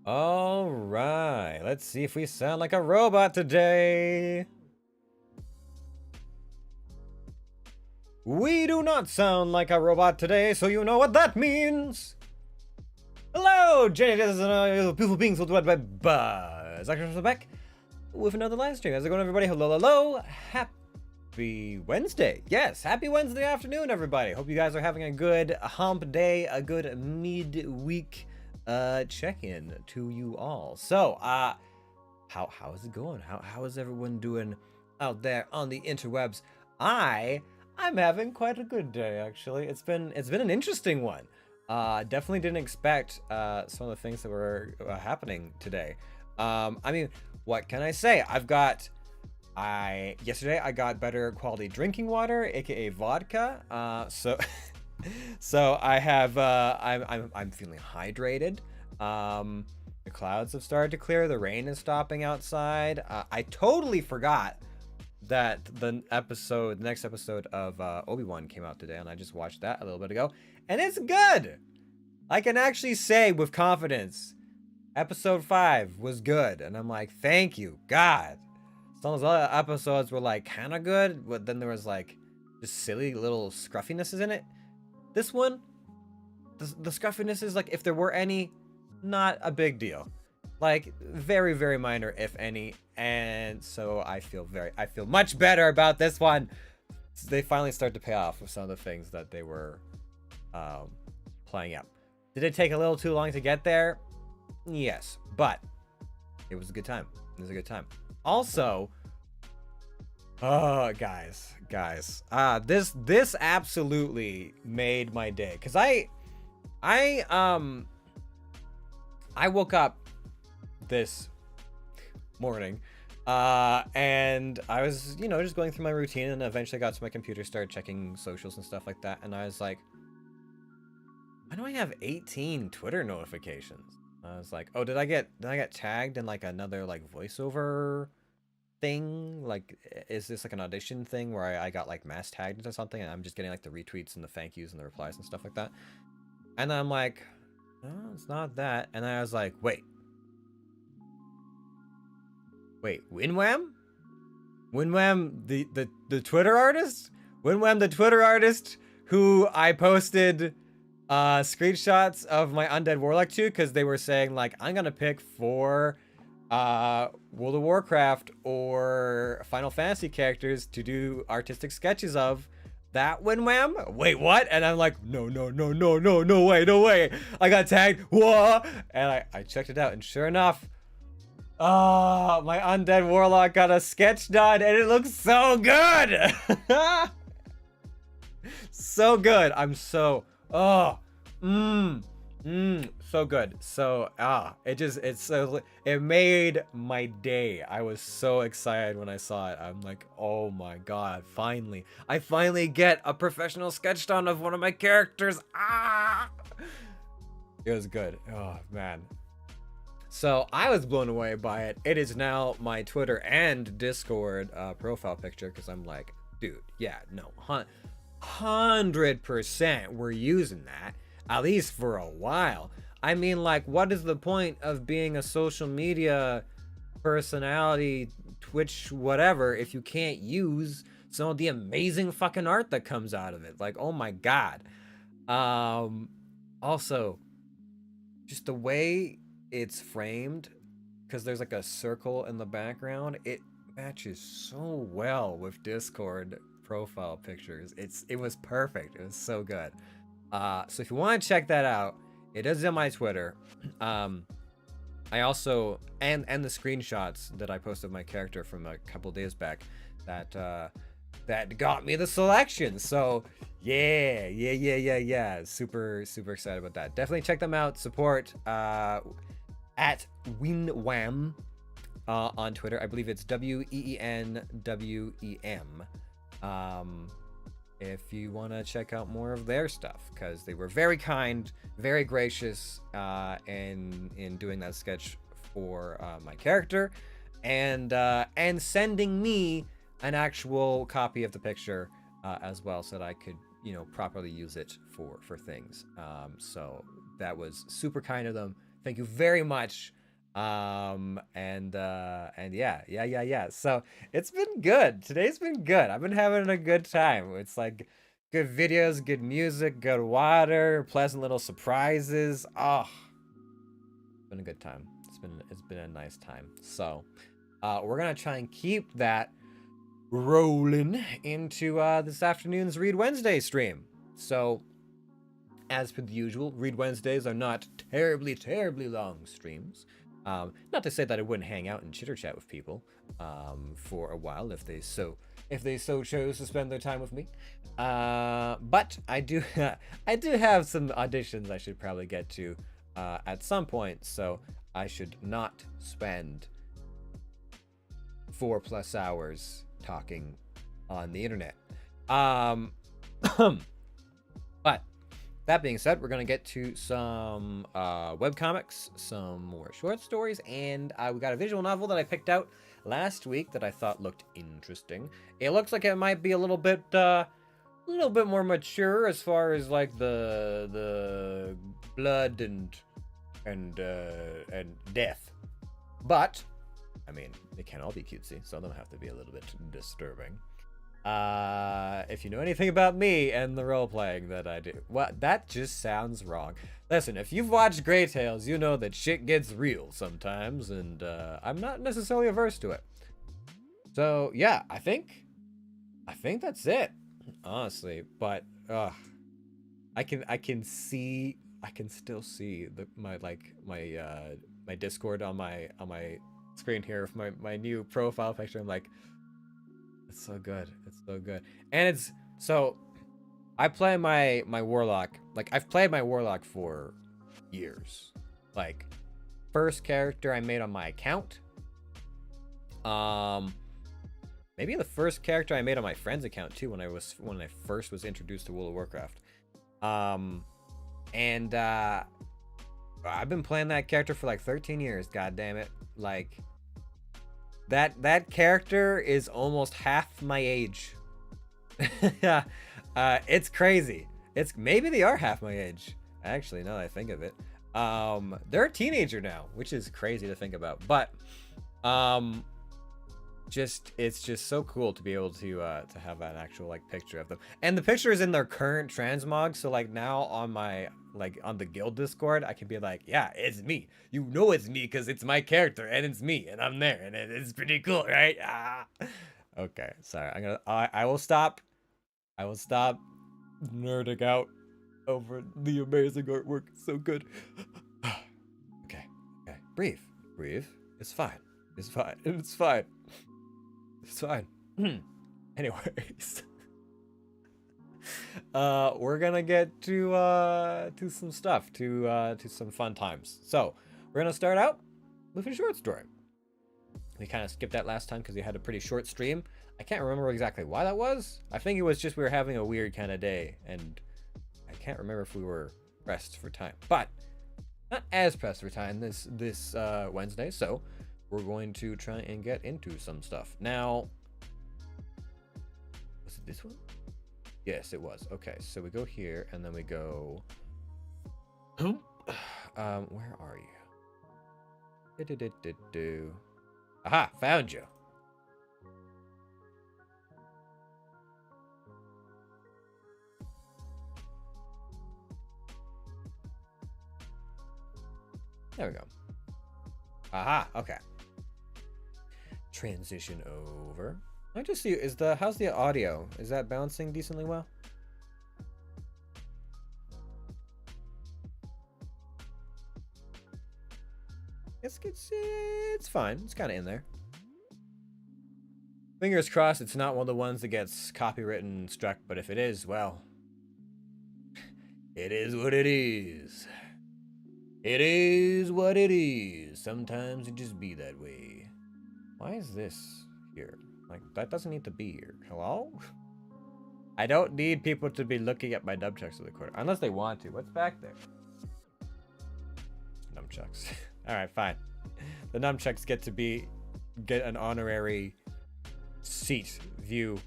All right, let's see if we sound like a robot today. We do not sound like a robot today, so you know what that means. Hello, janitors and beautiful beings with web by Buzz. Actors back with another live stream. How's it going, everybody? Hello, hello. Happy Wednesday. Yes, happy Wednesday afternoon, everybody. Hope you guys are having a good hump day, a good midweek check-in to you all. So, how is it going? How is everyone doing out there on the interwebs? I'm having quite a good day, actually. It's been an interesting one. Definitely didn't expect some of the things that were happening today. I mean, what can I say? Yesterday I got better quality drinking water, aka vodka. So I have I'm feeling hydrated. The clouds have started to clear. The rain is stopping outside. I totally forgot that the next episode of Obi-Wan came out today, and I just watched that a little bit ago, and it's good. I can actually say with confidence, episode 5 was good, and I'm like, thank you, God. Some of those other episodes were like kind of good, but then there was like just silly little scruffinesses in it. This one, the scruffiness is like, if there were any, not a big deal, like very, very minor, if any. And so I feel much better about this one. So they finally start to pay off with some of the things that they were playing out. Did it take a little too long to get there? Yes, but it was a good time. It was a good time. Also, oh guys, this absolutely made my day, because I woke up this morning and I was, just going through my routine, and eventually got to my computer, started checking socials and stuff like that, and I was like, why do I have 18 Twitter notifications? I was like, oh, did I get tagged in like another like voiceover thing? Like, is this like an audition thing where I got like mass tagged into something, and I'm just getting like the retweets and the thank yous and the replies and stuff like that? And I'm like, no, it's not that. And I was like, wait, Winwam? Winwam, the Twitter artist? Winwam, the Twitter artist who I posted screenshots of my Undead Warlock to, because they were saying like, I'm gonna pick 4 World of Warcraft or Final Fantasy characters to do artistic sketches of. That Winwam? Wait, what? And I'm like, no way. I got tagged. Whoa! And I checked it out, and sure enough, my Undead Warlock got a sketch done, and it looks so good. So good. I'm so, so good. So it made my day. I was so excited when I saw it. I'm like, oh my God, I finally get a professional sketch done of one of my characters. It was good. Oh man. So I was blown away by it. It is now my Twitter and Discord profile picture, because I'm like, dude, yeah, no, 100% we're using that, at least for a while. I mean, like, what is the point of being a social media personality, Twitch, whatever, if you can't use some of the amazing fucking art that comes out of it? Like, oh my God. Also, just the way it's framed, because there's like a circle in the background, it matches so well with Discord profile pictures. It was perfect. It was so good. So if you want to check that out, it is on my Twitter. I also, and the screenshots that I posted of my character from a couple days back, that got me the selection. So yeah, super excited about that. Definitely check them out. Support at Winwam on Twitter. I believe it's WEENWEM. If you want to check out more of their stuff, because they were very kind, very gracious in doing that sketch for my character, and sending me an actual copy of the picture as well, so that I could, properly use it for things. So that was super kind of them. Thank you very much. And yeah. So it's been good. Today's been good. I've been having a good time. It's like good videos, good music, good water, pleasant little surprises. Oh, it's been a good time. It's been a nice time. So, we're gonna try and keep that rolling into this afternoon's Read Wednesday stream. So, as per the usual, Read Wednesdays are not terribly long streams. Not to say that I wouldn't hang out and chitter chat with people for a while if they so chose to spend their time with me. But I do I do have some auditions I should probably get to at some point, so I should not spend 4+ hours talking on the internet. But that being said, we're gonna get to some webcomics, some more short stories, and we got a visual novel that I picked out last week that I thought looked interesting. It looks like it might be a little bit more mature as far as like the blood and death, but I mean, they can't all be cutesy, so they'll have to be a little bit disturbing. If you know anything about me and the role playing that I do, well, that just sounds wrong. Listen, if you've watched Grey Tales, you know that shit gets real sometimes, and I'm not necessarily averse to it. So yeah, I think that's it, honestly. But I can still see my Discord on my screen here with my new profile picture. I'm like, it's so good. It's so good. And it's so I play my warlock. Like, I've played my warlock for years. Like, first character I made on my account. Maybe the first character I made on my friend's account too when I first was introduced to World of Warcraft. And I've been playing that character for like 13 years, god damn it. Like, that character is almost half my age. Yeah. It's crazy. Maybe they are half my age. Actually, now that I think of it. They're a teenager now, which is crazy to think about. But it's just so cool to be able to have an actual like picture of them. And the picture is in their current transmog, so like now on the guild Discord, I can be like, yeah, it's me. You know it's me because it's my character and it's me and I'm there and it's pretty cool, right? Okay, sorry. I will stop nerding out over the amazing artwork. It's so good. Okay. Breathe. It's fine. It's fine. Anyways, we're gonna get to some stuff, to some fun times. So we're gonna start out with a short story. We kind of skipped that last time because we had a pretty short stream. I can't remember exactly why that was. I think it was just we were having a weird kind of day, and I can't remember if we were pressed for time, but not as pressed for time this Wednesday. So we're going to try and get into some stuff. Now, was it this one? Yes, it was. Okay, so we go here, and then we go... where are you? Aha, found you. There we go. Aha, okay. Transition over. I just see, how's the audio? Is that bouncing decently well? It's fine. It's kind of in there. Fingers crossed it's not one of the ones that gets copywritten struck, but if it is, well, it is what it is. It is what it is. Sometimes it just be that way. Why is this here? Like, that doesn't need to be here. Hello? I don't need people to be looking at my nunchucks in the corner. Unless they want to. What's back there? Nunchucks. Alright, fine. The nunchucks get an honorary seat view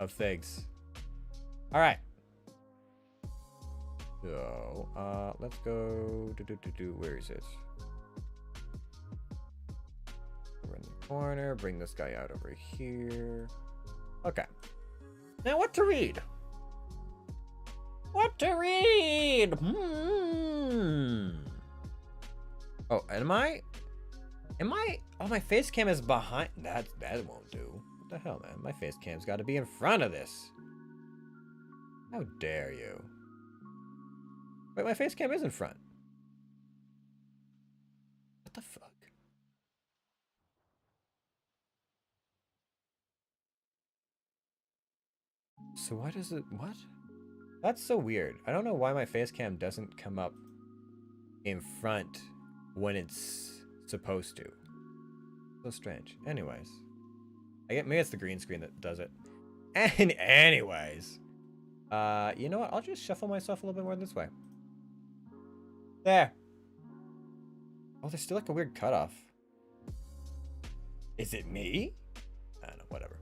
of things. Alright. So, let's go. Where is it? We're in the corner. Bring this guy out over here. Okay. Now, what to read? What to read? Oh, am I? Oh, my face cam is behind. That won't do. What the hell, man? My face cam's got to be in front of this. How dare you? Wait, my face cam is in front. What the fuck? So why does it... What? That's so weird. I don't know why my face cam doesn't come up in front when it's supposed to. So strange. Anyways. Maybe it's the green screen that does it. And anyways. You know what? I'll just shuffle myself a little bit more this way. There. Oh, there's still like a weird cutoff. Is it me? I don't know. Whatever.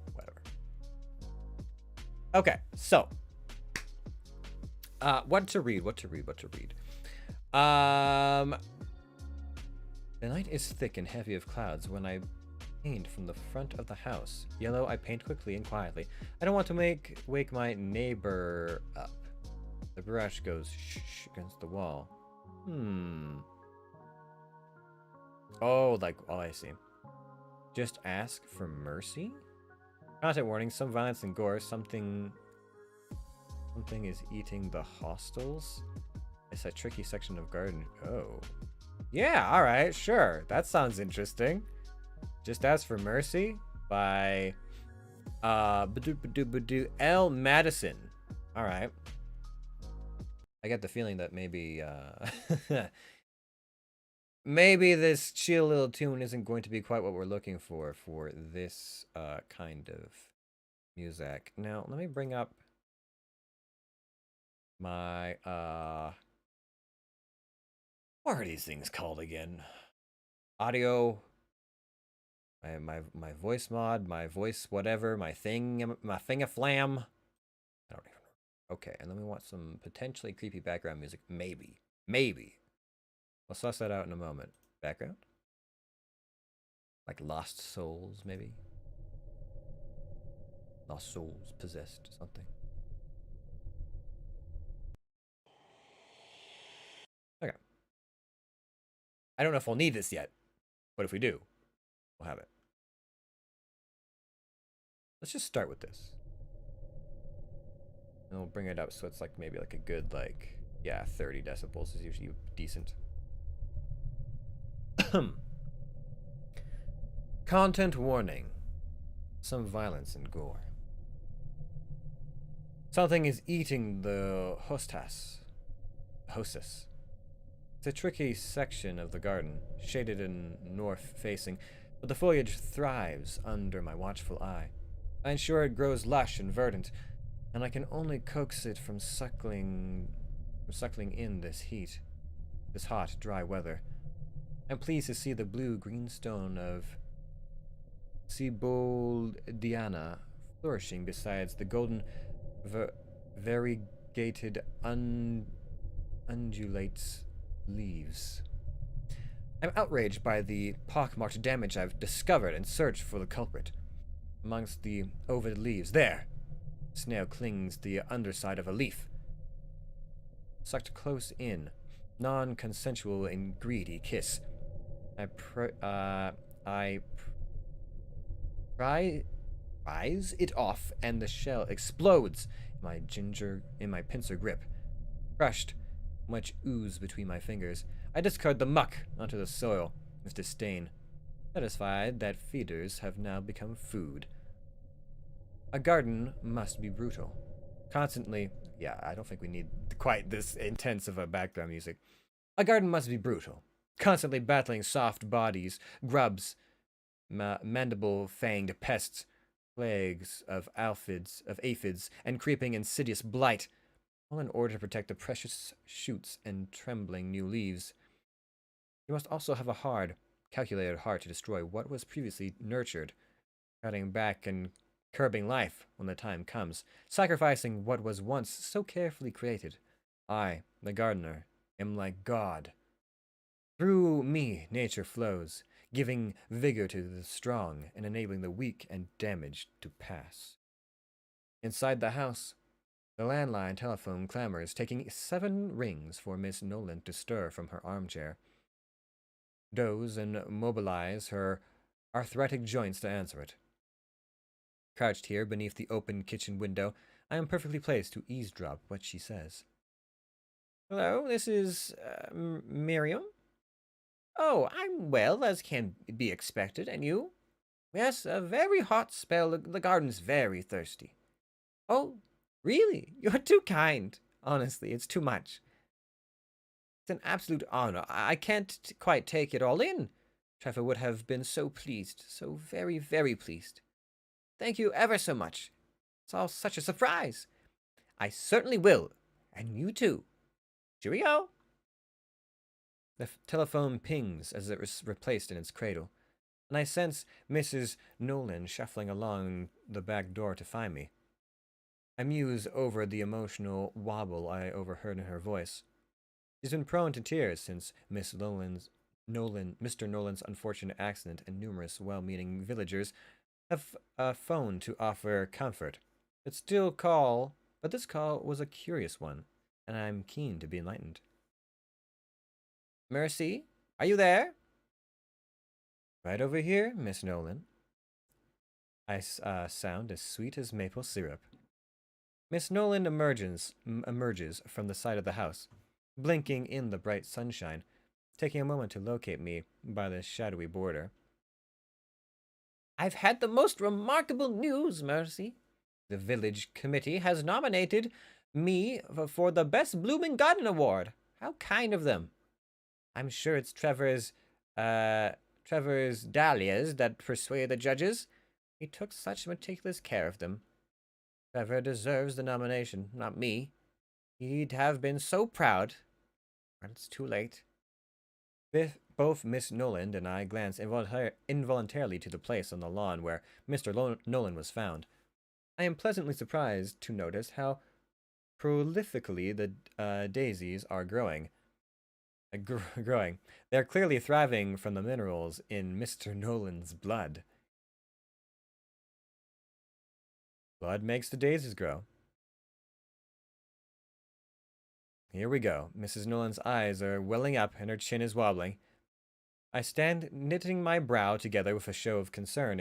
Okay, so. What to read? The night is thick and heavy of clouds when I paint from the front of the house. Yellow, I paint quickly and quietly. I don't want to wake my neighbor up. The brush goes shh against the wall. Oh, I see. Just ask for mercy? Content warning, some violence and gore, something is eating the hostels. It's a tricky section of garden. Oh. Yeah, alright, sure. That sounds interesting. Just Ask for Mercy by L. Madison. Alright. I get the feeling that maybe maybe this chill little tune isn't going to be quite what we're looking for this kind of music. Now, let me bring up my what are these things called again? Audio, my voice mod, my voice whatever, my thing-a-flam. I don't even know. Okay, and then we want some potentially creepy background music. Maybe. We'll suss that out in a moment. Background? Like Lost Souls, maybe? Lost Souls, Possessed, something. Okay. I don't know if we'll need this yet, but if we do, we'll have it. Let's just start with this. And we'll bring it up so it's like maybe like a good, like, yeah, 30 decibels is usually decent. Content warning. Some violence and gore. Something is eating the hostess. It's a tricky section of the garden, shaded and north-facing, but the foliage thrives under my watchful eye. I ensure it grows lush and verdant, and I can only coax it from suckling in this heat, this hot, dry weather. I'm pleased to see the blue-green stone of Ceboldiana flourishing besides the golden variegated undulates leaves. I'm outraged by the pockmarked damage I've discovered and searched for the culprit. Amongst the ovid leaves, there! Snail clings to the underside of a leaf. Sucked close in, non-consensual and greedy kiss. I prise it off, and the shell explodes in my pincer grip. Crushed, much ooze between my fingers, I discard the muck onto the soil with disdain, satisfied that feeders have now become food. A garden must be brutal. Constantly, yeah, I don't think we need quite this intense of a background music. A garden must be brutal, constantly battling soft bodies, grubs, mandible-fanged pests, plagues of aphids, and creeping insidious blight, all in order to protect the precious shoots and trembling new leaves. You must also have a hard, calculated heart to destroy what was previously nurtured, cutting back and curbing life when the time comes, sacrificing what was once so carefully created. I, the gardener, am like God. Through me nature flows, giving vigor to the strong and enabling the weak and damaged to pass. Inside the house, the landline telephone clamors, taking 7 rings for Miss Nolan to stir from her armchair, doze and mobilize her arthritic joints to answer it. Crouched here beneath the open kitchen window, I am perfectly placed to eavesdrop what she says. Hello, this is Miriam. Oh, I'm well, as can be expected, and you? Yes, a very hot spell. The garden's very thirsty. Oh, really? You're too kind. Honestly, it's too much. It's an absolute honor. I can't quite take it all in. Trevor would have been so pleased, so very, very pleased. Thank you ever so much. It's all such a surprise. I certainly will. And you too. Cheerio. The telephone pings as it was replaced in its cradle, and I sense Mrs. Nolan shuffling along the back door to find me. I muse over the emotional wobble I overheard in her voice. She's been prone to tears since Mr. Nolan's unfortunate accident, and numerous well-meaning villagers have phoned to offer comfort. But this call was a curious one, and I'm keen to be enlightened. Mercy, are you there? Right over here, Miss Nolan. I sound as sweet as maple syrup. Miss Nolan emerges from the side of the house, blinking in the bright sunshine, taking a moment to locate me by the shadowy border. I've had the most remarkable news, Mercy. The village committee has nominated me for the Best Blooming Garden Award. How kind of them. I'm sure it's Trevor's dahlias that persuade the judges. He took such meticulous care of them. Trevor deserves the nomination, not me. He'd have been so proud. But it's too late. Both Miss Nolan and I glanced involuntarily to the place on the lawn where Mr. Nolan was found. I am pleasantly surprised to notice how prolifically the daisies are growing. They're clearly thriving from the minerals in Mr. Nolan's blood. Blood makes the daisies grow. Here we go. Mrs. Nolan's eyes are welling up and her chin is wobbling. I stand knitting my brow together with a show of concern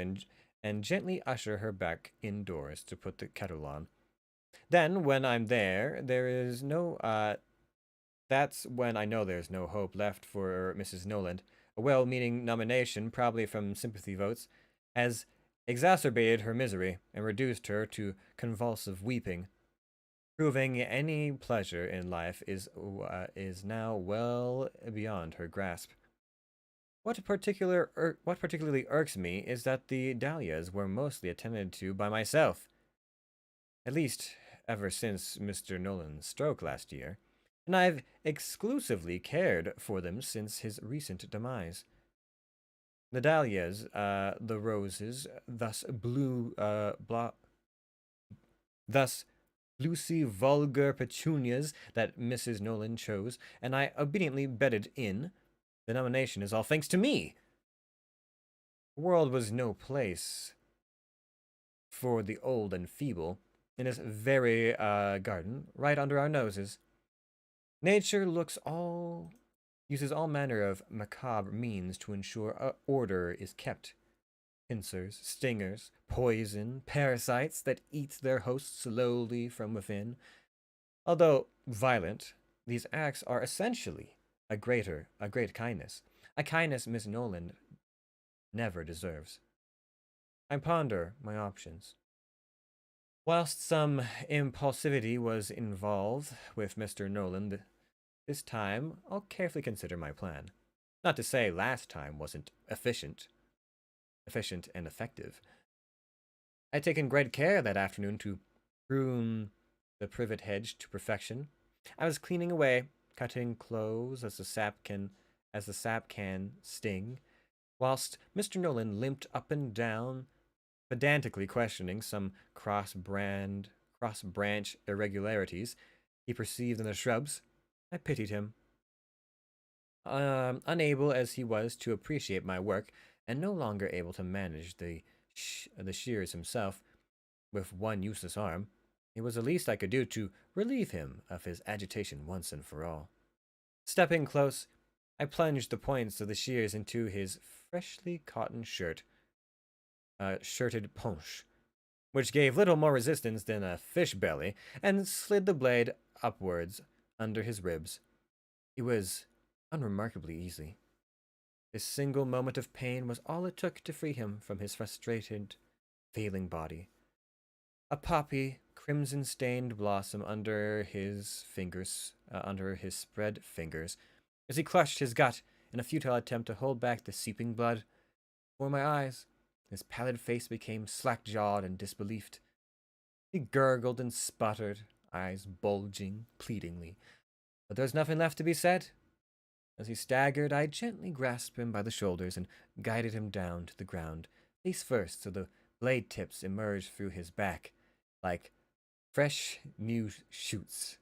and gently usher her back indoors to put the kettle on. Then, when I'm there, that's when I know there's no hope left for Mrs. Nolan. A well-meaning nomination, probably from sympathy votes, has exacerbated her misery and reduced her to convulsive weeping. Proving any pleasure in life is now well beyond her grasp. What particularly irks me is that the dahlias were mostly attended to by myself, at least ever since Mr. Nolan's stroke last year, and I've exclusively cared for them since his recent demise. The dahlias, the roses, thus Lucy vulgar petunias that Mrs. Nolan chose, and I obediently bedded in. The nomination is all thanks to me. The world was no place for the old and feeble in this very garden, right under our noses. Nature uses all manner of macabre means to ensure order is kept. Pincers, stingers, poison, parasites that eat their hosts slowly from within. Although violent, these acts are essentially a great kindness, a kindness Miss Nolan never deserves. I ponder my options. Whilst some impulsivity was involved with Mr. Nolan, this time I'll carefully consider my plan. Not to say last time wasn't efficient and effective. I'd taken great care that afternoon to prune the privet hedge to perfection. I was cleaning away, cutting clothes as the sap can sting, whilst Mr. Nolan limped up and down, pedantically questioning some cross-branch irregularities he perceived in the shrubs. I pitied him. Unable as he was to appreciate my work, and no longer able to manage the shears himself with one useless arm, it was the least I could do to relieve him of his agitation once and for all. Stepping close, I plunged the points of the shears into his freshly cotton shirted ponche, which gave little more resistance than a fish belly, and slid the blade upwards under his ribs. It was unremarkably easy. This single moment of pain was all it took to free him from his frustrated, failing body. A poppy, crimson-stained blossom under his spread fingers, as he clutched his gut in a futile attempt to hold back the seeping blood. Before my eyes, his pallid face became slack-jawed and disbelieved. He gurgled and sputtered, eyes bulging pleadingly. But there was nothing left to be said. As he staggered, I gently grasped him by the shoulders and guided him down to the ground, face first, so the blade tips emerged through his back, like fresh new shoots.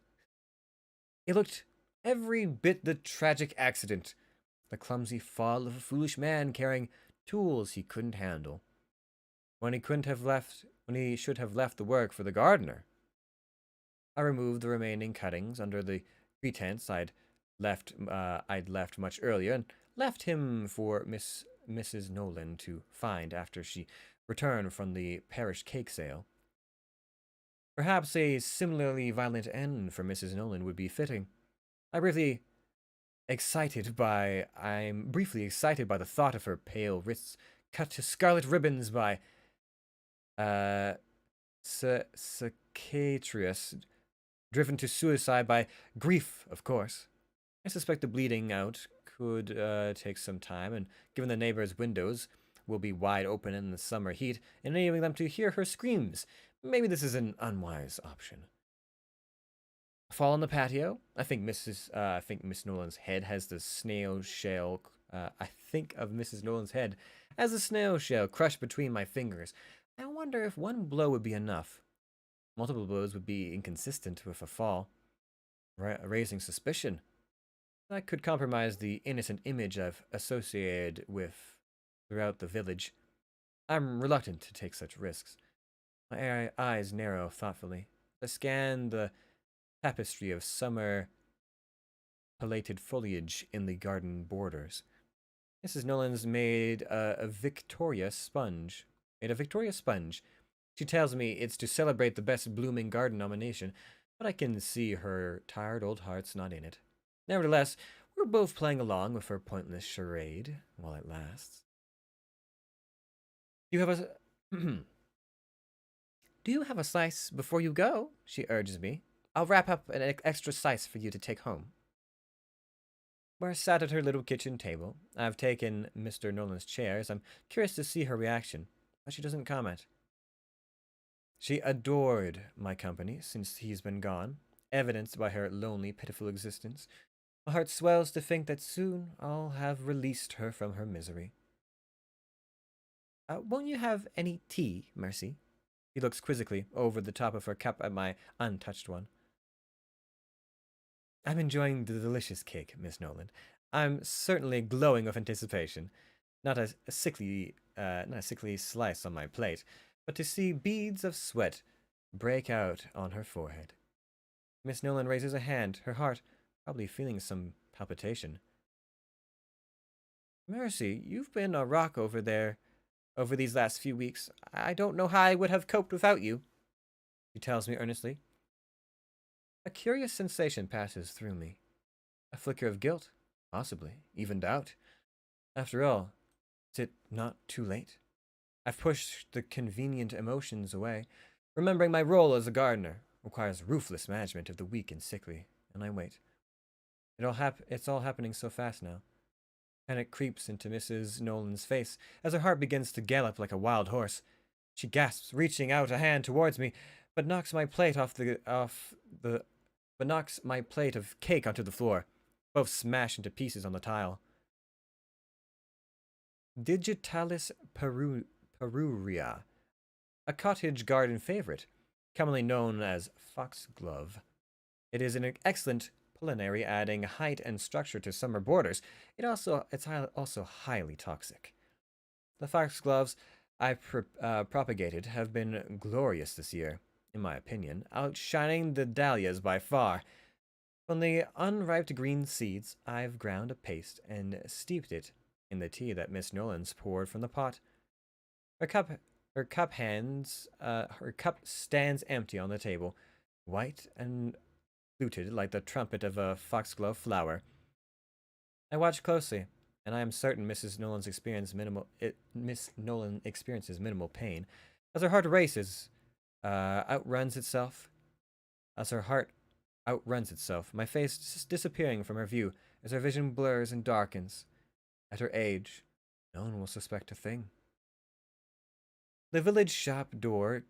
It looked every bit the tragic accident, the clumsy fall of a foolish man carrying tools he couldn't handle, when he should have left the work for the gardener. I removed the remaining cuttings under the pretense I'd left much earlier, and left him for Mrs. Nolan to find after she returned from the parish cake sale. Perhaps a similarly violent end for Mrs. Nolan would be fitting. I'm briefly excited by the thought of her pale wrists cut to scarlet ribbons by Sacatrius, driven to suicide by grief, of course. I suspect the bleeding out could take some time, and given the neighbors' windows will be wide open in the summer heat, enabling them to hear her screams, maybe this is an unwise option. A fall on the patio. I think Miss Nolan's head has the snail shell. I think of Mrs. Nolan's head as a snail shell crushed between my fingers. I wonder if one blow would be enough. Multiple blows would be inconsistent with a fall, raising suspicion. That could compromise the innocent image I've associated with throughout the village. I'm reluctant to take such risks. My eyes narrow thoughtfully. I scan the tapestry of summer pillated foliage in the garden borders. Mrs. Nolan's made a Victoria sponge. She tells me it's to celebrate the best blooming garden nomination, but I can see her tired old heart's not in it. Nevertheless, we're both playing along with her pointless charade while it lasts. Do you have a slice before you go? She urges me. I'll wrap up an extra slice for you to take home. We're sat at her little kitchen table. I've taken Mr. Nolan's chair, as I'm curious to see her reaction, but she doesn't comment. She adored my company since he's been gone, evidenced by her lonely, pitiful existence. My heart swells to think that soon I'll have released her from her misery. Won't you have any tea, Mercy? He looks quizzically over the top of her cup at my untouched one. I'm enjoying the delicious cake, Miss Nolan. I'm certainly glowing with anticipation. Not a sickly slice on my plate, but to see beads of sweat break out on her forehead. Miss Nolan raises a hand, her heart probably feeling some palpitation. Mercy, you've been a rock over these last few weeks. I don't know how I would have coped without you, she tells me earnestly. A curious sensation passes through me. A flicker of guilt, possibly, even doubt. After all, is it not too late? I've pushed the convenient emotions away. Remembering my role as a gardener requires ruthless management of the weak and sickly, and I wait. It's all happening so fast now. Panic creeps into Mrs. Nolan's face as her heart begins to gallop like a wild horse. She gasps, reaching out a hand towards me, but knocks my plate of cake onto the floor. Both smash into pieces on the tile. Digitalis perurea, a cottage garden favorite, commonly known as foxglove. It is an excellent culinary, adding height and structure to summer borders. It's also highly toxic. The foxgloves I propagated have been glorious this year, in my opinion, outshining the dahlias by far. From the unripe green seeds, I've ground a paste and steeped it in the tea that Miss Nolan's poured from the pot. Her cup, her cup stands empty on the table, white and fluted like the trumpet of a foxglove flower. I watch closely, and I am certain Miss Nolan experiences minimal pain, as her heart races, outruns itself. As her heart outruns itself, my face disappearing from her view as her vision blurs and darkens. At her age, no one will suspect a thing. The village shop door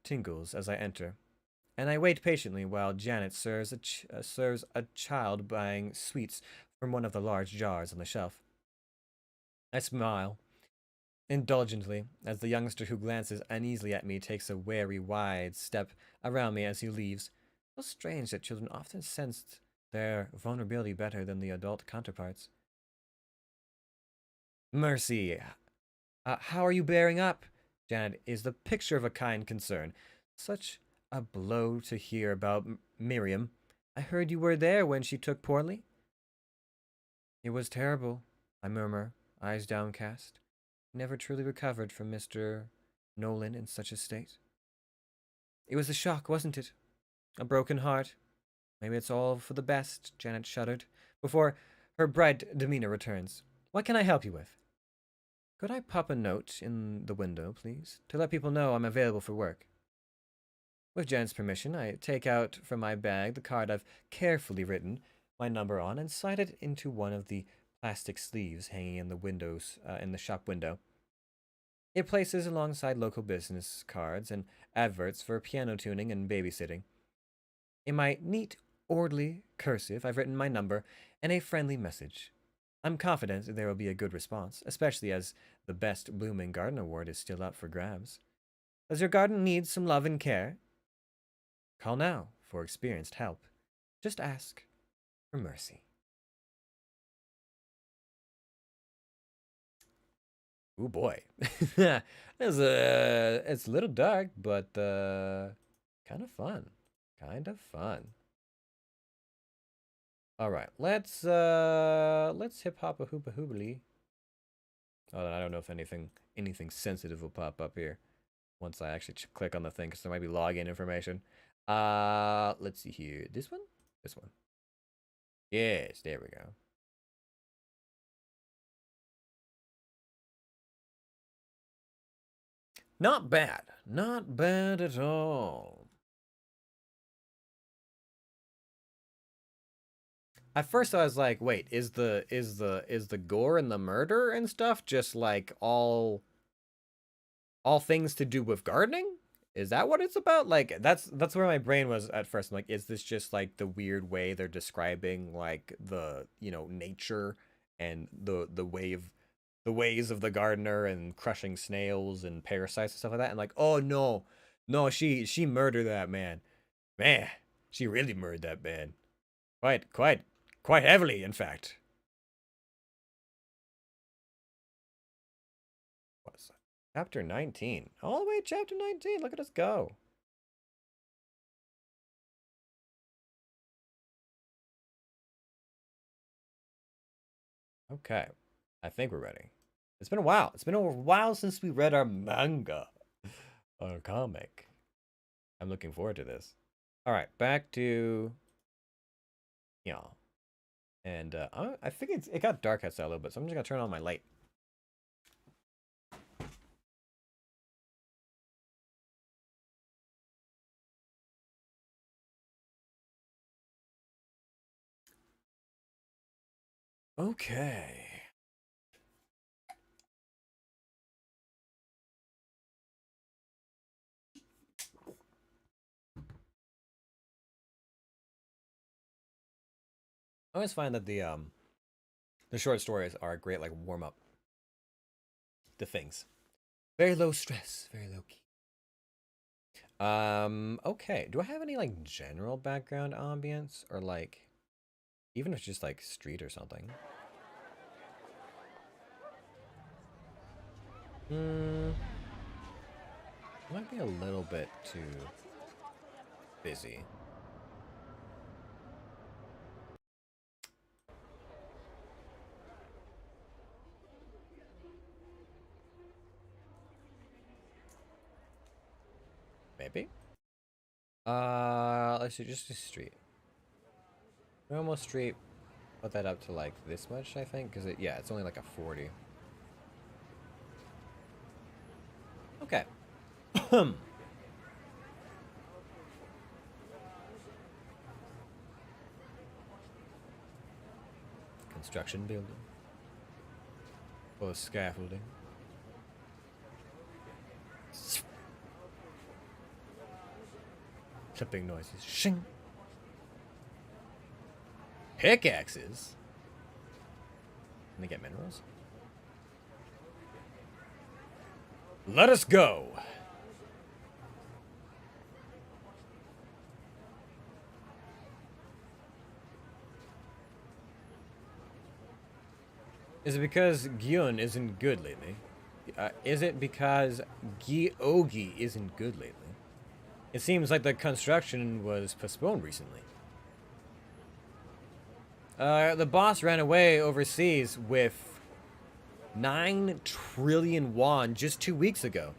tingles as I enter, and I wait patiently while Janet serves a child buying sweets from one of the large jars on the shelf. I smile indulgently as the youngster who glances uneasily at me takes a wary, wide step around me as he leaves. How strange that children often sense their vulnerability better than the adult counterparts. Mercy, how are you bearing up? Janet is the picture of a kind concern. Such a blow to hear about Miriam. I heard you were there when she took poorly. It was terrible, I murmur, eyes downcast. Never truly recovered from Mr. Nolan in such a state. It was a shock, wasn't it? A broken heart. Maybe it's all for the best, Janet shuddered, before her bright demeanor returns. What can I help you with? Could I pop a note in the window, please, to let people know I'm available for work? With Janet's permission, I take out from my bag the card I've carefully written my number on and slide it into one of the plastic sleeves hanging in the shop window. It places alongside local business cards and adverts for piano tuning and babysitting. In my neat, orderly cursive, I've written my number and a friendly message. I'm confident there will be a good response, especially as the Best Blooming Garden Award is still up for grabs. Does your garden need some love and care? Call now for experienced help. Just ask for mercy. Ooh boy. it's a little dark, but kind of fun. Kind of fun. All right, let's hip hop a hoopa hoobly. Oh, I don't know if anything sensitive will pop up here once I actually click on the thing, because there might be login information. Let's see here. This one? This one. Yes, there we go. Not bad. Not bad at all. At first I was like, wait, is the gore and the murder and stuff just like all things to do with gardening? Is that what it's about? Like that's where my brain was at first. I'm like, is this just like the weird way they're describing like the, nature and the ways of the gardener and crushing snails and parasites and stuff like that? And like, oh no. No, she murdered that man. Man, she really murdered that man. Quite heavily, in fact. What's that? Chapter 19. All the way to chapter 19. Look at us go. Okay. I think we're ready. It's been a while. It's been a while since we read our manga or comic. I'm looking forward to this. All right, back to y'all. And I think it got dark outside a little bit, so I'm just gonna turn on my light. Okay. I always find that the short stories are a great like warm up to things. Very low stress, very low key. Okay. Do I have any like general background ambience or like even if it's just like street or something? Hmm. Might be a little bit too busy. Maybe. Let's do just a street. Normal street. Put that up to like this much, I think, because yeah, it's only like a 40. Okay. Construction building. Full of scaffolding. Clipping noises. Shing. Pickaxes. Can they get minerals? Let us go. Is it because Gyun isn't good lately? Is it because Gyogi isn't good lately? It seems like the construction was postponed recently. The boss ran away overseas with 9 trillion won just 2 weeks ago.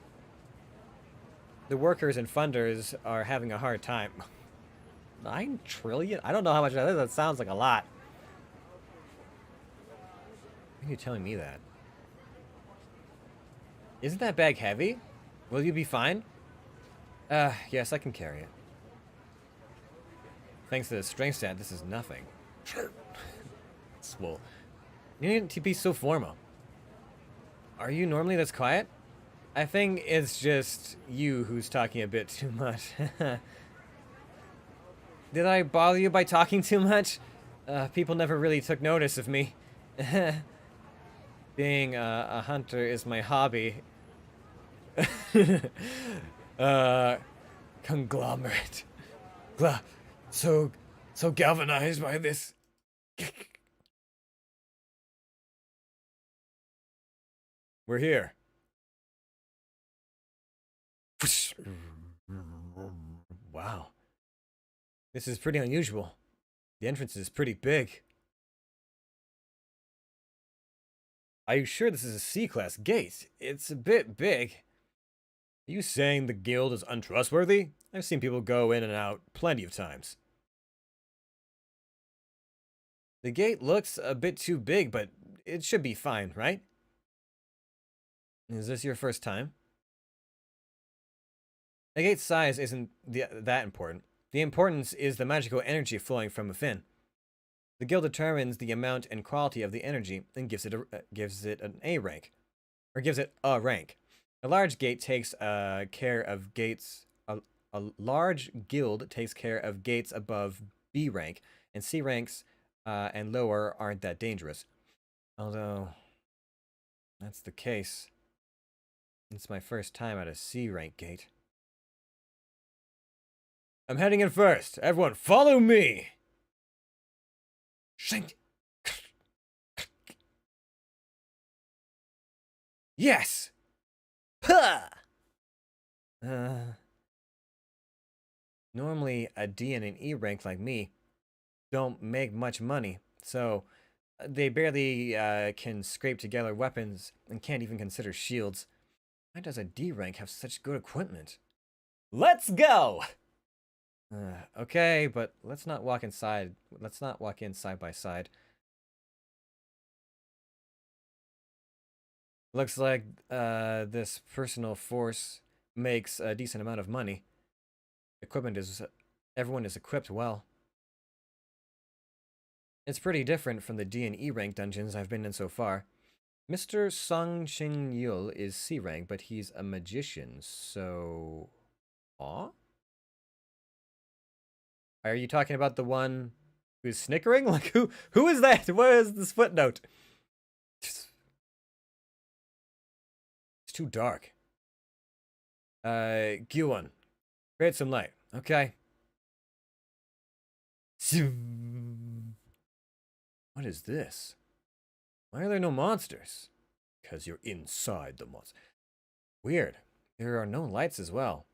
The workers and funders are having a hard time. 9 trillion? I don't know how much that is. That sounds like a lot. Why are you telling me that? Isn't that bag heavy? Will you be fine? Yes, I can carry it. Thanks to the strength stat, this is nothing. Swole. You need to be so formal. Are you normally this quiet? I think it's just you who's talking a bit too much. Did I bother you by talking too much? People never really took notice of me. Being a hunter is my hobby. Conglomerate. So galvanized by this. We're here. Wow. This is pretty unusual. The entrance is pretty big. Are you sure this is a C-class gate? It's a bit big. Are you saying the guild is untrustworthy? I've seen people go in and out plenty of times. The gate looks a bit too big, but it should be fine, right? Is this your first time? The gate's size isn't that important. The importance is the magical energy flowing from within. The guild determines the amount and quality of the energy and gives it an A rank, or gives it a rank. A large gate takes care of gates. A large guild takes care of gates above B rank, and C ranks and lower aren't that dangerous. Although that's the case. It's my first time at a C rank gate. I'm heading in first. Everyone, follow me. Shink. Yes. Huh. Normally, a D and an E rank like me don't make much money, so they barely can scrape together weapons and can't even consider shields. Why does a D rank have such good equipment? Let's go! Okay, but let's not walk inside. Let's not walk in side by side. Looks like this personal force makes a decent amount of money. Everyone is equipped well. It's pretty different from the D and E rank dungeons I've been in so far. Mr. Sung Shin Yul is C rank, but he's a magician, so... Aw? Are you talking about the one who's snickering? Like, who is that? What is this footnote? It's too dark. Gyuan, Create some light. Okay. What is this? Why are there no monsters? Because you're inside the monster. Weird. There are no lights as well.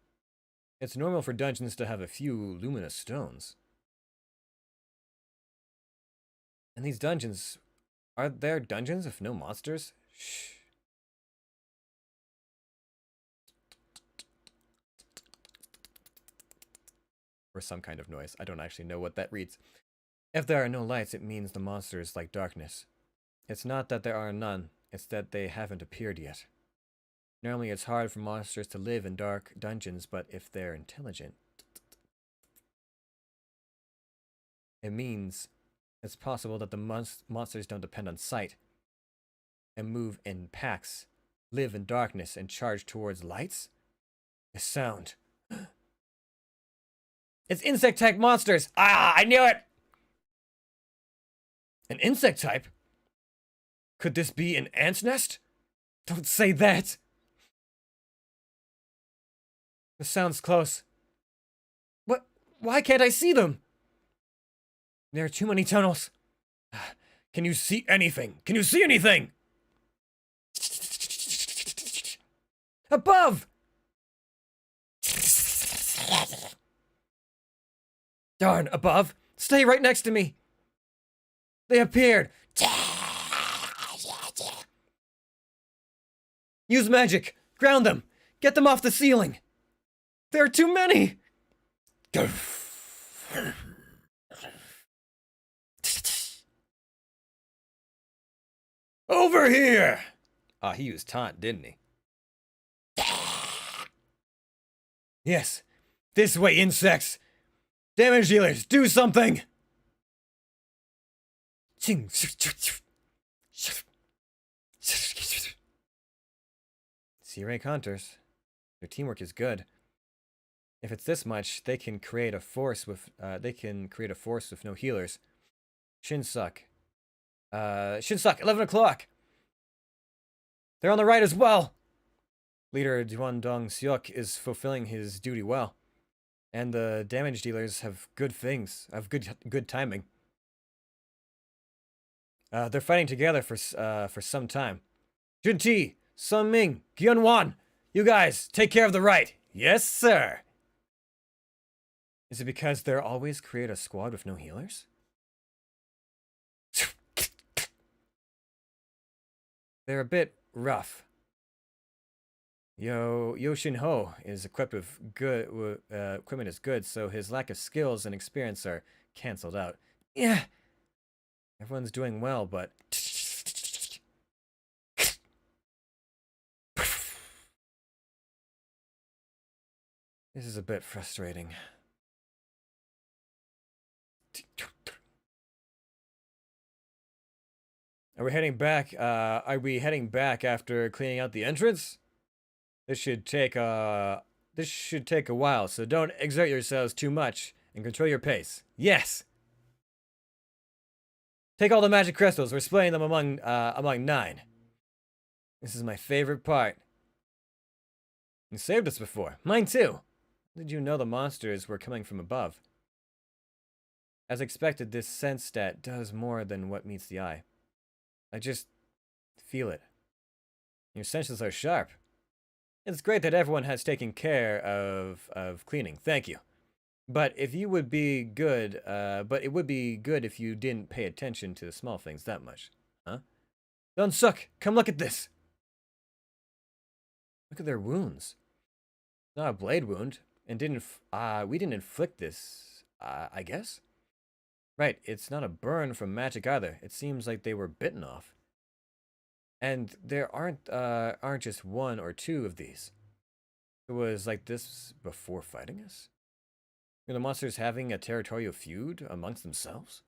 It's normal for dungeons to have a few luminous stones. And these dungeons, are there dungeons with no monsters? Shh. Or some kind of noise. I don't actually know what that reads. If there are no lights, it means the monster is like darkness. It's not that there are none, it's that they haven't appeared yet. Normally it's hard for monsters to live in dark dungeons, but if they're intelligent, it means it's possible that the monsters don't depend on sight and move in packs, live in darkness, and charge towards lights? A sound. It's insect type monsters! Ah, I knew it! An insect type? Could this be an ant's nest? Don't say that! This sounds close. What? Why can't I see them? There are too many tunnels. Can you see anything? Can you see anything? Above! Darn, above. Stay right next to me. They appeared. Use magic. Ground them. Get them off the ceiling. There are too many. Over here. Ah, he used taunt, didn't he? Yes. This way, insects. Damage dealers, do something. Sea Rank Hunters. Their teamwork is good. If it's this much, they can create a force with no healers. Shinsuck. Shinsuck, 11 o'clock. They're on the right as well. Leader Dong Seok is fulfilling his duty well. And the damage dealers have good timing. They're fighting together for some time. Junti, Sun Ming, Gyunwan, you guys take care of the right. Yes, sir. Is it because they're always create a squad with no healers? They're a bit rough. Yo Shin Ho is equipped with good equipment is good, so his lack of skills and experience are cancelled out. Yeah, everyone's doing well, but this is a bit frustrating. Are we heading back? Are we heading back after cleaning out the entrance? This should take a while, so don't exert yourselves too much and control your pace. Yes. Take all the magic crystals. We're splitting them among 9. This is my favorite part. You saved us before. Mine too. Did you know the monsters were coming from above? As expected, this sense stat does more than what meets the eye. I just feel it. Your senses are sharp. It's great that everyone has taken care of cleaning. Thank you. But it would be good if you didn't pay attention to the small things that much. Huh? Don't suck. Come look at this. Look at their wounds. Not a blade wound. And we didn't inflict this, I guess? Right, it's not a burn from magic either. It seems like they were bitten off. And there aren't just 1 or 2 of these. It was like this before fighting us? Are the monsters having a territorial feud amongst themselves?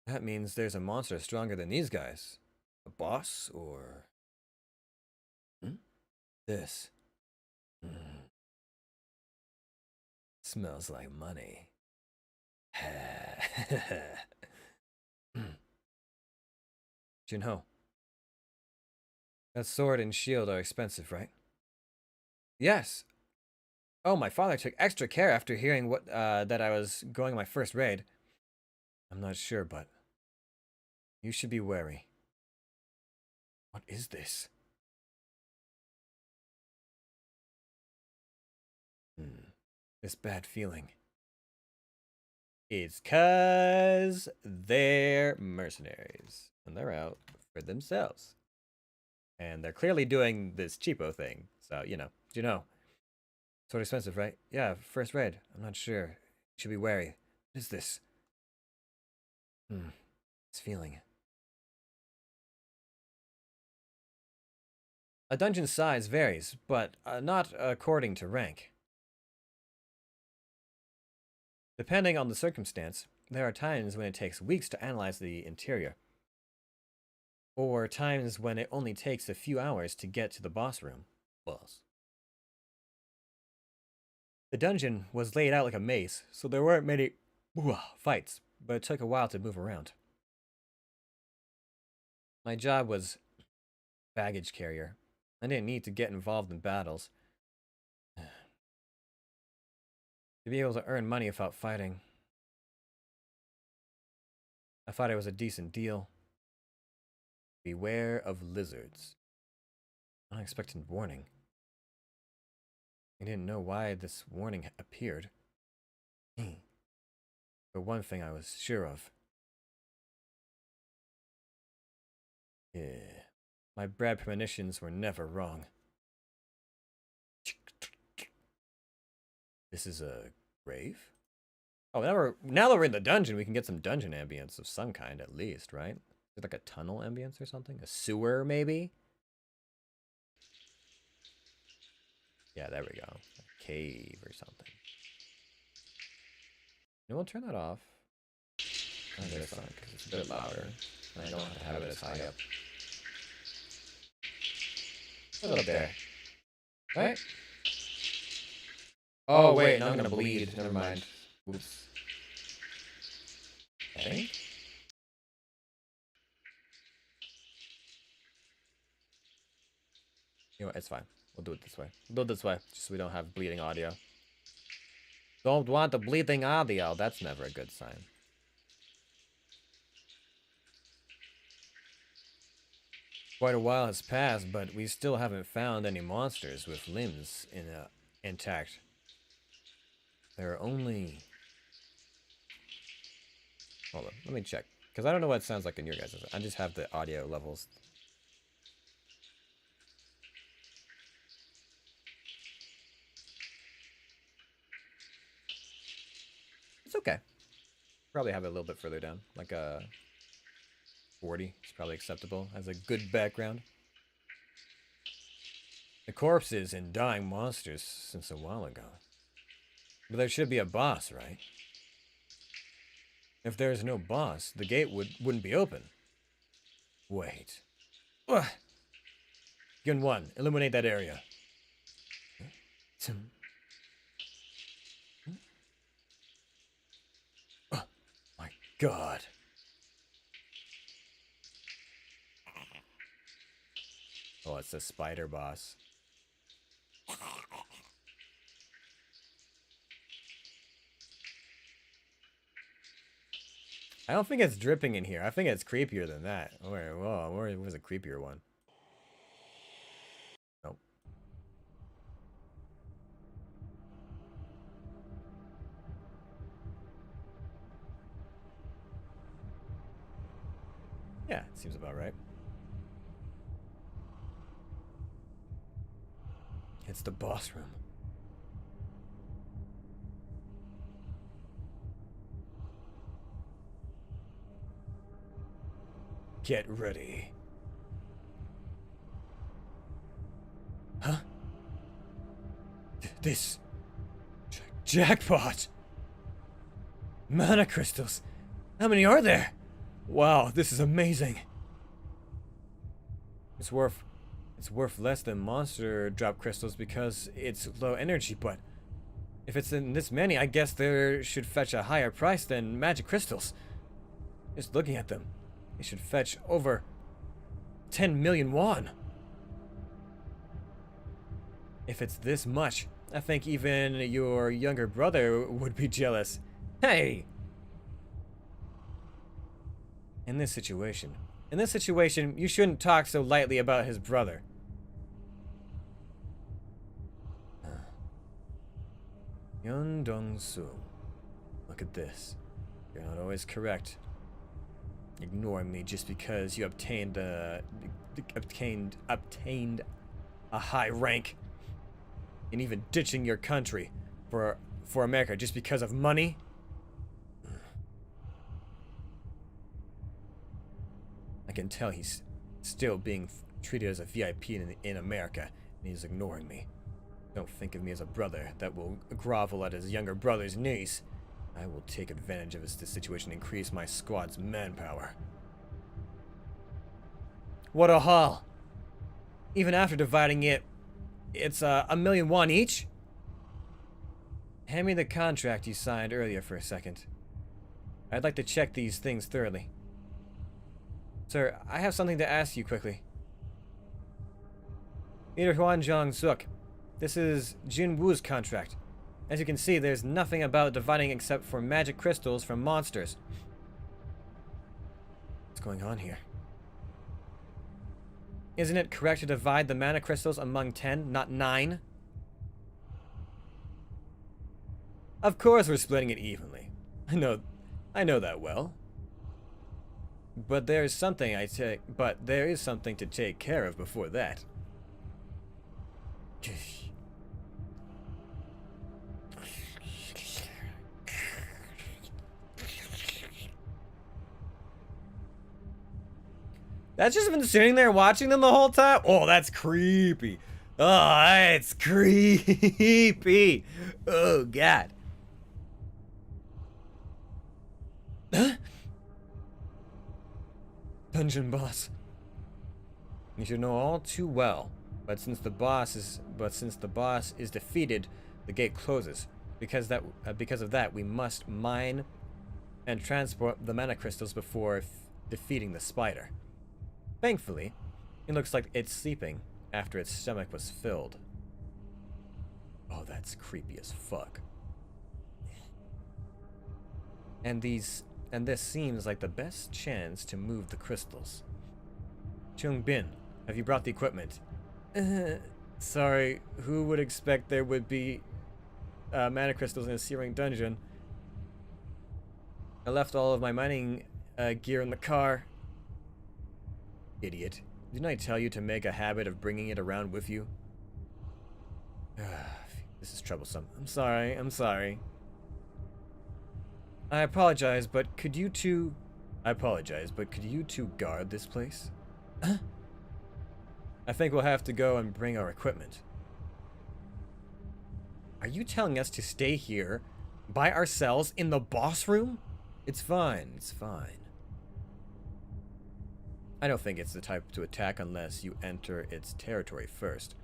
That means there's a monster stronger than these guys. A boss, or... This. Smells like money. Jinho. That sword and shield are expensive, right? Yes. Oh, my father took extra care after hearing what that I was going on my first raid. I'm not sure, but you should be wary. What is this? This bad feeling. It's 'cause they're mercenaries and they're out for themselves. And they're clearly doing this cheapo thing. So, you know. Sort of expensive, right? Yeah, first raid. I'm not sure. You should be wary. What is this? This feeling. A dungeon's size varies, but not according to rank. Depending on the circumstance, there are times when it takes weeks to analyze the interior, or times when it only takes a few hours to get to the boss room. The dungeon was laid out like a maze, so there weren't many fights, but it took a while to move around. My job was baggage carrier. I didn't need to get involved in battles. To be able to earn money without fighting. I thought it was a decent deal. Beware of lizards. Unexpected warning. I didn't know why this warning appeared. But one thing I was sure of. Yeah. My bad premonitions were never wrong. This is a grave? Oh, now that we're in the dungeon, we can get some dungeon ambience of some kind at least, right? Is it like a tunnel ambience or something? A sewer, maybe? Yeah, there we go. A cave or something. And we'll turn that off. On this one, because it's a bit louder. I don't have to have it as high up. A little there. Right? Oh, wait, now I'm gonna bleed. Never mind. Oops. Okay. You know what, it's fine. We'll do it this way. We'll do it this way, just so we don't have bleeding audio. Don't want the bleeding audio. That's never a good sign. Quite a while has passed, but we still haven't found any monsters with limbs intact. There are only... Hold on, let me check. Because I don't know what it sounds like in your guys'. I just have the audio levels. It's okay. Probably have it a little bit further down. Like a 40 is probably acceptable as a good background. The corpses and dying monsters since a while ago. But there should be a boss, right? If there's no boss, the gate wouldn't be open. Wait. Ugh. Gun 1, illuminate that area. Oh my god. Oh, it's a spider boss. I don't think it's dripping in here. I think it's creepier than that. Where was a creepier one? Nope. Yeah, seems about right. It's the boss room. Get ready. Huh? This... Jackpot! Mana crystals! How many are there? Wow, this is amazing. It's worth less than monster drop crystals because it's low energy, but if it's in this many, I guess there should fetch a higher price than magic crystals. Just looking at them, they should fetch over 10 million won. If it's this much, I think even your younger brother would be jealous. Hey! In this situation, you shouldn't talk so lightly about his brother. Yun Dong Su. Look at this. You're not always correct. Ignoring me just because you obtained a high rank, and even ditching your country for America just because of money. I can tell he's still being treated as a VIP in America, and he's ignoring me. Don't think of me as a brother that will grovel at his younger brother's knees. I will take advantage of this situation and increase my squad's manpower. What a haul! Even after dividing it, it's 1,000,000 won each? Hand me the contract you signed earlier for a second. I'd like to check these things thoroughly. Sir, I have something to ask you quickly. Leader Huan Jong-suk, this is Jin Woo's contract. As you can see, there's nothing about dividing except for magic crystals from monsters. What's going on here? Isn't it correct to divide the mana crystals among 10, not 9? Of course we're splitting it evenly. I know that well. But there is something to take care of before that. That's just been sitting there watching them the whole time? Oh, that's creepy. Oh, it's creepy. Oh, God. Huh? Dungeon boss. You should know all too well. But since the boss is defeated, the gate closes. Because of that, we must mine and transport the mana crystals before defeating the spider. Thankfully, it looks like it's sleeping after its stomach was filled. Oh, that's creepy as fuck. And this seems like the best chance to move the crystals. Chung Bin, have you brought the equipment? Sorry, who would expect there would be mana crystals in a C-rank dungeon? I left all of my mining gear in the car. Idiot. Didn't I tell you to make a habit of bringing it around with you? This is troublesome. I'm sorry. I apologize, but could you two guard this place? I think we'll have to go and bring our equipment. Are you telling us to stay here by ourselves in the boss room? It's fine. I don't think it's the type to attack unless you enter its territory first.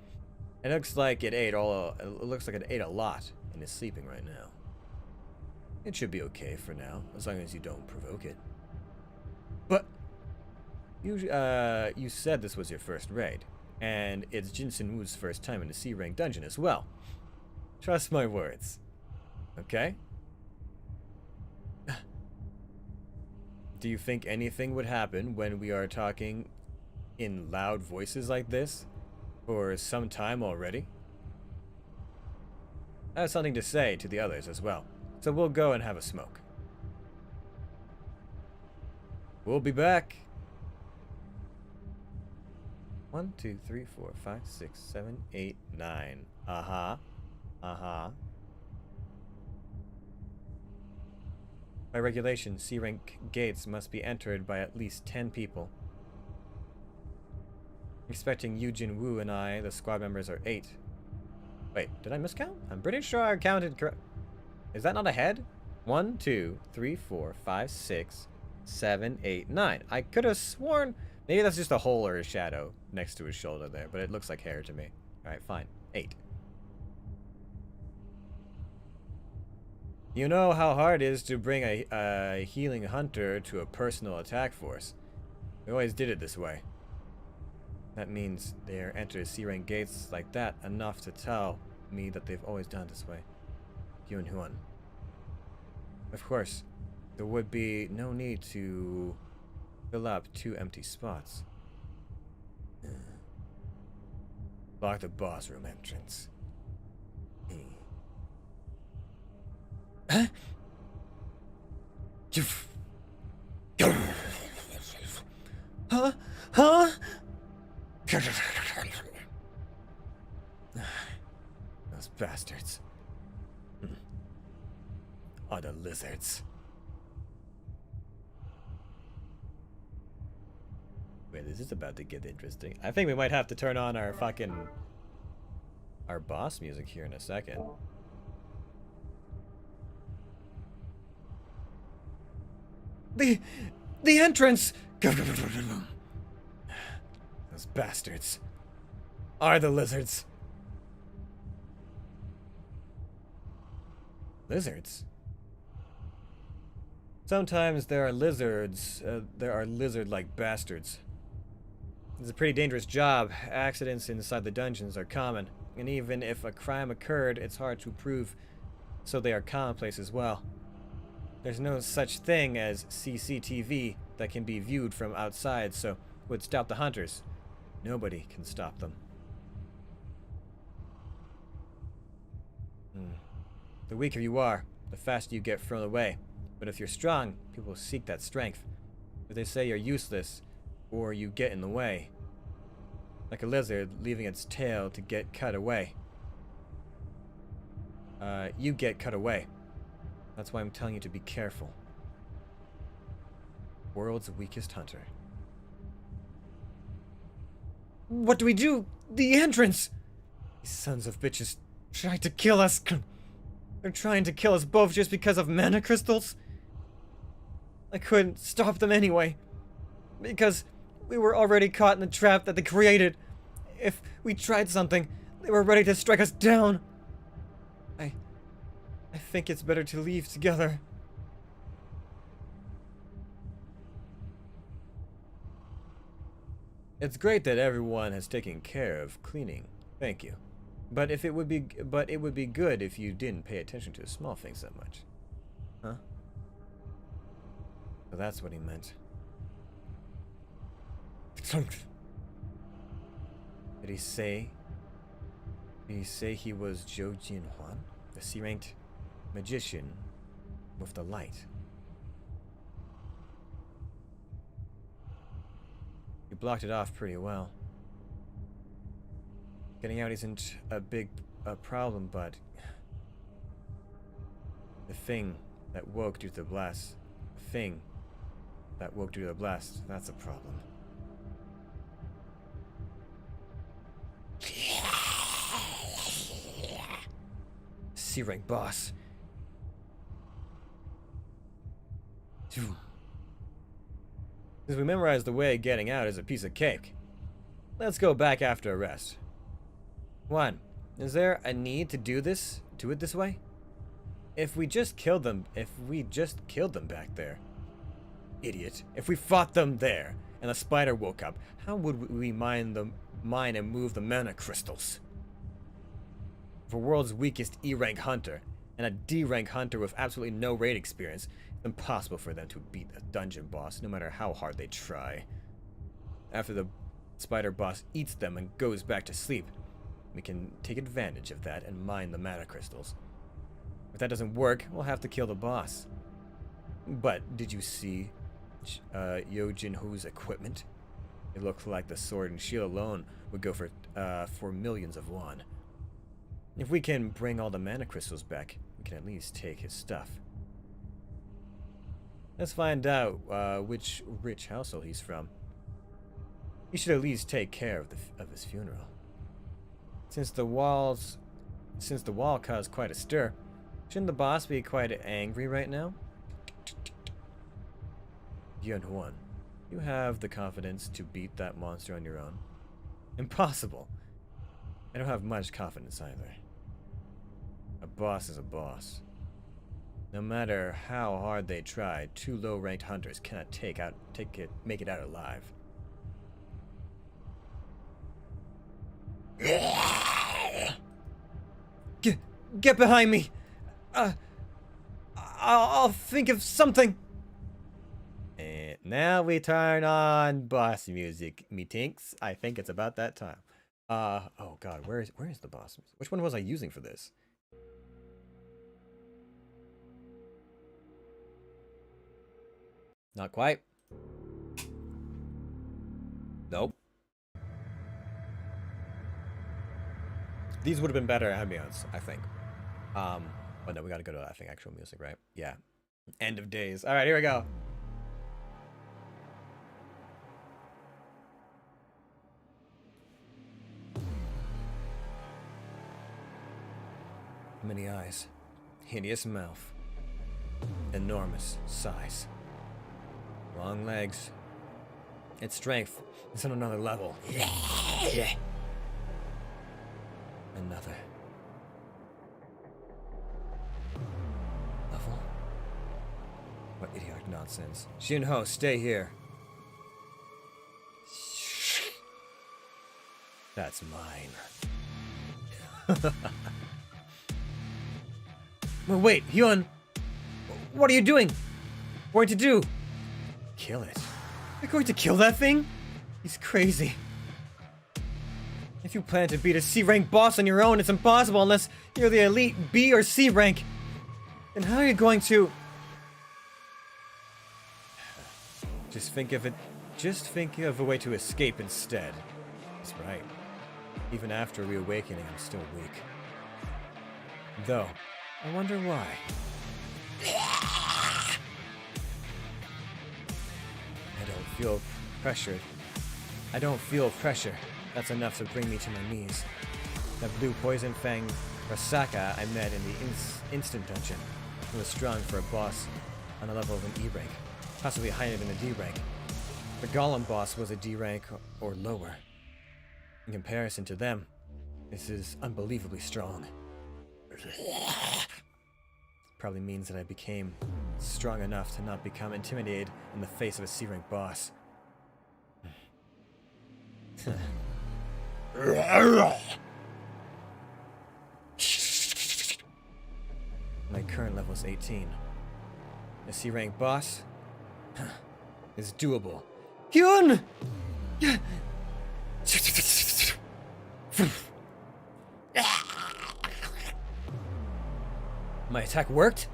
It looks like it ate a lot and is sleeping right now. It should be okay for now, as long as you don't provoke it. But you said this was your first raid, and it's Jinsen Woo's first time in a C-rank dungeon as well. Trust my words. Okay? Do you think anything would happen when we are talking in loud voices like this for some time already? I have something to say to the others as well, so we'll go and have a smoke. We'll be back. 1, 2, 3, 4, 5, 6, 7, 8, 9. By regulation, C-rank gates must be entered by at least 10 people. Expecting Yu Jin Woo and I, the squad members, are 8. Wait, did I miscount? I'm pretty sure I counted correct. Is that not a head? 1, 2, 3, 4, 5, 6, 7, 8, 9. I could have sworn... Maybe that's just a hole or a shadow next to his shoulder there, but it looks like hair to me. Alright, fine. 8. You know how hard it is to bring a healing hunter to a personal attack force. We always did it this way. That means they're entered C-rank gates like that enough to tell me that they've always done it this way. Yun Huan. Of course, there would be no need to fill up 2 empty spots. Lock the boss room entrance. Huh? Huh? Huh? Those bastards. Are the lizards. Wait, this is about to get interesting. I think we might have to turn on our boss music here in a second. The entrance! Those bastards are the lizards. Lizards? Sometimes there are lizards, there are lizard-like bastards. It's a pretty dangerous job. Accidents inside the dungeons are common, and even if a crime occurred, it's hard to prove, so they are commonplace as well. There's no such thing as CCTV that can be viewed from outside, so it would stop the hunters. Nobody can stop them. The weaker you are, the faster you get thrown away. But if you're strong, people seek that strength. If they say you're useless, or you get in the way. Like a lizard leaving its tail to get cut away. You get cut away. That's why I'm telling you to be careful. World's weakest hunter. What do we do? The entrance! These sons of bitches tried to kill us. They're trying to kill us both just because of mana crystals? I couldn't stop them anyway. Because we were already caught in the trap that they created. If we tried something, they were ready to strike us down. I think it's better to leave together. It's great that everyone has taken care of cleaning. Thank you. But it would be good if you didn't pay attention to the small things that much. Huh? So that's what he meant. Did he say he was Zhou Jinhuan, the C-ranked magician with the light? You blocked it off pretty well. Getting out isn't a big problem, but the thing that woke due to the blast, that's a problem. C-rank boss. Since we memorized the way getting out is a piece of cake, let's go back after a rest. 1. Is there a need to do it this way? If we just killed them back there. Idiot. If we fought them there, and the spider woke up, how would we mine and move the mana crystals? For world's weakest E-rank hunter, and a D-rank hunter with absolutely no raid experience, it's impossible for them to beat a dungeon boss, no matter how hard they try. After the spider boss eats them and goes back to sleep, we can take advantage of that and mine the mana crystals. If that doesn't work, we'll have to kill the boss. But did you see Yo Jinhu's equipment? It looked like the sword and shield alone would go for millions of won. If we can bring all the mana crystals back, we can at least take his stuff. Let's find out which rich household he's from. He should at least take care of his funeral. Since the wall caused quite a stir, shouldn't the boss be quite angry right now? Yun Huan, you have the confidence to beat that monster on your own? Impossible. I don't have much confidence either. A boss is a boss. No matter how hard they try, 2 low-ranked hunters cannot make it out alive. Get behind me. I'll think of something. And now we turn on boss music, methinks. I think it's about that time. Oh god, where is the boss music? Which one was I using for this? Not quite. Nope. These would have been better ambience, I think. But no, we gotta go to, I think, actual music, right? Yeah. End of days. Alright, here we go. Many eyes. Hideous mouth. Enormous size. Long legs. Its strength is on another level. Another level? What idiotic nonsense. Shinho, stay here. That's mine. Well, wait, Hyun! What are you doing? Going to do? Kill it. You're going to kill that thing? He's crazy. If you plan to beat a C-rank boss on your own, it's impossible unless you're the elite B or C rank. Then how are you going to... Just think of a way to escape instead. That's right. Even after reawakening, I'm still weak. Though, I wonder why. I don't feel pressured. I don't feel pressure. That's enough to bring me to my knees. That blue poison fang Rasaka I met in the instant dungeon. He was strong for a boss on the level of an E rank, possibly higher than a D rank. The Golem boss was a D rank or lower. In comparison to them, this is unbelievably strong. Probably means that I became strong enough to not become intimidated in the face of a C-rank boss. My current level is 18. A C-rank boss is doable. Hyun! My attack worked?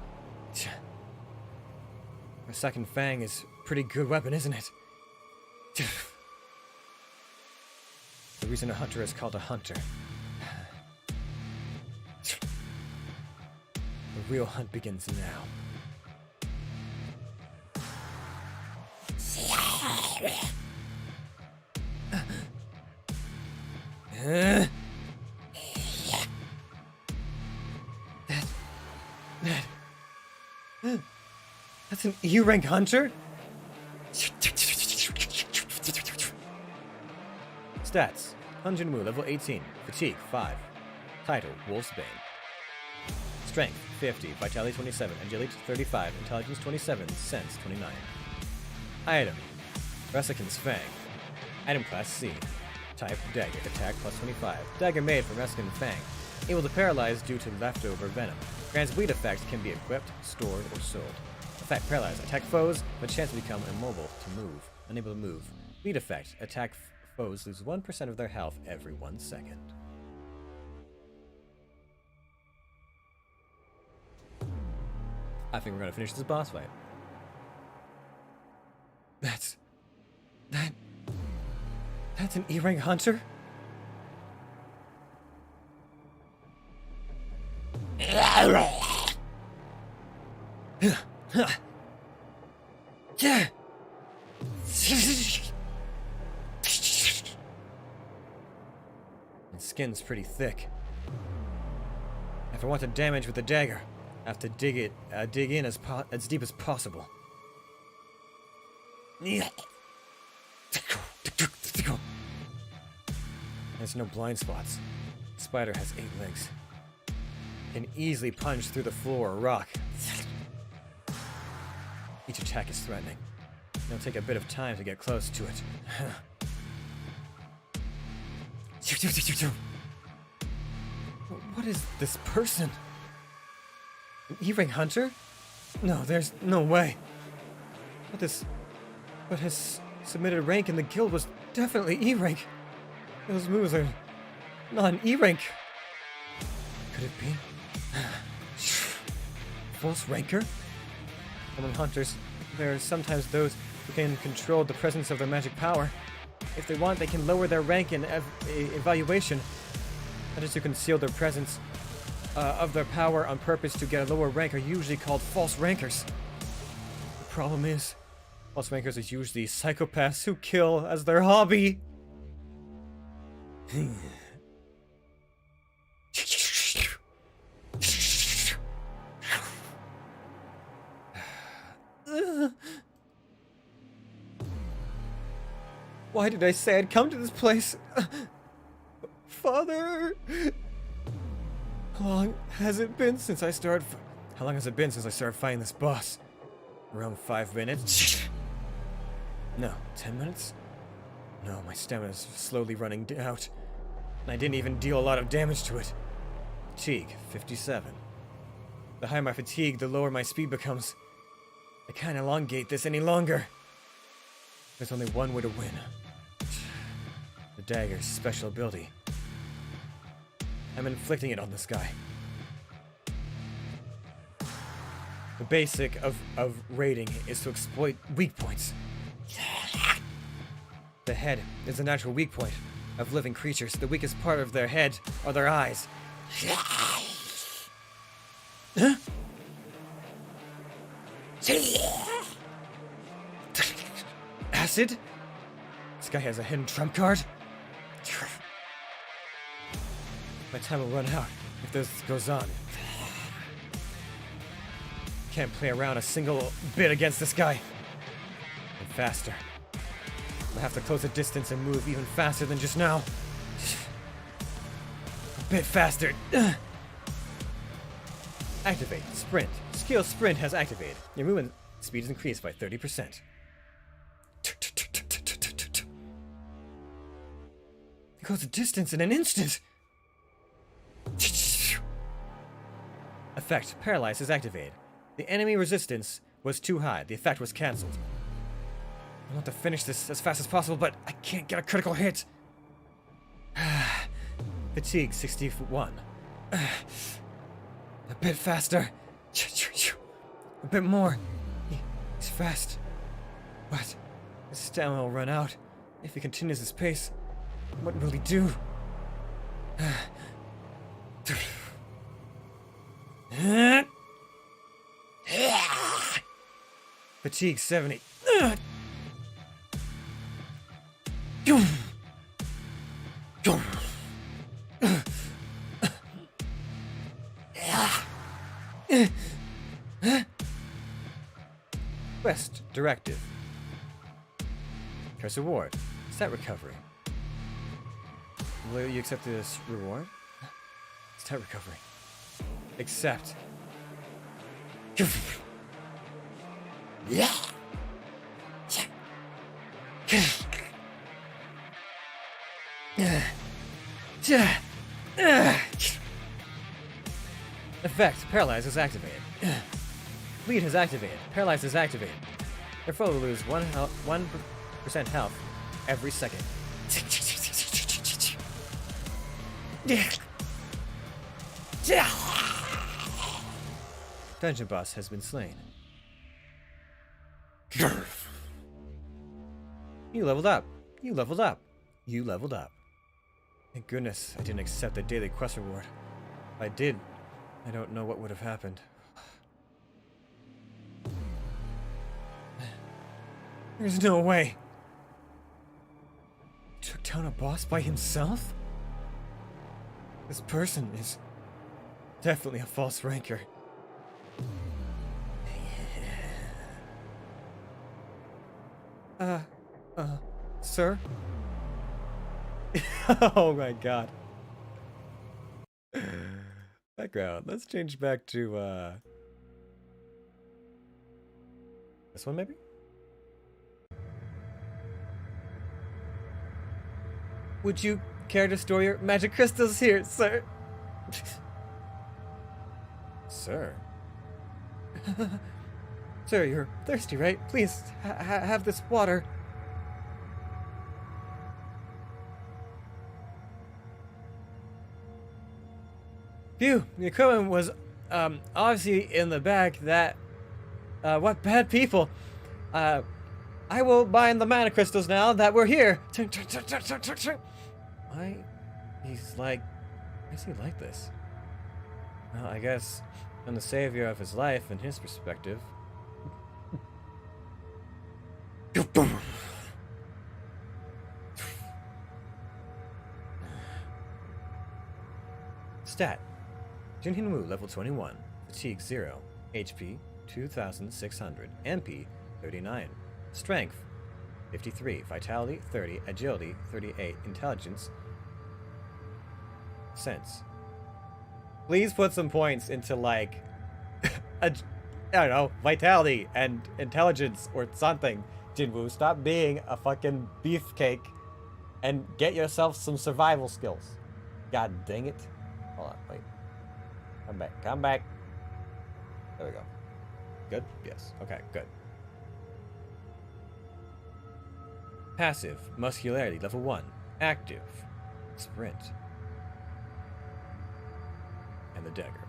My second fang is a pretty good weapon, isn't it? The reason a hunter is called a hunter. The real hunt begins now. That's an E-rank hunter? Stats. Hunjin Wu, level 18. Fatigue, 5. Title, Wolf's Bane. Strength, 50. Vitality, 27. Agility, 35. Intelligence, 27. Sense, 29. Item. Rasakin's Fang. Item class C. Type, Dagger. Attack, plus 25. Dagger made from Rasakin Fang. Able to paralyze due to leftover venom. Grants bleed effect can be equipped, stored, or sold. Effect, paralyze. Attack foes, but chance to become immobile to move. Unable to move. Bleed effect. Attack foes lose 1% of their health every 1 second. I think we're gonna finish this boss fight. That's an E-rank hunter? Its skin's pretty thick. If I want to damage with the dagger, I have to dig in as deep as possible. There's no blind spots. The spider has 8 legs. Can easily punch through the floor or rock. Each attack is threatening. It'll take a bit of time to get close to it. What is this person? An E-rank hunter? No, there's no way. But his submitted rank in the guild was definitely E-rank. Those moves are not an E-rank. Could it be? False ranker? Among hunters, there are sometimes those who can control the presence of their magic power. If they want, they can lower their rank in evaluation. Hunters who conceal their presence of their power on purpose to get a lower rank are usually called false rankers. The problem is, false rankers are usually psychopaths who kill as their hobby. Why did I say I'd come to this place? Father! How long has it been since I started fighting this boss? Around 5 minutes? No, 10 minutes? No, my stamina's slowly running out. And I didn't even deal a lot of damage to it. Fatigue, 57. The higher my fatigue, the lower my speed becomes. I can't elongate this any longer. There's only one way to win. The dagger's special ability. I'm inflicting it on this guy. The basic of raiding is to exploit weak points. The head is a natural weak point of living creatures. The weakest part of their head are their eyes. Huh? Acid? This guy has a hidden trump card? My time will run out if this goes on. Can't play around a single bit against this guy. And faster. I have to close the distance and move even faster than just now. A bit faster. Activate. Sprint. Skill Sprint has activated. Your movement speed is increased by 30%. It goes a distance in an instant. Effect. Paralyze is activated. The enemy resistance was too high. The effect was cancelled. I want to finish this as fast as possible, but I can't get a critical hit. Fatigue 61. A bit faster. A bit more. He's fast. But his stamina will run out if he continues this pace. What will he do? Fatigue 70. Quest directive. Press reward. Stat recovery. Will you accept this reward? Stat recovery. Accept. Effect. Paralyze is activated. Bleed has activated. Paralyze is activated. Their foe will lose 1% health every second. Dungeon boss has been slain. You leveled up. You leveled up. You leveled up. Thank goodness I didn't accept the daily quest reward. If I did, I don't know what would have happened. There's no way. He took down a boss by himself? This person is definitely a false ranker. Sir? Oh my god. Background. Let's change back to, this one maybe? Would you care to store your magic crystals here, sir? Sir? Sir, you're thirsty, right? Please, have this water. Phew, the equipment was, obviously in the back. That, what bad people. I will bind the mana crystals now that we're here. Why? Why is he like this? Well, I guess I'm the savior of his life in his perspective. Stat. Jinhin Wu, level 21. Fatigue 0. HP 2600. MP 39. Strength 53. Vitality 30. Agility 38. Intelligence. Sense. Please put some points into, like, I don't know, vitality and intelligence or something. Jinwoo, stop being a fucking beefcake and get yourself some survival skills. God dang it. Hold on, wait. Come back. There we go. Good? Yes. Okay, good. Passive, muscularity, level 1. Active, sprint. And the dagger.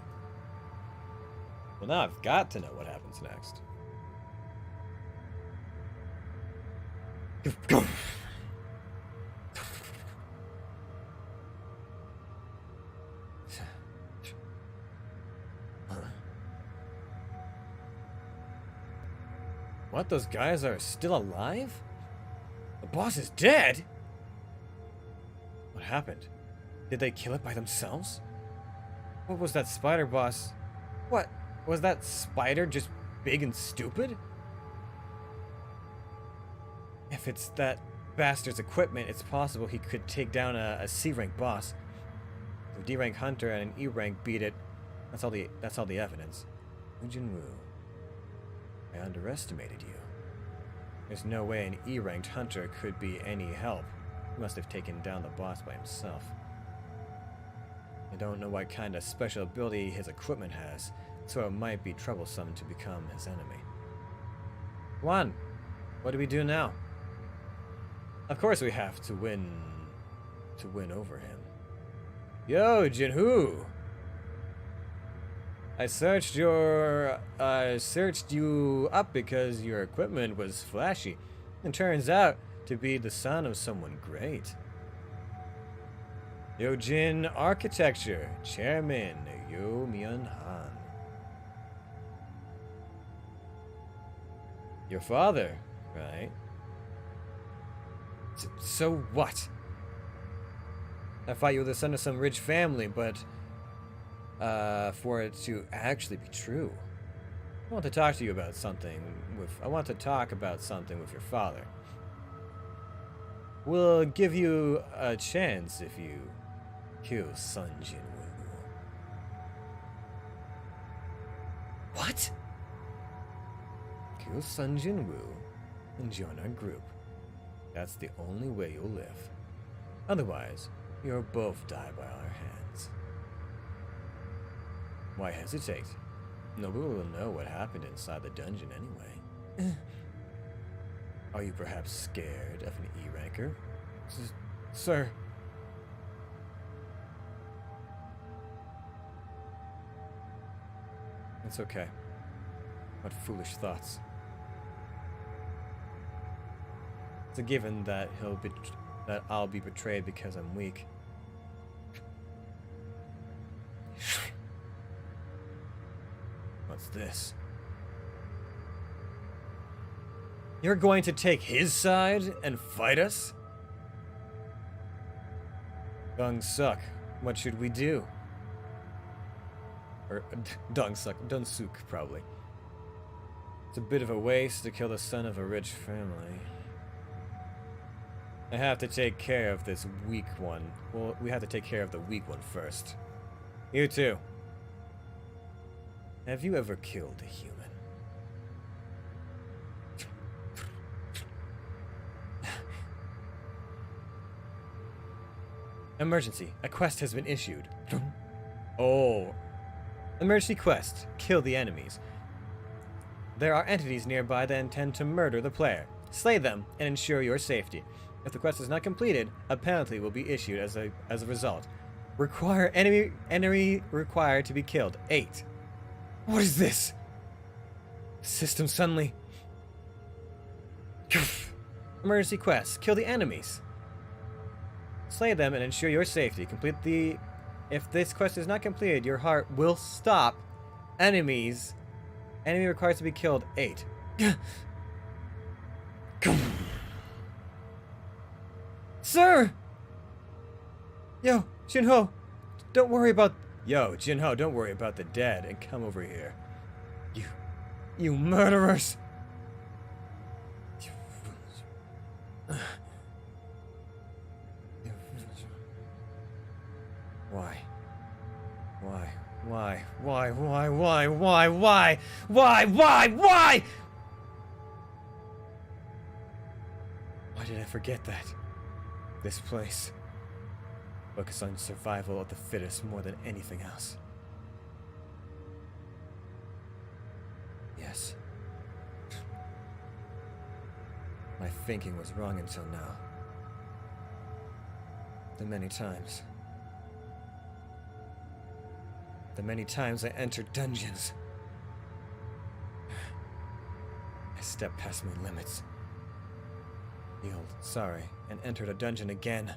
Well, now I've got to know what happens next. Go. What? Those guys are still alive? The boss is dead? What happened? Did they kill it by themselves? What was that spider boss? What? Was that spider just big and stupid? If it's that bastard's equipment, it's possible he could take down a C-rank boss. If a D-rank hunter and an E-rank beat it, that's all the evidence. Jinwoo, I underestimated you. There's no way an E-ranked hunter could be any help. He must have taken down the boss by himself. I don't know what kind of special ability his equipment has, so it might be troublesome to become his enemy. Come on, what do we do now? Of course we have to win over him. Yo, Jinwoo! I searched you up because your equipment was flashy, and turns out to be the son of someone great. Yojin Architecture, Chairman Yo Myung-han. Your father, right? So what? I thought you were the son of some rich family, but for it to actually be true. I want to talk about something with your father. We'll give you a chance if you kill Sun Jinwoo. What? Kill Sun Jinwoo and join our group. That's the only way you'll live. Otherwise, you'll both die by our hands. Why hesitate? Nobody will know what happened inside the dungeon anyway. Are you perhaps scared of an E-ranker? Sir. It's okay. What foolish thoughts. It's a given that I'll be betrayed because I'm weak. What's this? You're going to take his side and fight us? Dong-suk, what should we do? Or Dong-suk, probably. It's a bit of a waste to kill the son of a rich family. I have to take care of this weak one. Well, we have to take care of the weak one first. You too. Have you ever killed a human? Emergency. A quest has been issued. Oh. Emergency quest. Kill the enemies. There are entities nearby that intend to murder the player. Slay them and ensure your safety. If the quest is not completed, a penalty will be issued as a result. Require enemy required to be killed. 8. What is this? System suddenly. Emergency quest. Kill the enemies. Slay them and ensure your safety. If this quest is not completed, your heart will stop. Enemy requires to be killed. 8. Sir! Yo, Jinho, don't worry about... Yo, Jinho, don't worry about the dead and come over here. You murderers! Why? Why did I forget that? This place. Focus on survival of the fittest more than anything else. Yes. My thinking was wrong until now. The many times I entered dungeons. I stepped past my limits. Healed, sorry, and entered a dungeon again.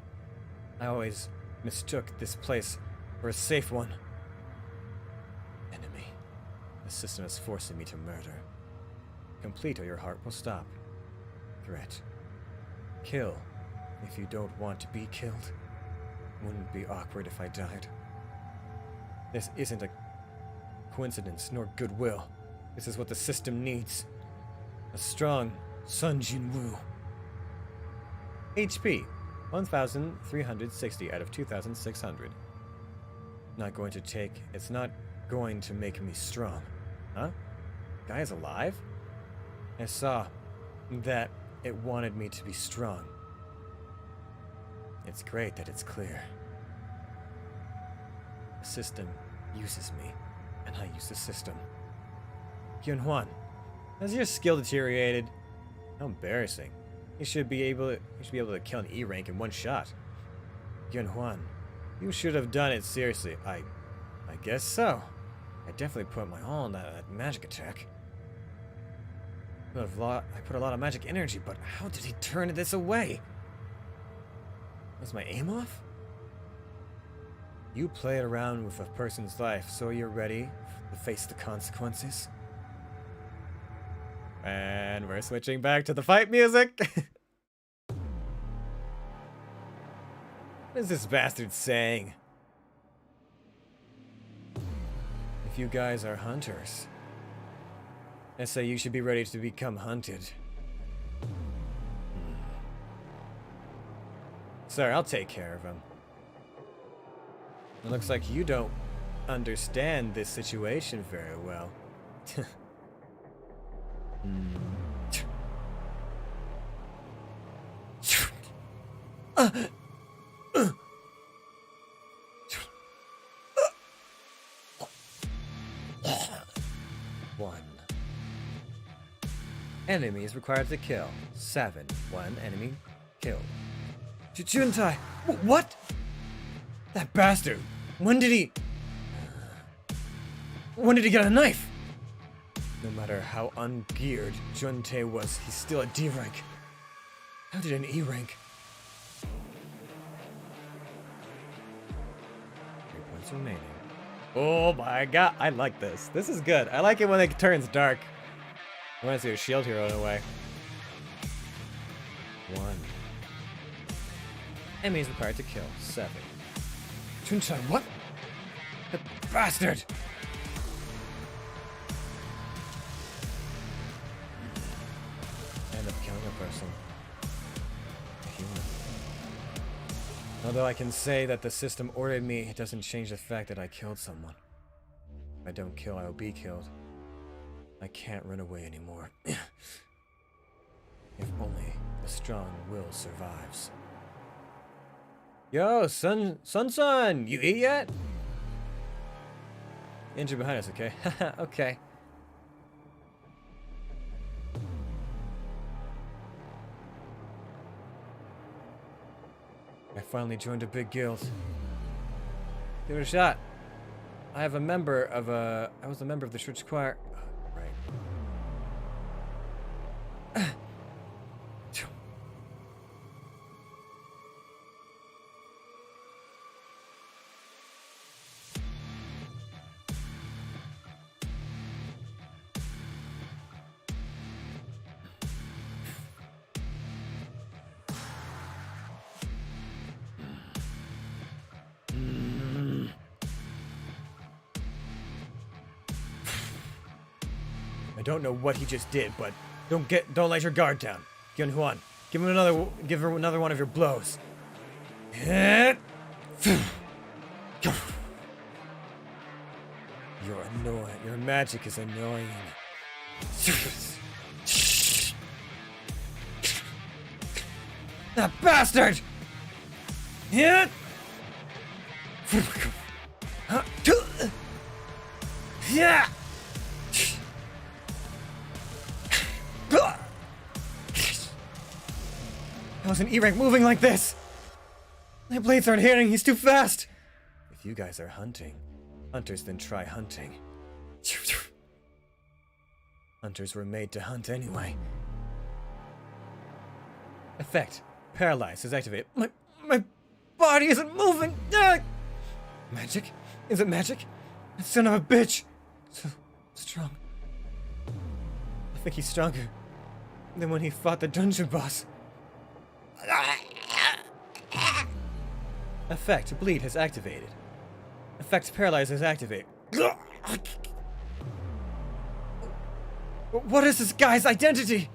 I always mistook this place for a safe one. Enemy. The system is forcing me to murder. Complete or your heart will stop. Threat. Kill if you don't want to be killed. Wouldn't it be awkward if I died? This isn't a coincidence nor goodwill. This is what the system needs. A strong Sun Jinwoo. HP 1,360 out of 2,600. It's not going to make me strong. Huh? Guy is alive? I saw that it wanted me to be strong. It's great that it's clear. The system uses me, and I use the system. Hyunhwan, has your skill deteriorated? How embarrassing. You should be able to kill an E rank in one shot. Hyunhwan, you should have done it seriously. I guess so. I definitely put my all in that magic attack. I put a lot of magic energy, but how did he turn this away? Was my aim off? You played around with a person's life, so you're ready to face the consequences? And we're switching back to the fight music. What is this bastard saying? If you guys are hunters, I say you should be ready to become hunted. Sir, I'll take care of him. It looks like you don't understand this situation very well. One. Enemies required to kill. 7. 1 enemy killed. Juntai! What? That bastard! When did he get a knife? No matter how ungeared Juntai was, he's still a D rank. How did an E rank? 3 points remaining. Oh my god, I like this. This is good. I like it when it turns dark. I want to see a shield hero in a way. 1. Enemies required to kill. 7. Juntai, what? The bastard! End up killing a person. A human. Although I can say that the system ordered me, it doesn't change the fact that I killed someone. If I don't kill, I will be killed. I can't run away anymore. If only the strong will survives. Yo, Sun, you eat yet? Engine behind us, okay? Haha, okay. I finally joined a big guild. Give it a shot. I was a member of the church choir. Oh, right. I don't know what he just did, but don't let your guard down. Gyun Huan, give her another one of your blows. You're annoying. Your magic is annoying. That bastard! Yeah. Yeah. How is an E-rank moving like this? My blades aren't hitting, he's too fast! If you guys are hunting, hunters then try hunting. Hunters were made to hunt anyway. Effect. Paralyzed is activated. My body isn't moving! Magic? Is it magic? That son of a bitch! So strong. I think he's stronger than when he fought the dungeon boss. Effect bleed has activated. Effect paralyze has activated. What is this guy's identity?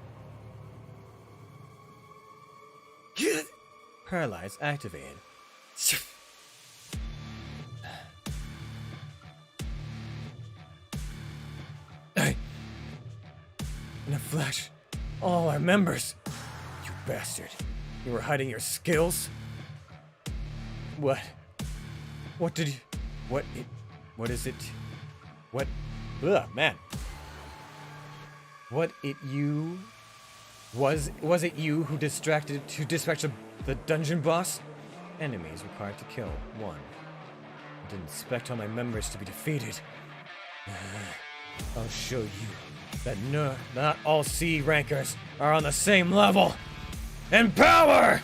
Paralyze activated. In a flash, all our members. You bastard. You were hiding your skills? What? What did you... What is it? What? Ugh, man. Was it you who dispatched the dungeon boss? Enemies required to kill 1. I didn't expect all my members to be defeated. I'll show you that not all C rankers are on the same level in power!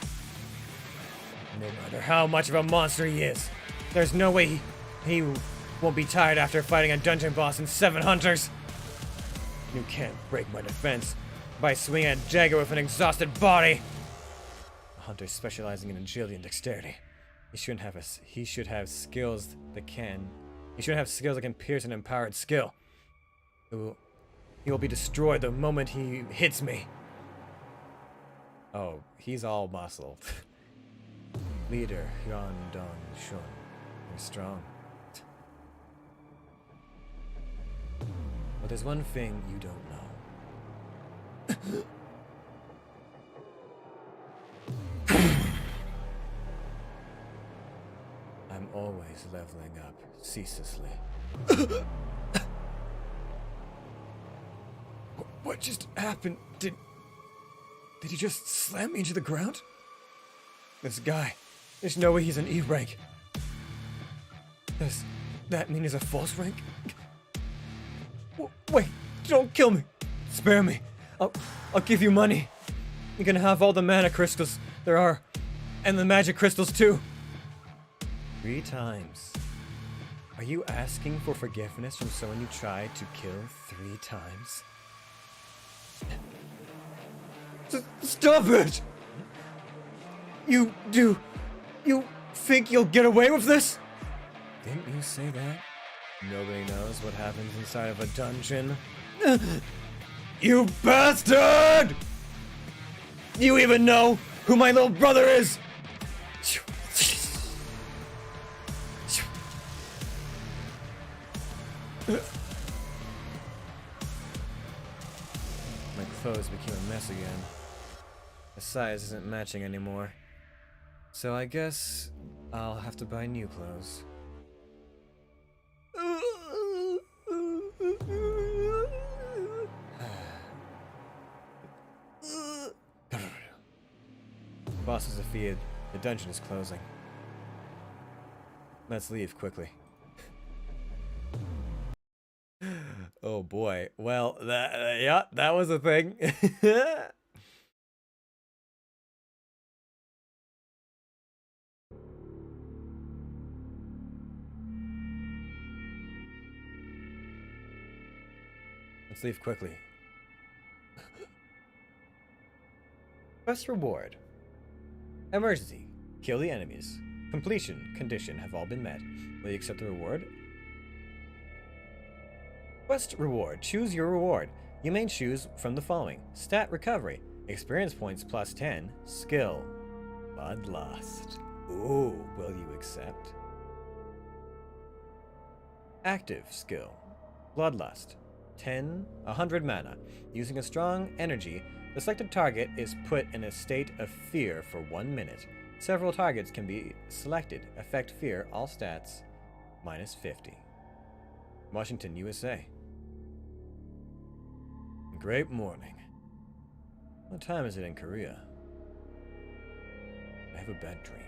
No matter how much of a monster he is, there's no way he won't be tired after fighting a dungeon boss and 7 hunters. You can't break my defense by swinging at Jagger with an exhausted body. A hunter specializing in agility and dexterity. He should have skills that can pierce an empowered skill. He will be destroyed the moment he hits me. Oh, he's all muscle. Leader, Hyun Dong Shun. You're strong. But there's one thing you don't know. I'm always leveling up, ceaselessly. What just happened? Did he just slam me into the ground? This guy, there's no way he's an E rank. Does that mean he's a false rank? Wait, don't kill me. Spare me. I'll give you money. You can have all the mana crystals there are, and the magic crystals too. 3 times. Are you asking for forgiveness from someone you tried to kill 3 times? Stop it! You think you'll get away with this? Didn't you say that? Nobody knows what happens inside of a dungeon. You bastard! You even know who my little brother is? My clothes became a mess again. The size isn't matching anymore. So I guess I'll have to buy new clothes. Boss is defeated. The dungeon is closing. Let's leave quickly. Oh boy. Well, yeah, that was a thing. Let's leave quickly. Quest reward. Emergency. Kill the enemies. Completion condition have all been met. Will you accept the reward? Quest reward. Choose your reward. You may choose from the following. Stat recovery. Experience points plus 10. Skill. Bloodlust. Ooh, will you accept? Active skill. Bloodlust. 100 mana. Using a strong energy, the selected target is put in a state of fear for 1 minute. Several targets can be selected. Affect fear, all stats, -50. Washington, USA. Great morning. What time is it in Korea? I have a bad dream.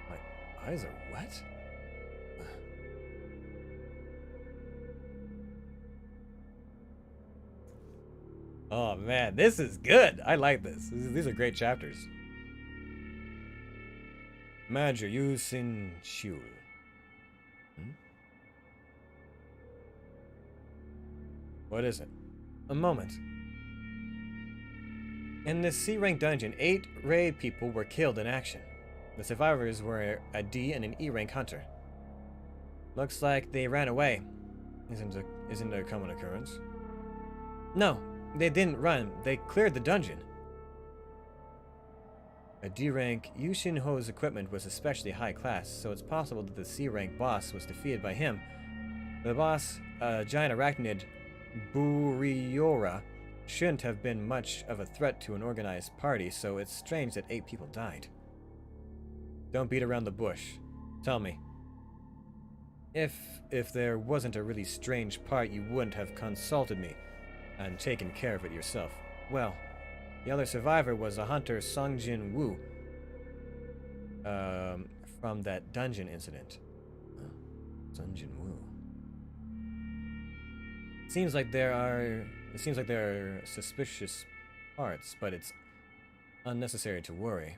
My eyes are wet? Oh man, this is good. I like this. These are great chapters. Major Yu Sin Shul. What is it? A moment. In this C-rank dungeon, 8 raid people were killed in action. The survivors were a D and an E-rank hunter. Looks like they ran away. Isn't a common occurrence? No, they didn't run. They cleared the dungeon. A D-rank, Yushin Ho's equipment was especially high class, so it's possible that the C-rank boss was defeated by him. The boss, a giant arachnid, Buriora, shouldn't have been much of a threat to an organized party, so it's strange that 8 people died. Don't beat around the bush. Tell me. If there wasn't a really strange part, you wouldn't have consulted me and taken care of it yourself. Well, the other survivor was a hunter, Songjin Wu, from that dungeon incident. Songjin Wu. Seems like there are suspicious parts, but it's unnecessary to worry.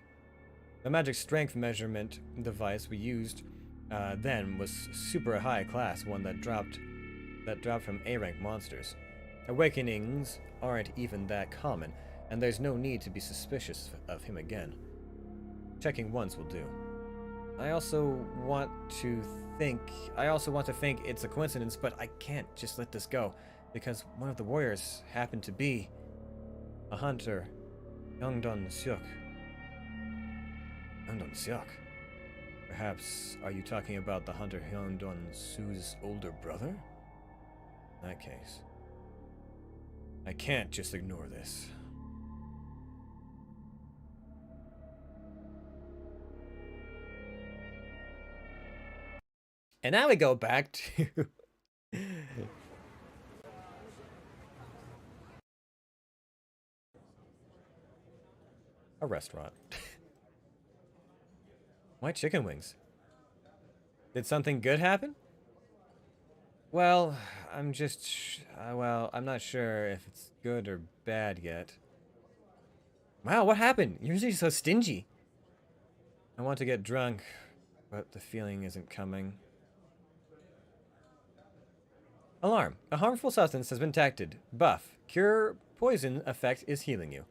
The magic strength measurement device we used then was super high class, one that dropped from A-rank monsters. Awakenings aren't even that common, and there's no need to be suspicious of him again. Checking once will do. I also want to think it's a coincidence, but I can't just let this go, because one of the warriors happened to be a hunter, Yongdon Seok. Yongdon Seok? Perhaps, are you talking about the hunter Hyundon Su's older brother? In that case, I can't just ignore this. And now we go back to a restaurant. Why chicken wings? Did something good happen? Well, I'm not sure if it's good or bad yet. Wow, what happened? You're usually so stingy. I want to get drunk, but the feeling isn't coming. Alarm. A harmful substance has been detected. Buff. Cure poison effect is healing you.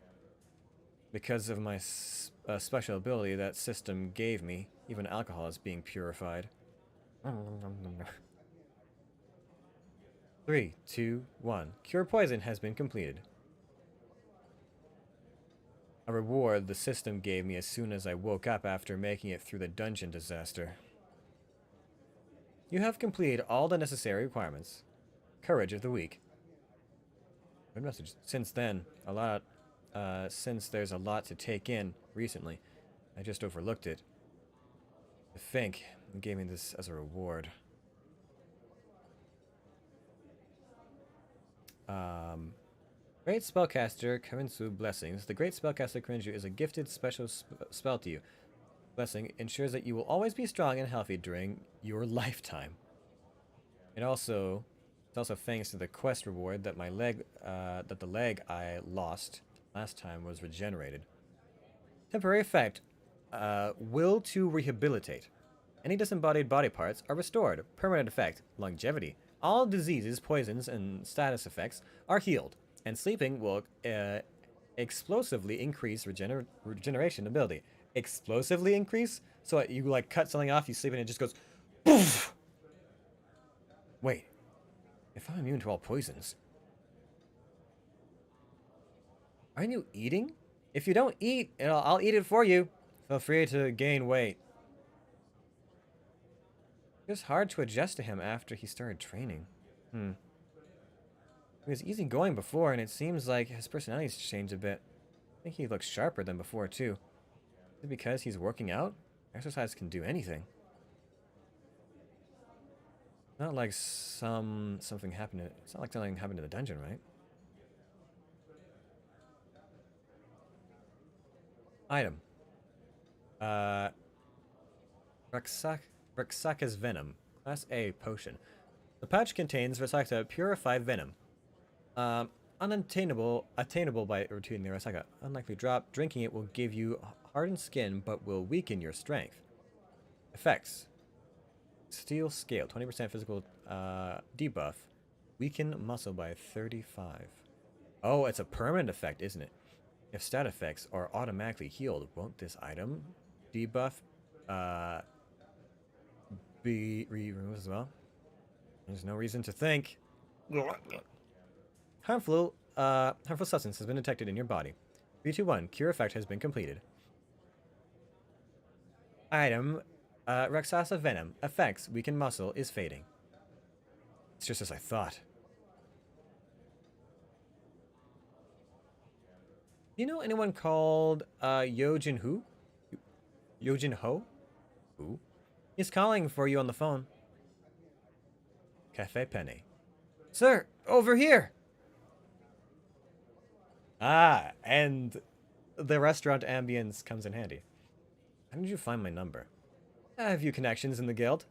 Because of my special ability that system gave me, even alcohol is being purified. 3, 2, 1. Cure poison has been completed. A reward the system gave me as soon as I woke up after making it through the dungeon disaster. You have completed all the necessary requirements. Courage of the week. Good message. Since there's a lot to take in recently, I just overlooked it. The Fink gave me this as a reward. Great Spellcaster Karinsu Blessings. The Great Spellcaster Karinsu is a gifted special spell to you. Blessing ensures that you will always be strong and healthy during your lifetime. It's also thanks to the quest reward that the leg I lost last time was regenerated. Temporary effect, will to rehabilitate. Any disembodied body parts are restored. Permanent effect, longevity. All diseases, poisons, and status effects are healed, and sleeping will explosively increase regeneration ability. Explosively increase? So you like cut something off, you sleep, and it just goes poof. Wait, if I'm immune to all poisons, aren't you eating? If you don't eat, I'll eat it for you. Feel free to gain weight. It was hard to adjust to him after he started training. He was easygoing before, and it seems like his personality's changed a bit. I think he looks sharper than before, too. Is it because he's working out? Exercise can do anything. Not like something happened to... It's not like something happened to the dungeon, right? Item. Raksaka's Venom. Class A potion. The pouch contains Rasaka Purified Venom. Attainable by routine the Rasaka. Unlikely drop. Drinking it will give you hardened skin, but will weaken your strength. Effects. Steel Scale. 20% physical debuff. Weaken muscle by 35. Oh, it's a permanent effect, isn't it? If stat effects are automatically healed, won't this item debuff be removed as well? There's no reason to think. Harmful substance has been detected in your body. 321, cure effect has been completed. Item, Raksasa Venom. Effects, weaken muscle, is fading. It's just as I thought. Do you know anyone called Yojin Hu? Yojin Ho? Who? He's calling for you on the phone. Cafe Penny. Sir, over here! Ah, and the restaurant ambience comes in handy. How did you find my number? I have a few connections in the guild.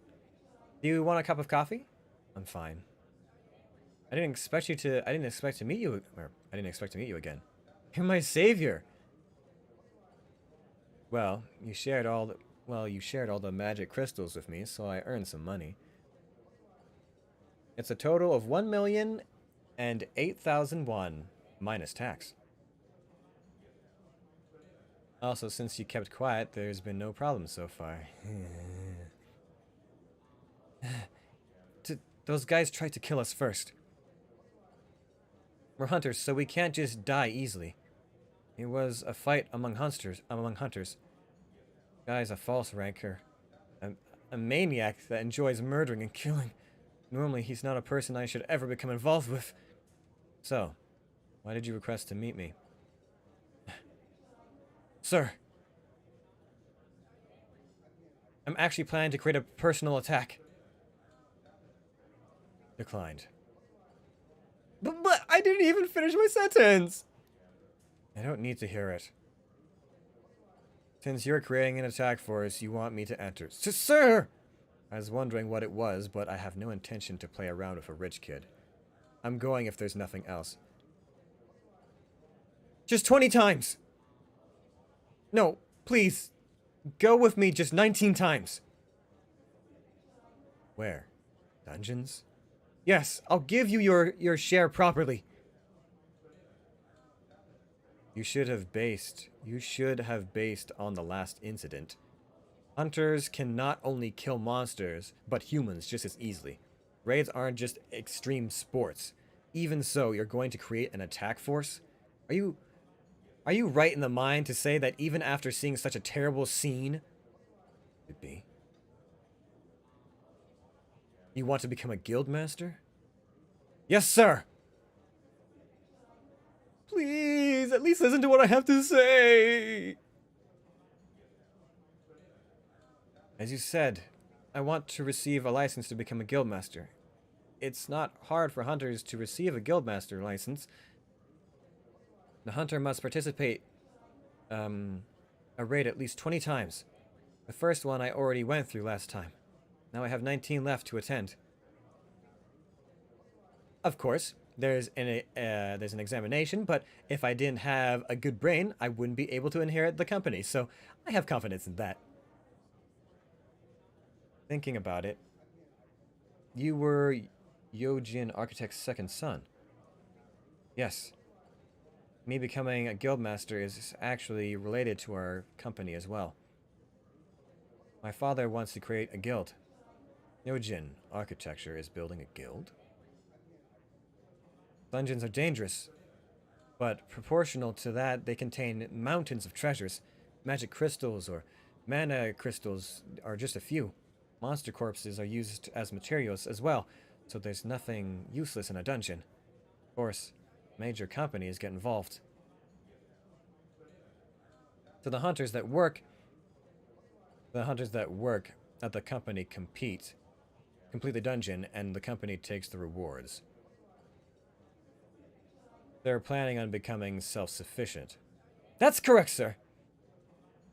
Do you want a cup of coffee? I'm fine. I didn't expect to meet you again. You're my savior. Well, you shared all the magic crystals with me, so I earned some money. It's a total of 1,008,001 minus tax. Also, since you kept quiet, there's been no problem so far. Those guys tried to kill us first. We're hunters, so we can't just die easily. It was a fight among hunters. Guy's a false ranker. A maniac that enjoys murdering and killing. Normally, he's not a person I should ever become involved with. So, why did you request to meet me? Sir, I'm actually planning to create a personal attack. Declined. But I didn't even finish my sentence! I don't need to hear it. Since you're creating an attack force, you want me to enter. Sir! I was wondering what it was, but I have no intention to play around with a rich kid. I'm going if there's nothing else. Just 20 times! No, please. Go with me just 19 times. Where? Dungeons? Yes, I'll give you your share properly. You should have based on the last incident. Hunters can not only kill monsters, but humans just as easily. Raids aren't just extreme sports. Even so, you're going to create an attack force? Are you right in the mind to say that even after seeing such a terrible scene, could be? You want to become a guild master? Yes, sir! Please, at least listen to what I have to say! As you said, I want to receive a license to become a guildmaster. It's not hard for hunters to receive a guildmaster license. The hunter must participate a raid at least 20 times. The first one I already went through last time. Now I have 19 left to attend. Of course, there's an examination, but if I didn't have a good brain, I wouldn't be able to inherit the company, so I have confidence in that. Thinking about it, you were Yojin Architect's second son. Yes. Me becoming a guildmaster is actually related to our company as well. My father wants to create a guild. Yojin Architecture is building a guild? Dungeons are dangerous, but proportional to that, they contain mountains of treasures. Magic crystals or mana crystals are just a few. Monster corpses are used as materials as well, so there's nothing useless in a dungeon. Of course, major companies get involved. So the hunters that work at the company complete the dungeon, and the company takes the rewards. They're planning on becoming self-sufficient. That's correct, sir.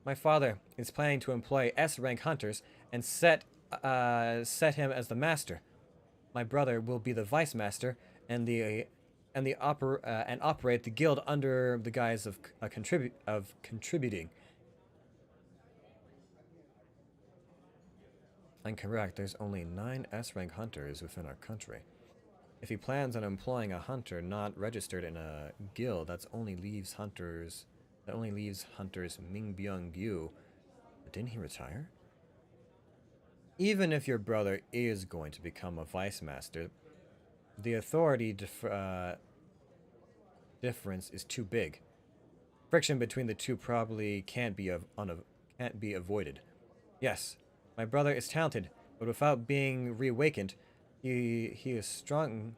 My father is planning to employ S-rank hunters and set him as the master. My brother will be the vice master and operate the guild under the guise of contributing. I'm correct. There's only 9 S-rank hunters within our country. If he plans on employing a hunter not registered in a guild, that only leaves hunters Ming Byung Gyu. But didn't he retire? Even if your brother is going to become a vice master, the authority difference is too big. Friction between the two probably can't be avoided. Yes, my brother is talented, but without being reawakened, he is strong.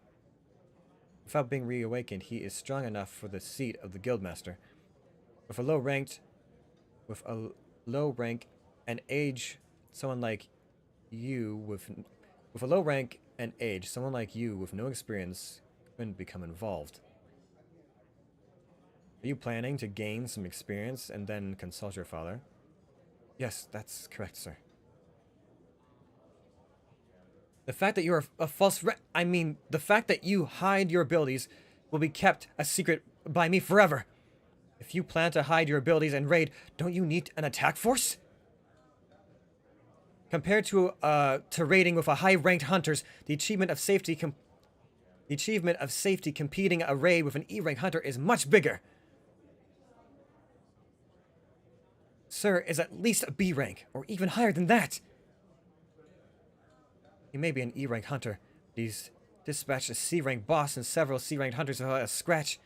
Without being reawakened, he is strong enough for the seat of the guildmaster. With a low rank and age, someone like you with a low rank and age, someone like you with no experience couldn't become involved. Are you planning to gain some experience and then consult your father? Yes, that's correct, sir. The fact that you're a false the fact that you hide your abilities will be kept a secret by me forever. If you plan to hide your abilities and raid, don't you need an attack force? Compared to raiding with a high-ranked hunters, the achievement of safety competing a raid with an E-rank hunter is much bigger. Sir is at least a B rank, or even higher than that. He may be an E-rank hunter, but he's dispatched a C-rank boss and several C-ranked hunters without a scratch.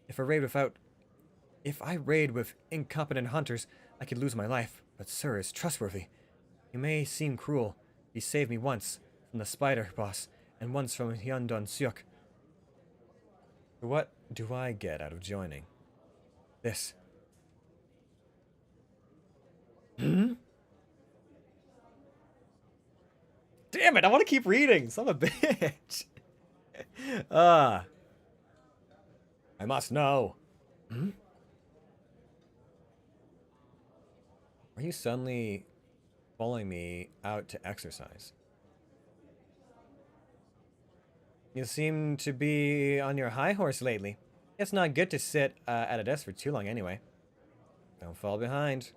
If I raid with incompetent hunters, I could lose my life, but Sir is trustworthy. He may seem cruel. He saved me once from the spider boss, and once from Hyundun Seok. What do I get out of joining? This. Hmm? Damn it, I want to keep reading. Son of a bitch. I must know. Hmm? Are you suddenly following me out to exercise? You seem to be on your high horse lately. It's not good to sit at a desk for too long anyway. Don't fall behind.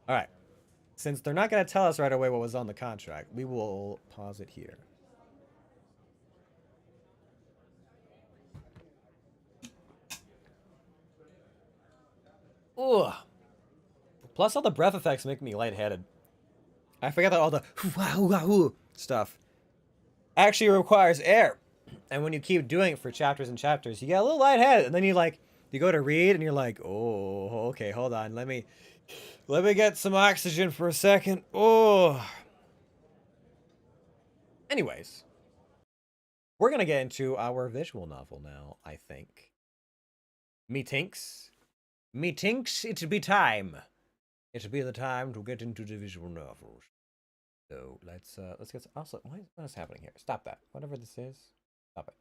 Alright. Since they're not going to tell us right away what was on the contract, we will pause it here. Ugh. Plus all the breath effects make me lightheaded. I forget that all the stuff actually requires air. And when you keep doing it for chapters and chapters, you get a little lightheaded. And then you go to read and you're like, oh, okay, hold on. Let me get some oxygen for a second. Oh. Anyways, we're going to get into our visual novel now, I think. Methinks, it'll be time. It'll be the time to get into the visual novels. So let's get. Also, what is happening here? Stop that. Whatever this is, stop it.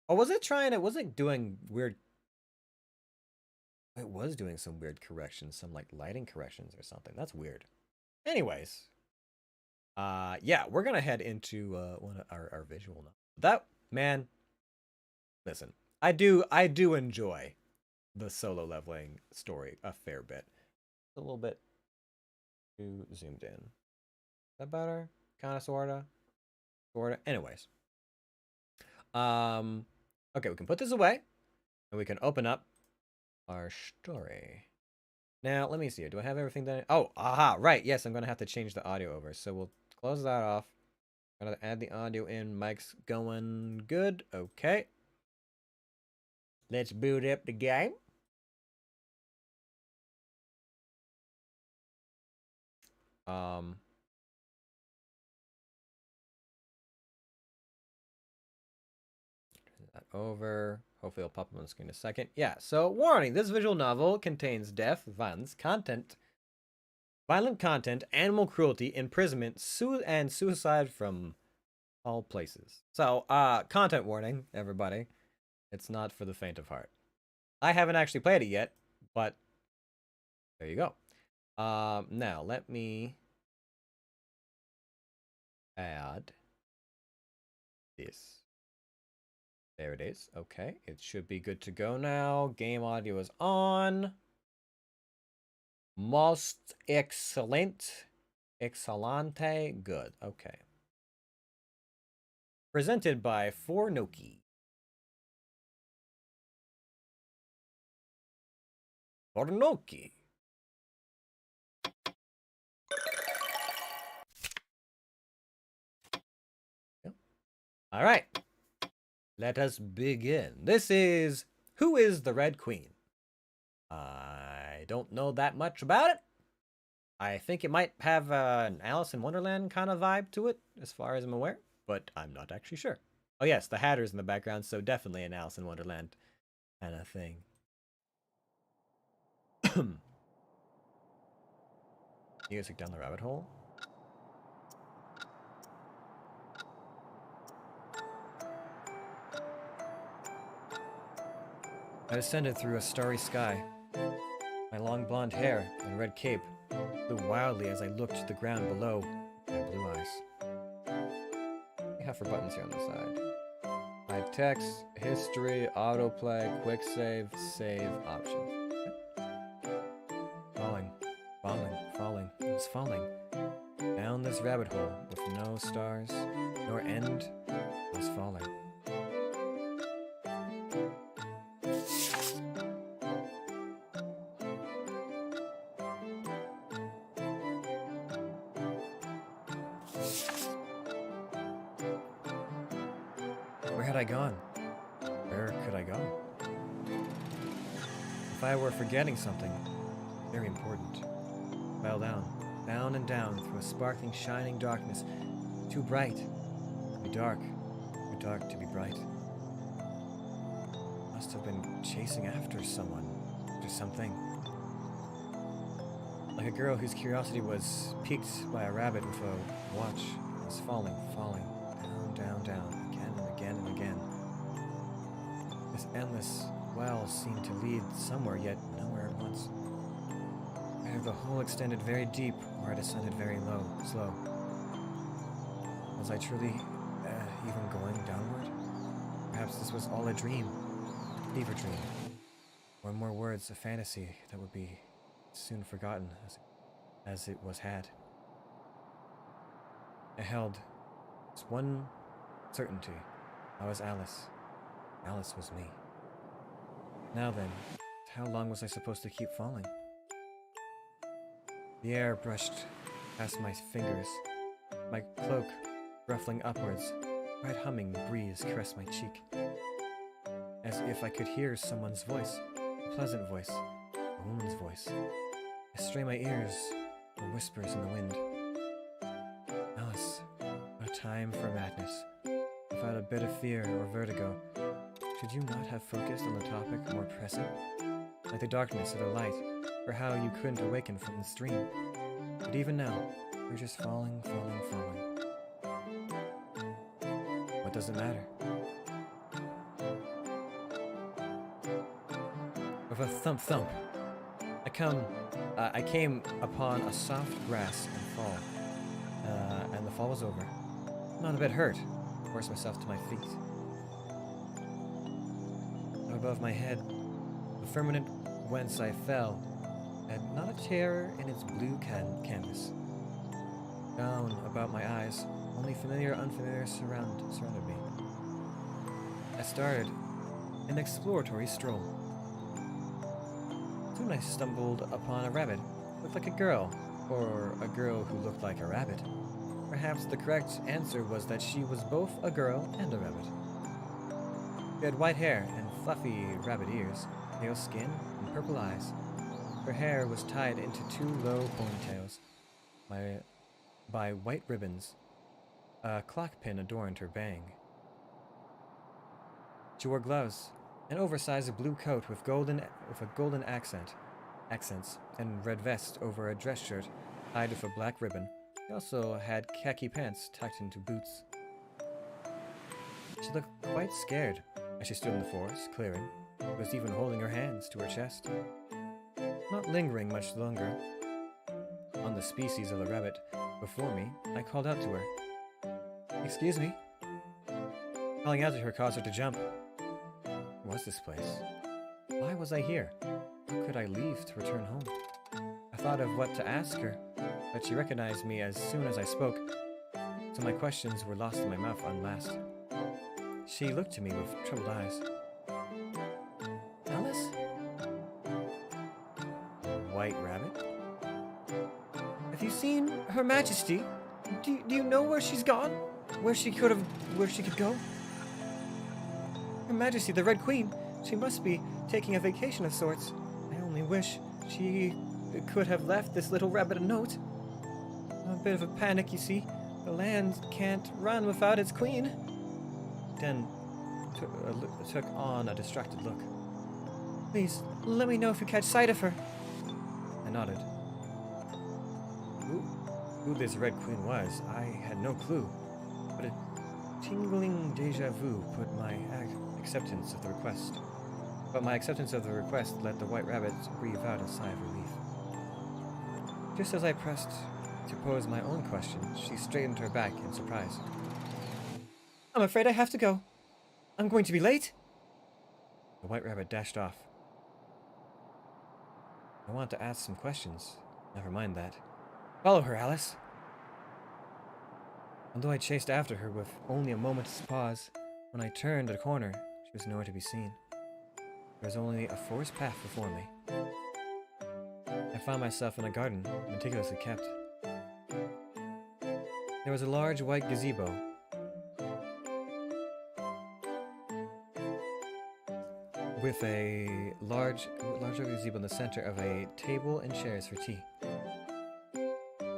Oh, was it trying to? Was it doing weird? It was doing some weird corrections, some like lighting corrections or something. That's weird. Anyways, yeah, we're gonna head into one of our visual now. That man, listen, I do enjoy the solo leveling story a fair bit. A little bit too zoomed in. Is that better? Kinda sorta. Sorta. Anyways. Okay, we can put this away. And we can open up our story. Now, let me see. Do I have everything that oh, aha, right. Yes, I'm gonna have to change the audio over. So we'll close that off. Gotta add the audio in. Mic's going good. Okay. Let's boot up the game. Turn that over. Hopefully it'll pop up on the screen in a second. Yeah, so warning, this visual novel contains death, violent content, animal cruelty, imprisonment, and suicide from all places. So, content warning, everybody. It's not for the faint of heart. I haven't actually played it yet, but there you go. Now let me add this. There it is. Okay, it should be good to go now. Game audio is on. Most excellent. Excelente. Good. Okay. Presented by Fornoki. Fornoki. All right. Let us begin. This is Who is the Red Queen? I don't know that much about it. I think it might have an Alice in Wonderland kind of vibe to it, as far as I'm aware, but I'm not actually sure. Oh yes, the Hatter's in the background, so definitely an Alice in Wonderland kind of thing. Music down the rabbit hole. I descended through a starry sky. My long blonde hair and red cape flew wildly as I looked to the ground below my blue eyes. We have for buttons here on the side. Hide text, history, autoplay, quick save, save options. Falling, falling, it was falling. Down this rabbit hole with no stars, nor end, I was falling. Where had I gone? Where could I go? If I were forgetting something very important, I fell down and down through a sparkling, shining darkness, too bright to be dark, too dark to be bright. Must have been chasing after someone, or something. Like a girl whose curiosity was piqued by a rabbit with a watch. I was falling, down, again and again. This endless well seemed to lead somewhere, yet nowhere at once. Either the hole extended very deep, or it descended very slow. Was I truly even going downward? Perhaps this was all a dream, a fever dream. Or in more words, a fantasy that would be soon forgotten as it was had. I held just one certainty. I was Alice. Alice was me. Now then, how long was I supposed to keep falling? The air brushed past my fingers. My cloak, ruffling upwards, bright humming breeze caressed my cheek. As if I could hear someone's voice, a pleasant voice, a woman's voice. I strain my ears for whispers in the wind. Alice, what a time for madness. Without a bit of fear or vertigo, should you not have focused on the topic more pressing? Like the darkness or the light, or how you couldn't awaken from this dream. But even now, you're just falling. What does it matter? with a thump thump, I came upon a soft grass and fall, and the fall was over. Not a bit hurt. Forced myself to my feet. Above my head, the firmament whence I fell had not a tear in its blue canvas. Down about my eyes, only familiar, unfamiliar surrounded me. I started an exploratory stroll. Soon I stumbled upon a rabbit who looked like a girl, or a girl who looked like a rabbit. Perhaps the correct answer was that she was both a girl and a rabbit. She had white hair and fluffy rabbit ears, pale skin, and purple eyes. Her hair was tied into 2 low ponytails by white ribbons. A clock pin adorned her bang. She wore gloves, an oversized blue coat with a golden accents, and red vest over a dress shirt tied with a black ribbon. She also had khaki pants tucked into boots. She looked quite scared as she stood in the forest clearing. She was even holding her hands to her chest. Not lingering much longer on the species of the rabbit before me, I called out to her. "Excuse me." Calling out to her caused her to jump. What was this place? Why was I here? How could I leave to return home? I thought of what to ask her, but she recognized me as soon as I spoke, so my questions were lost in my mouth unlast. She looked to me with troubled eyes. "Alice?" White Rabbit? "Have you seen Her Majesty? Do you know where she's gone? Where she could go?" "Her Majesty, the Red Queen. She must be taking a vacation of sorts. I only wish she could have left this little rabbit a note. I'm a bit of a panic, you see. The land can't run without its queen." Then took on a distracted look. "Please, let me know if you catch sight of her." I nodded. Who this Red Queen was, I had no clue, but a tingling deja vu put my acceptance of the request. But my acceptance of the request let the White Rabbit breathe out a sigh of relief. Just as I pressed to pose my own question, she straightened her back in surprise. "I'm afraid I have to go. I'm going to be late." The White Rabbit dashed off. I wanted to ask some questions. Never mind that. "Follow her, Alice." Although I chased after her with only a moment's pause, when I turned a corner, she was nowhere to be seen. There was only a forest path before me. I found myself in a garden, meticulously kept. There was a large white gazebo. With a large gazebo in the center of a table and chairs for tea.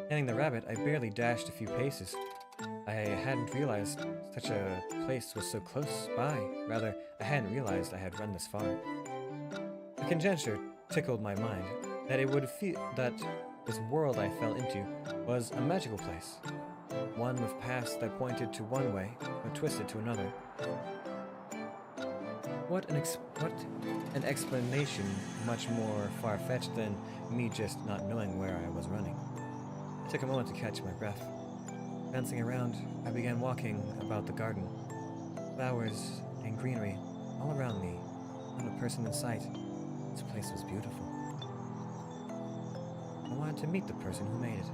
Handing the rabbit, I barely dashed a few paces. I hadn't realized such a place was so close by. Rather, I hadn't realized I had run this far. A conjecture tickled my mind that it would feel that this world I fell into was a magical place, one with paths that pointed to one way but twisted to another. What an explanation much more far-fetched than me just not knowing where I was running. I took a moment to catch my breath. Glancing around, I began walking about the garden. Flowers and greenery all around me, not a person in sight. This place was beautiful. I wanted to meet the person who made it.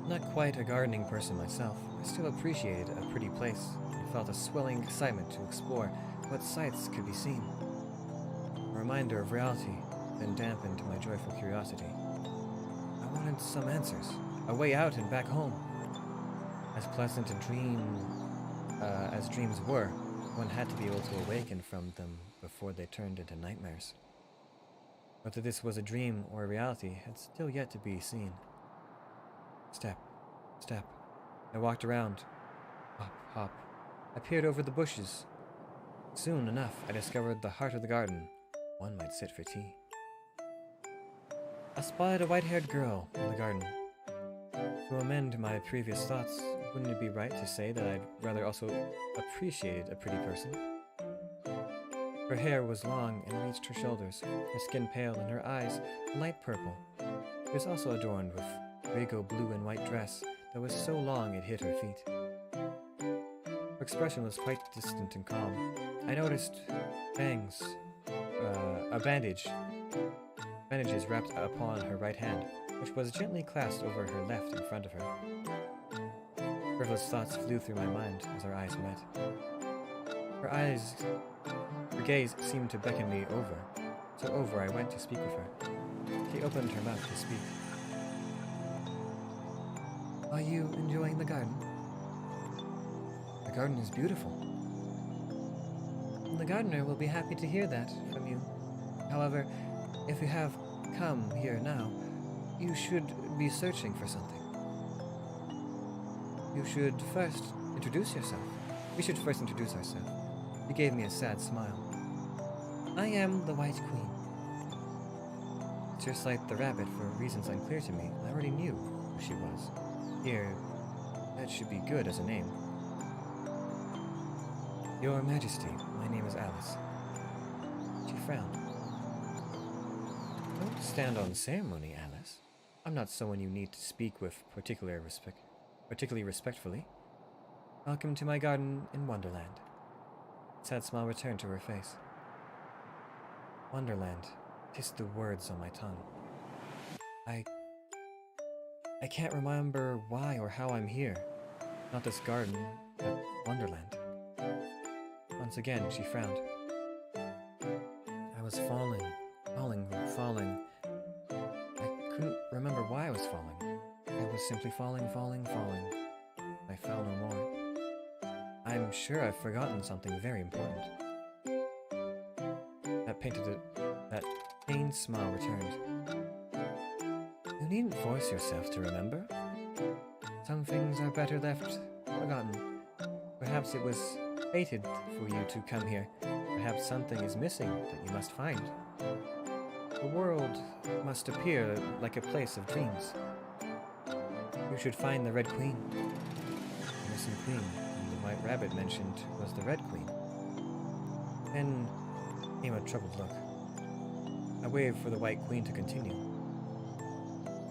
Not quite a gardening person myself, I still appreciated a pretty place and felt a swelling excitement to explore what sights could be seen. A reminder of reality then dampened my joyful curiosity. I wanted some answers, a way out and back home. As pleasant a dream as dreams were, one had to be able to awaken from them before they turned into nightmares. Whether this was a dream or a reality had still yet to be seen. Step, step. I walked around. Hop, hop. I peered over the bushes. Soon enough, I discovered the heart of the garden. One might sit for tea. I spotted a white-haired girl in the garden. To amend my previous thoughts, wouldn't it be right to say that I'd rather also appreciate a pretty person? Her hair was long and reached her shoulders, her skin pale and her eyes light purple. She was also adorned with a rainbow blue and white dress that was so long it hid her feet. Her expression was quite distant and calm. I noticed bangs, bandages wrapped upon her right hand, which was gently clasped over her left in front of her. Frivolous thoughts flew through my mind as our eyes met. Her gaze seemed to beckon me over, so over I went to speak with her. She opened her mouth to speak. Are you enjoying the garden? The garden is beautiful. The gardener will be happy to hear that from you. However, if you have come here now, you should be searching for something. You should first introduce yourself. We should first introduce ourselves. He gave me a sad smile. I am the White Queen. Just like the rabbit, for reasons unclear to me, I already knew who she was. Here, that should be good as a name. Your Majesty, my name is Alice. She frowned. Don't stand on ceremony, Alice. I'm not someone you need to speak with particularly respectfully. Welcome to my garden in Wonderland. A sad smile returned to her face. Wonderland. Tis the words on my tongue. I can't remember why or how I'm here. Not this garden, but Wonderland. Once again, she frowned. I was falling. I couldn't remember why I was falling. I was simply falling. I fell no more. I'm sure I've forgotten something very important. That pained smile returned. You needn't force yourself to remember. Some things are better left forgotten. Perhaps it was fated for you to come here. Perhaps something is missing that you must find. The world must appear like a place of dreams. You should find the Red Queen. The missing queen whom the White Rabbit mentioned was the Red Queen. Then came a troubled look. I waved for the White Queen to continue.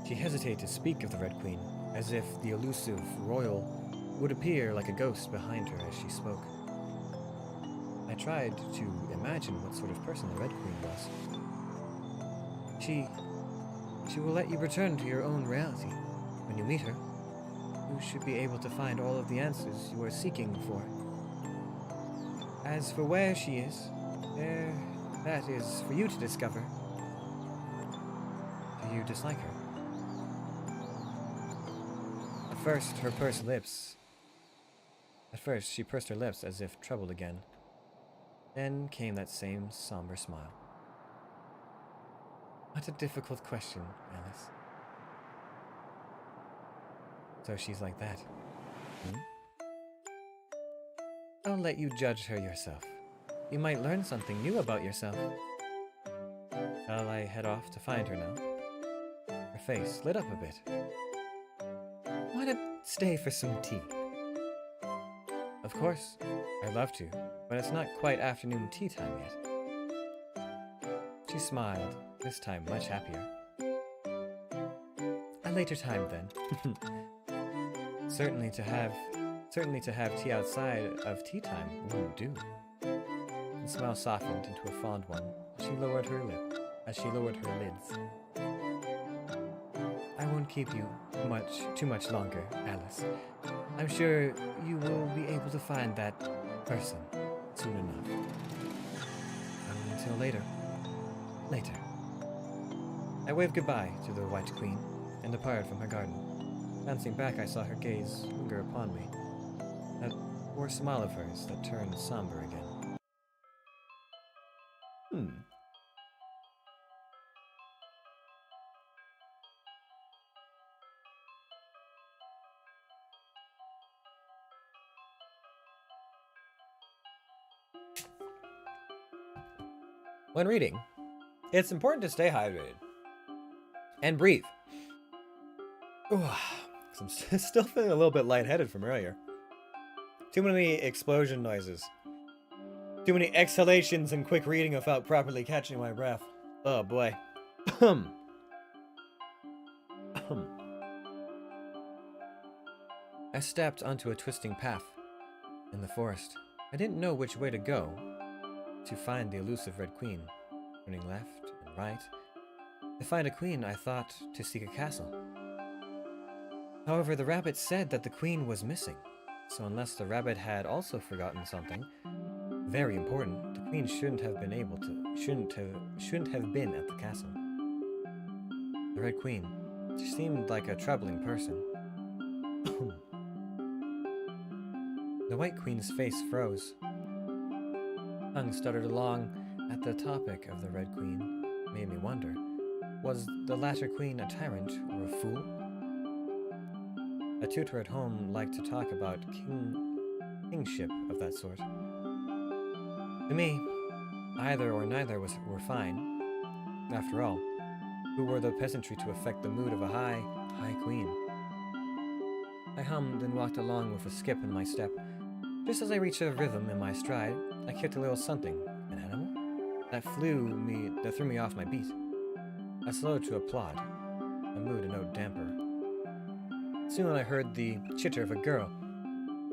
She hesitated to speak of the Red Queen, as if the elusive royal would appear like a ghost behind her as she spoke. I tried to imagine what sort of person the Red Queen was. She will let you return to your own reality. When you meet her, you should be able to find all of the answers you are seeking for. As for where she is, that is for you to discover. Do you dislike her? At first, she pursed her lips as if troubled again. Then came that same somber smile. What a difficult question, Alice. So she's like that. Don't let you judge her yourself. You might learn something new about yourself. Shall I head off to find her now? Her face lit up a bit. Why not stay for some tea? Of course, I'd love to, but it's not quite afternoon tea time yet. She smiled, this time much happier. A later time then. Certainly to have tea outside of tea time wouldn't do. The smile softened into a fond one as she lowered her lids. I won't keep you too much longer, Alice. I'm sure you will be able to find that person soon enough. Until later. Later. I waved goodbye to the White Queen and departed from her garden. Glancing back, I saw her gaze linger upon me. That poor smile of hers that turned somber again. When reading, it's important to stay hydrated and breathe. Ooh, 'cause I'm still feeling a little bit lightheaded from earlier. Too many explosion noises. Too many exhalations and quick reading without properly catching my breath. Oh boy. I stepped onto a twisting path in the forest. I didn't know which way to go to find the elusive Red Queen. Turning left and right. To find a queen, I thought to seek a castle. However, the rabbit said that the queen was missing. So unless the rabbit had also forgotten something very important, the queen shouldn't have been at the castle. The Red Queen. She seemed like a troubling person. The White Queen's face froze. Tongue stuttered along at the topic of the Red Queen. Made me wonder, was the latter queen a tyrant or a fool? A tutor at home liked to talk about kingship of that sort. To me, either or neither were fine. After all, who were the peasantry to affect the mood of a high queen? I hummed and walked along with a skip in my step. Just as I reached a rhythm in my stride, I kicked a little something. An animal? That threw me off my beat. I slowed to applaud, my mood a note damper. Soon I heard the chitter of a girl,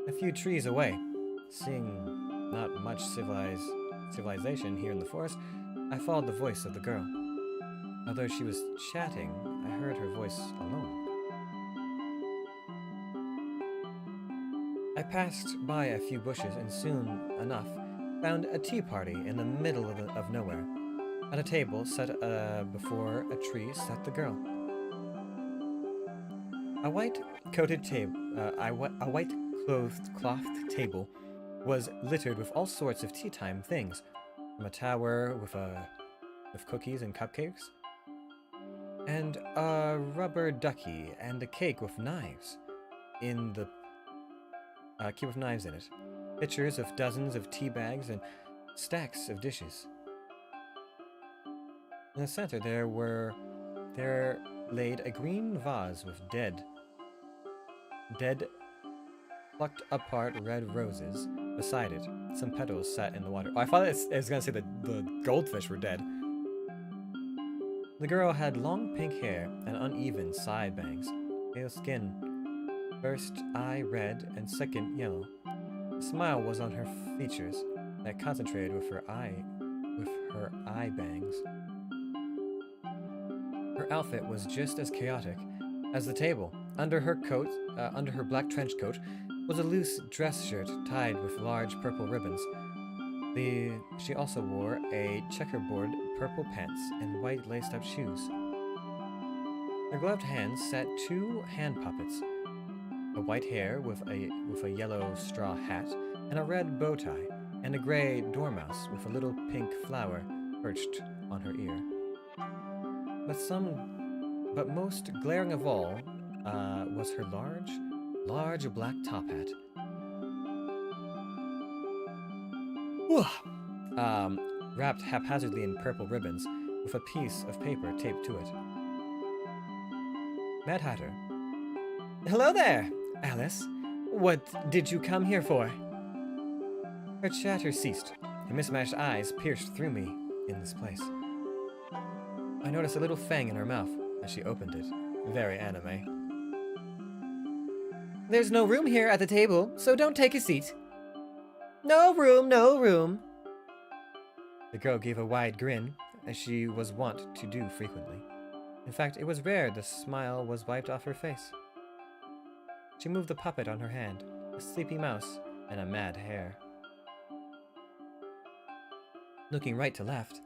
a few trees away. Seeing not much civilization here in the forest, I followed the voice of the girl. Although she was chatting, I heard her voice alone. I passed by a few bushes and soon enough found a tea party in the middle of nowhere. At a table set before a tree sat the girl. A white-clothed cloth table was littered with all sorts of tea-time things, from a tower with cookies and cupcakes, and a rubber ducky, and a cake with knives in it. Pictures of dozens of tea bags and stacks of dishes. In the center there laid a green vase with dead plucked apart red roses. Beside it, some petals sat in the water. Oh, I thought it was gonna say that the goldfish were dead. The girl had long pink hair and uneven side bangs, pale skin, first eye red and second yellow. A smile was on her features that concentrated with her eye bangs. Her outfit was just as chaotic as the table. Under her black trench coat, was a loose dress shirt tied with large purple ribbons. She also wore a checkerboard purple pants and white laced-up shoes. Her gloved hands sat two hand puppets, a white hare with a yellow straw hat and a red bow tie, and a gray dormouse with a little pink flower perched on her ear. But most glaring of all was her large black top hat. Wrapped haphazardly in purple ribbons with a piece of paper taped to it. Mad Hatter. Hello there, Alice. What did you come here for? Her chatter ceased. Her mismatched eyes pierced through me in this place. I noticed a little fang in her mouth as she opened it. Very anime. There's no room here at the table, so don't take a seat. No room, no room. The girl gave a wide grin, as she was wont to do frequently. In fact, it was rare the smile was wiped off her face. She moved the puppet on her hand, a sleepy mouse and a mad hare. Looking right to left,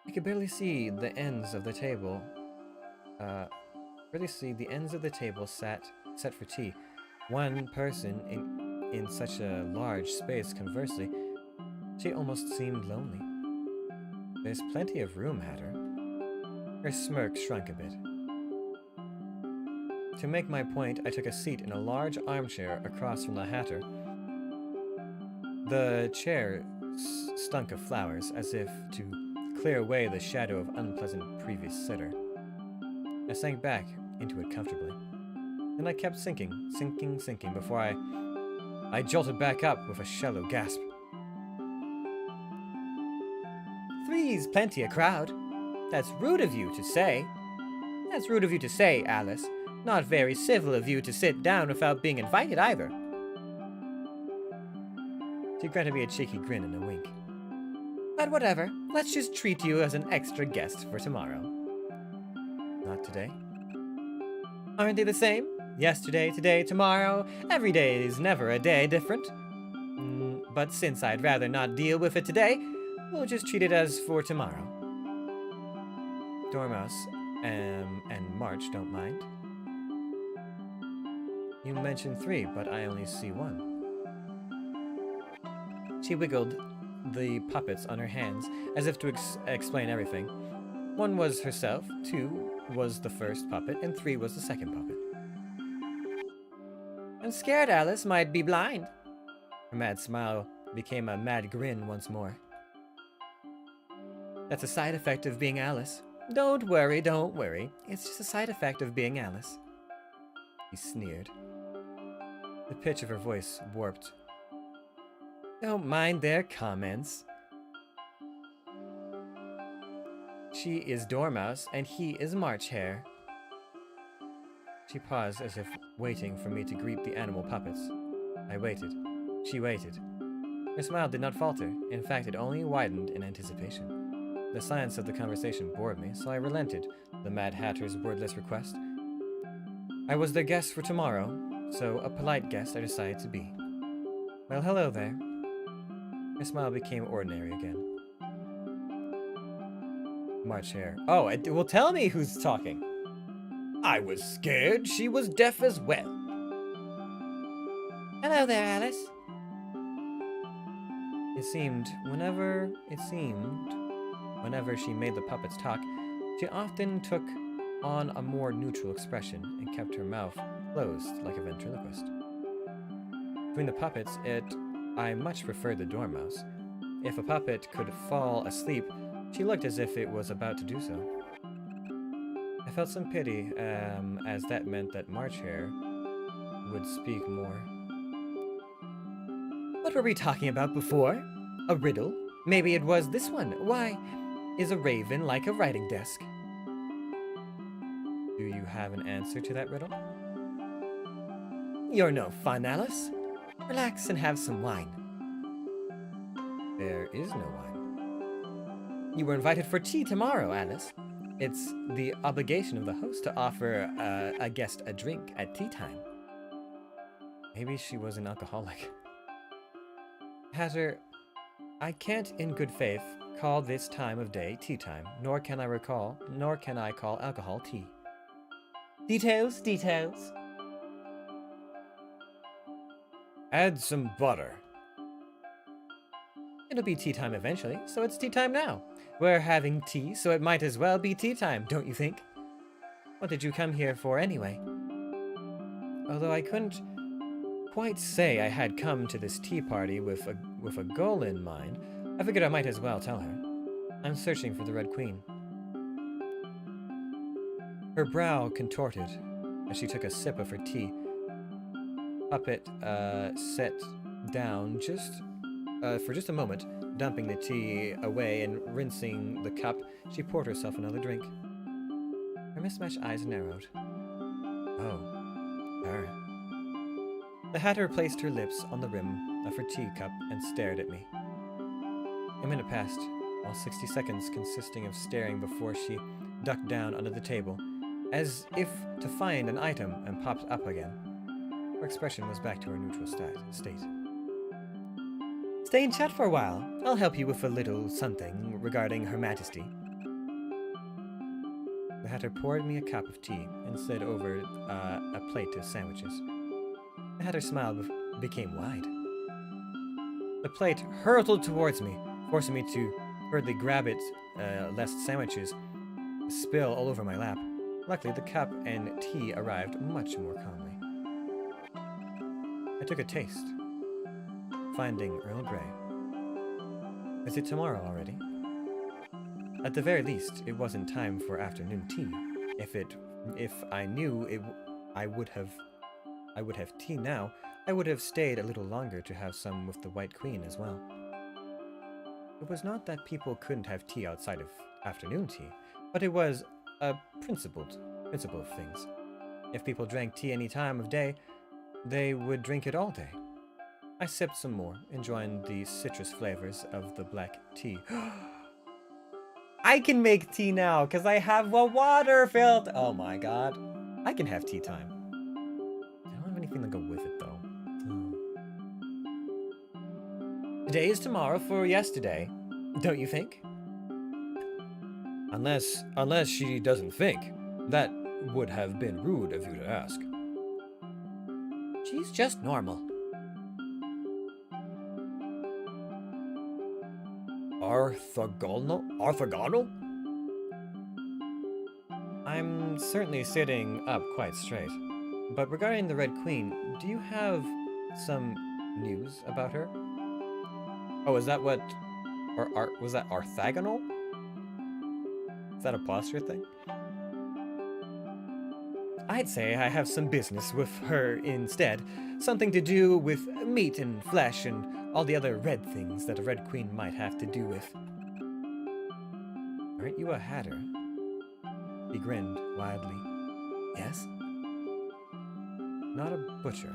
I could barely see the ends of the table. Set for tea. One person in such a large space. Conversely, she almost seemed lonely. There's plenty of room, Hatter. Her smirk shrunk a bit. To make my point, I took a seat in a large armchair across from the Hatter. The chair stunk of flowers, as if to clear away the shadow of unpleasant previous sitter. I sank back into it comfortably. Then I kept sinking before I jolted back up with a shallow gasp. Three's plenty a crowd. That's rude of you to say. That's rude of you to say, Alice. Not very civil of you to sit down without being invited either. She granted me a cheeky grin and a wink. But whatever, let's just treat you as an extra guest for tomorrow. Not today. Aren't they the same? Yesterday, today, tomorrow. Every day is never a day different. But since I'd rather not deal with it today, we'll just treat it as for tomorrow. Dormouse and March don't mind. You mentioned 3, but I only see 1. She wiggled the puppets on her hands as if to explain everything. 1 was herself, 2 was the first puppet, and 3 was the second puppet. I'm scared Alice might be blind. Her mad smile became a mad grin once more. That's a side effect of being Alice. Don't worry, don't worry. It's just a side effect of being Alice. He sneered. The pitch of her voice warped. Don't mind their comments. She is Dormouse, and he is March Hare. She paused as if waiting for me to greet the animal puppets. I waited. She waited. Her smile did not falter. In fact, it only widened in anticipation. The silence of the conversation bored me, so I relented the Mad Hatter's wordless request. I was their guest for tomorrow, so a polite guest I decided to be. Well, hello there. Her smile became ordinary again. March Hare. Oh, well, tell me who's talking. I was scared she was deaf as well. Hello there, Alice. It seemed whenever she made the puppets talk, she often took on a more neutral expression and kept her mouth closed like a ventriloquist. Between the puppets, I much preferred the Dormouse. If a puppet could fall asleep, she looked as if it was about to do so. I felt some pity, as that meant that March Hare would speak more. What were we talking about before? A riddle? Maybe it was this one. Why is a raven like a writing desk? Do you have an answer to that riddle? You're no fun, Alice. Relax and have some wine. There is no wine. You were invited for tea tomorrow, Alice. It's the obligation of the host to offer a guest a drink at tea time. Maybe she was an alcoholic. Hatter, I can't in good faith call this time of day tea time, nor can I call alcohol tea. Details, details. Add some butter. It'll be tea time eventually, so it's tea time now. We're having tea, so it might as well be tea time, don't you think? What did you come here for anyway? Although I couldn't quite say I had come to this tea party with a goal in mind, I figured I might as well tell her. I'm searching for the Red Queen. Her brow contorted as she took a sip of her tea. Puppet sat down for just a moment, dumping the tea away and rinsing the cup. She poured herself another drink. Her mismatched eyes narrowed. Oh, her. The Hatter placed her lips on the rim of her teacup and stared at me. A minute passed, all 60 seconds consisting of staring before she ducked down under the table, as if to find an item, and popped up again. Her expression was back to her neutral state. Stay and chat for a while. I'll help you with a little something regarding Her Majesty. The Hatter poured me a cup of tea and slid over a plate of sandwiches. The Hatter's smile became wide. The plate hurtled towards me, forcing me to hurriedly grab it, lest sandwiches spill all over my lap. Luckily, the cup and tea arrived much more calmly. I took a taste, finding Earl Grey. Is it tomorrow already? At the very least, it wasn't time for afternoon tea. If I knew I would have tea now, I would have stayed a little longer to have some with the White Queen as well. It was not that people couldn't have tea outside of afternoon tea, but it was a principle of things. If people drank tea any time of day, they would drink it all day. I sipped some more, enjoying the citrus flavors of the black tea. I can make tea now because I have a water filter. Oh my god. I can have tea time. I don't have anything to go with it though. Today is tomorrow for yesterday, don't you think? Unless she doesn't think. That would have been rude of you to ask. She's just normal. Orthogonal? I'm certainly sitting up quite straight. But regarding the Red Queen, do you have some news about her? Oh, is that what... was that orthogonal? Is that a posture thing? I'd say I have some business with her instead. Something to do with meat and flesh and all the other red things that a Red Queen might have to do with. Aren't you a hatter? He grinned widely. Yes? Not a butcher.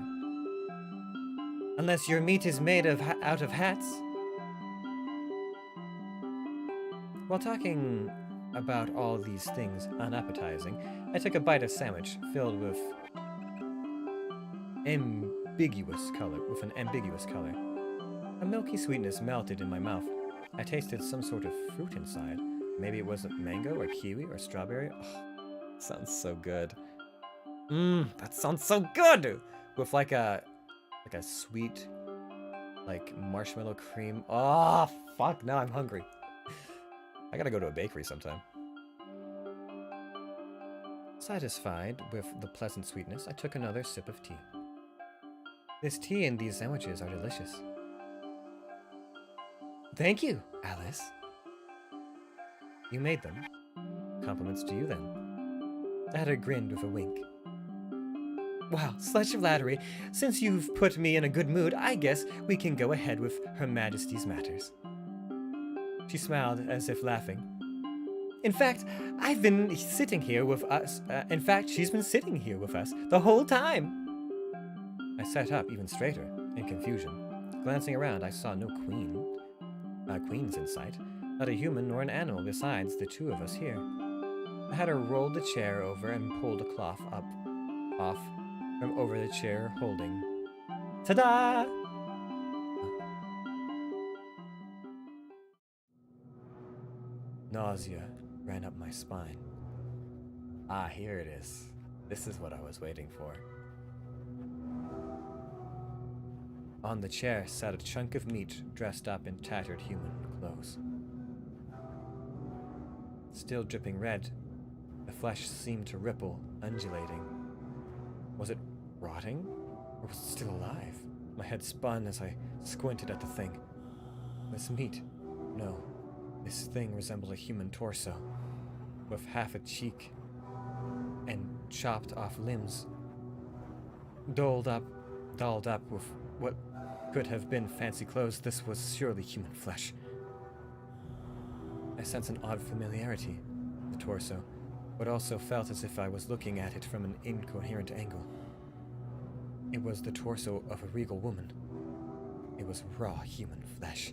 Unless your meat is made out of hats? While talking about all these things unappetizing, I took a bite of sandwich filled with an ambiguous color. A milky sweetness melted in my mouth. I tasted some sort of fruit inside. Maybe it wasn't mango or kiwi or strawberry. Oh, sounds so good. That sounds so good! With like a sweet, like marshmallow cream. Oh, fuck, now I'm hungry. I gotta go to a bakery sometime. Satisfied with the pleasant sweetness, I took another sip of tea. This tea and these sandwiches are delicious. Thank you, Alice. You made them. Compliments to you, then. The hatter grinned with a wink. Wow, such flattery. Since you've put me in a good mood, I guess we can go ahead with Her Majesty's matters. She smiled as if laughing. In fact, I've been sitting here with us. She's been sitting here with us the whole time. I sat up even straighter, in confusion. Glancing around, I saw no queens in sight. Not a human nor an animal besides the two of us here. The hatter rolled the chair over and pulled a cloth off from over the chair, holding. Ta-da! Nausea ran up my spine. Ah, here it is. This is what I was waiting for. On the chair sat a chunk of meat dressed up in tattered human clothes. Still dripping red, the flesh seemed to ripple, undulating. Was it rotting? Or was it still alive? My head spun as I squinted at the thing. This meat? No. This thing resembled a human torso, with half a cheek and chopped off limbs, dolled up with what could have been fancy clothes. This was surely human flesh. I sensed an odd familiarity with the torso, but also felt as if I was looking at it from an incoherent angle. It was the torso of a regal woman. It was raw human flesh.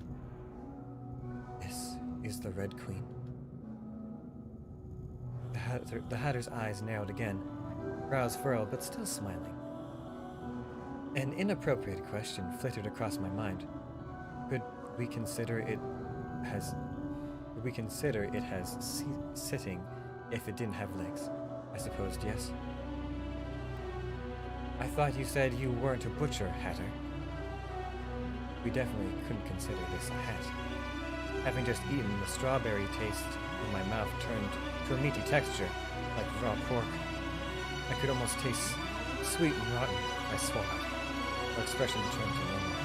This is the Red Queen. The Hatter's eyes narrowed again, brows furrowed but still smiling. An inappropriate question flitted across my mind. Could we consider it as sitting if it didn't have legs? I supposed yes. I thought you said you weren't a butcher, Hatter. We definitely couldn't consider this a hat. Having just eaten, the strawberry taste in my mouth turned to a meaty texture, like raw pork. I could almost taste sweet and rotten. I swallowed. Her expression returned to normal.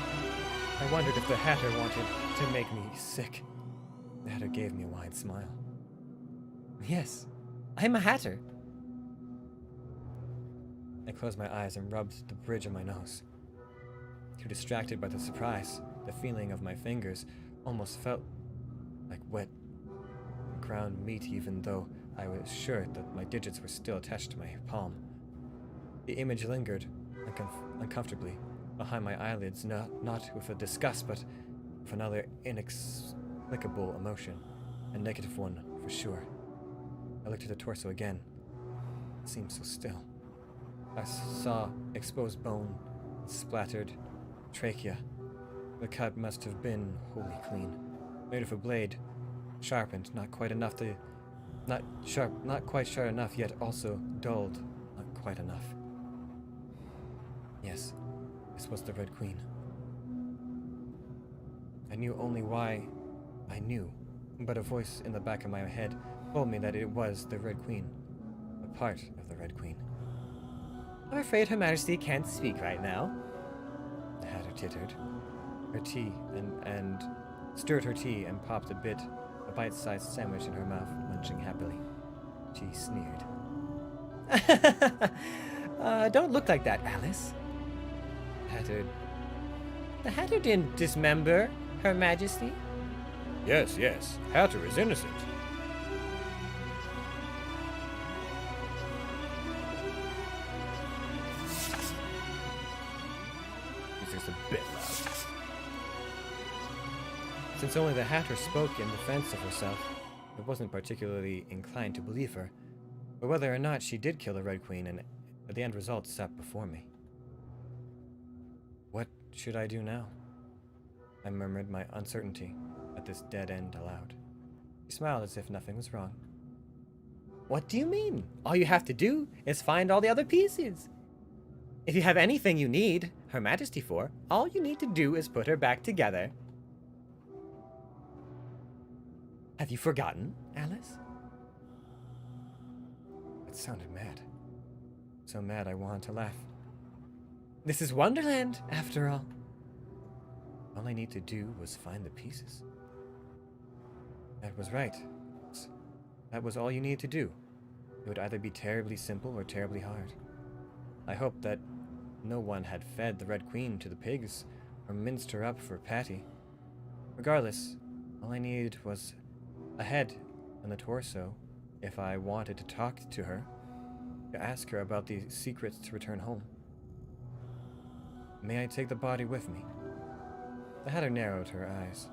I wondered if the Hatter wanted to make me sick. The Hatter gave me a wide smile. Yes, I'm a Hatter. I closed my eyes and rubbed the bridge of my nose. Too distracted by the surprise, the feeling of my fingers almost felt like wet ground meat, even though I was sure that my digits were still attached to my palm. The image lingered uncomfortably behind my eyelids, not with a disgust, but with another inexplicable emotion, a negative one for sure. I looked at the torso again. It seemed so still. I saw exposed bone, splattered trachea. The cut must have been wholly clean, made of a blade, sharpened, not quite sharp enough, yet also dulled, not quite enough. Yes, this was the Red Queen. I knew only why I knew, but a voice in the back of my head told me that it was the Red Queen, a part of the Red Queen. I'm afraid Her Majesty can't speak right now. The Hatter tittered her tea and stirred her tea and popped a bite-sized sandwich in her mouth, munching happily. She sneered. Don't look like that, Alice. The Hatter didn't dismember Her Majesty. Yes, Hatter is innocent. He's just a bit loud. Since only the Hatter spoke in defense of herself, I wasn't particularly inclined to believe her, but whether or not she did kill the Red Queen, and the end result sat before me. What should I do now? I murmured my uncertainty at this dead end aloud. She smiled as if nothing was wrong. What do you mean? All you have to do is find all the other pieces. If you have anything you need Her Majesty for, all you need to do is put her back together. Have you forgotten, Alice? It sounded mad. So mad I wanted to laugh. This is Wonderland, after all. All I need to do was find the pieces. That was right. That was all you needed to do. It would either be terribly simple or terribly hard. I hoped that no one had fed the Red Queen to the pigs or minced her up for Patty. Regardless, all I needed was a head and the torso if I wanted to talk to her, to ask her about the secrets to return home. May I take the body with me? The Hatter narrowed her eyes.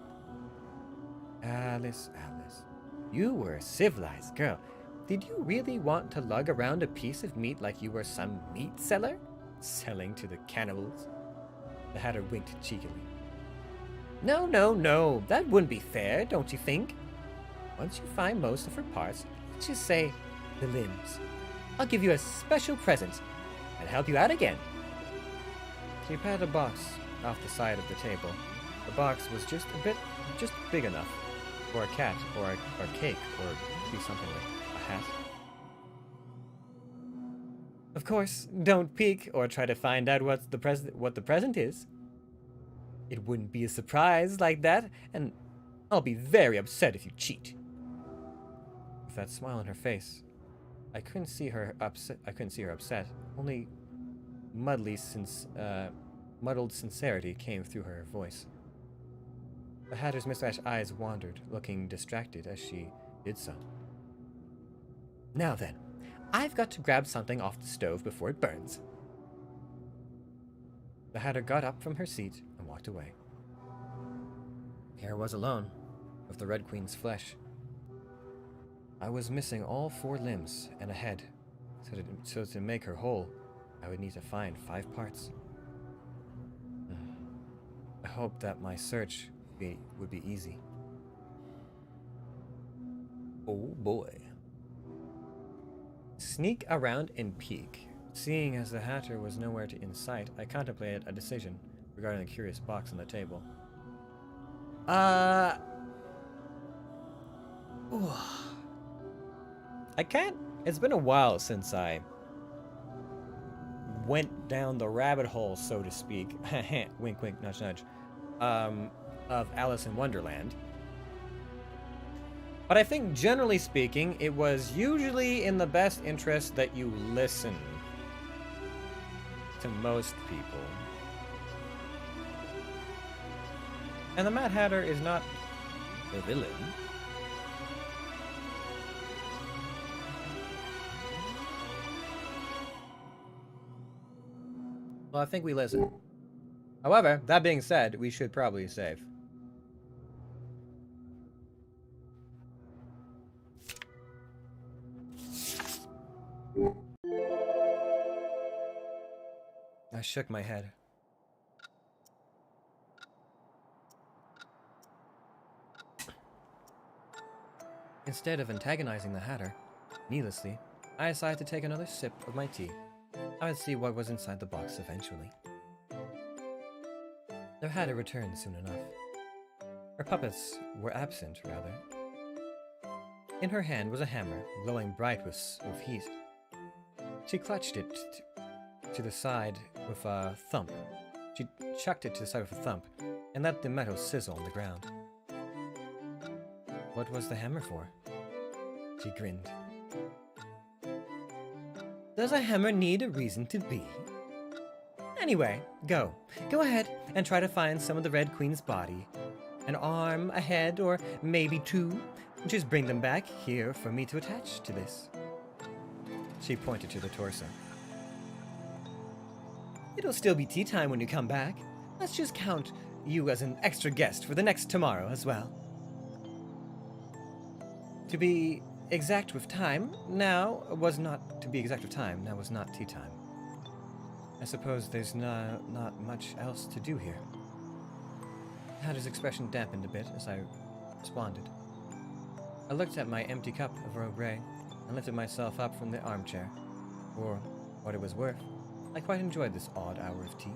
Alice, you were a civilized girl. Did you really want to lug around a piece of meat like you were some meat seller? Selling to the cannibals? The Hatter winked cheekily. No, that wouldn't be fair, don't you think? Once you find most of her parts, let's just say the limbs, I'll give you a special present and help you out again. She patted a box off the side of the table. The box was just big enough for a cat or a cake or be something like a hat. Of course, don't peek or try to find out what the present is. It wouldn't be a surprise like that, and I'll be very upset if you cheat. With that smile on her face, I couldn't see her upset. Only muddled sincerity came through her voice. The Hatter's mismatched eyes wandered, looking distracted as she did so. Now then, I've got to grab something off the stove before it burns. The Hatter got up from her seat and walked away. Here I was alone, with the Red Queen's flesh. I was missing all 4 limbs and a head, so to make her whole, I would need to find 5 parts. I hoped that my search would be easy. Oh boy. Sneak around and peek. Seeing as the Hatter was nowhere in sight, I contemplated a decision regarding the curious box on the table. I can't. It's been a while since I went down the rabbit hole, so to speak. Wink, wink, nudge, nudge. Of Alice in Wonderland. But I think, generally speaking, it was usually in the best interest that you listen to most people. And the Mad Hatter is not the villain. Well, I think we listen. However, that being said, we should probably save. I shook my head. Instead of antagonizing the Hatter, needlessly, I decided to take another sip of my tea. I would see what was inside the box eventually. The Hatter returned soon enough. Her puppets were absent, rather. In her hand was a hammer, glowing bright with heat. She clutched it to the side with a thump. She chucked it to the side with a thump, and let the metal sizzle on the ground. What was the hammer for? She grinned. Does a hammer need a reason to be? Anyway, go ahead and try to find some of the Red Queen's body. An arm, a head, or maybe two. Just bring them back here for me to attach to this. She pointed to the torso. It'll still be tea time when you come back. Let's just count you as an extra guest for the next tomorrow as well. To be exact with time, now was not tea time. I suppose there's not much else to do here. Hatter's expression dampened a bit as I responded. I looked at my empty cup of Earl Grey and lifted myself up from the armchair. For what it was worth, I quite enjoyed this odd hour of tea.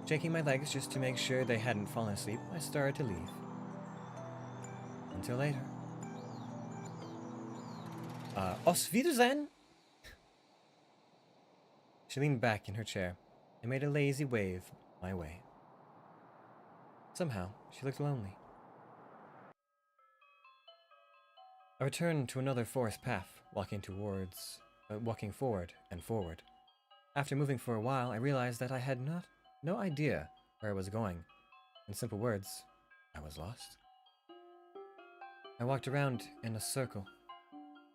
Shaking my legs just to make sure they hadn't fallen asleep, I started to leave. Until later. Auf Wiedersehen! She leaned back in her chair and made a lazy wave my way. Somehow, she looked lonely. I returned to another forest path, walking forward and forward. After moving for a while, I realized that I had no idea where I was going. In simple words, I was lost. I walked around in a circle,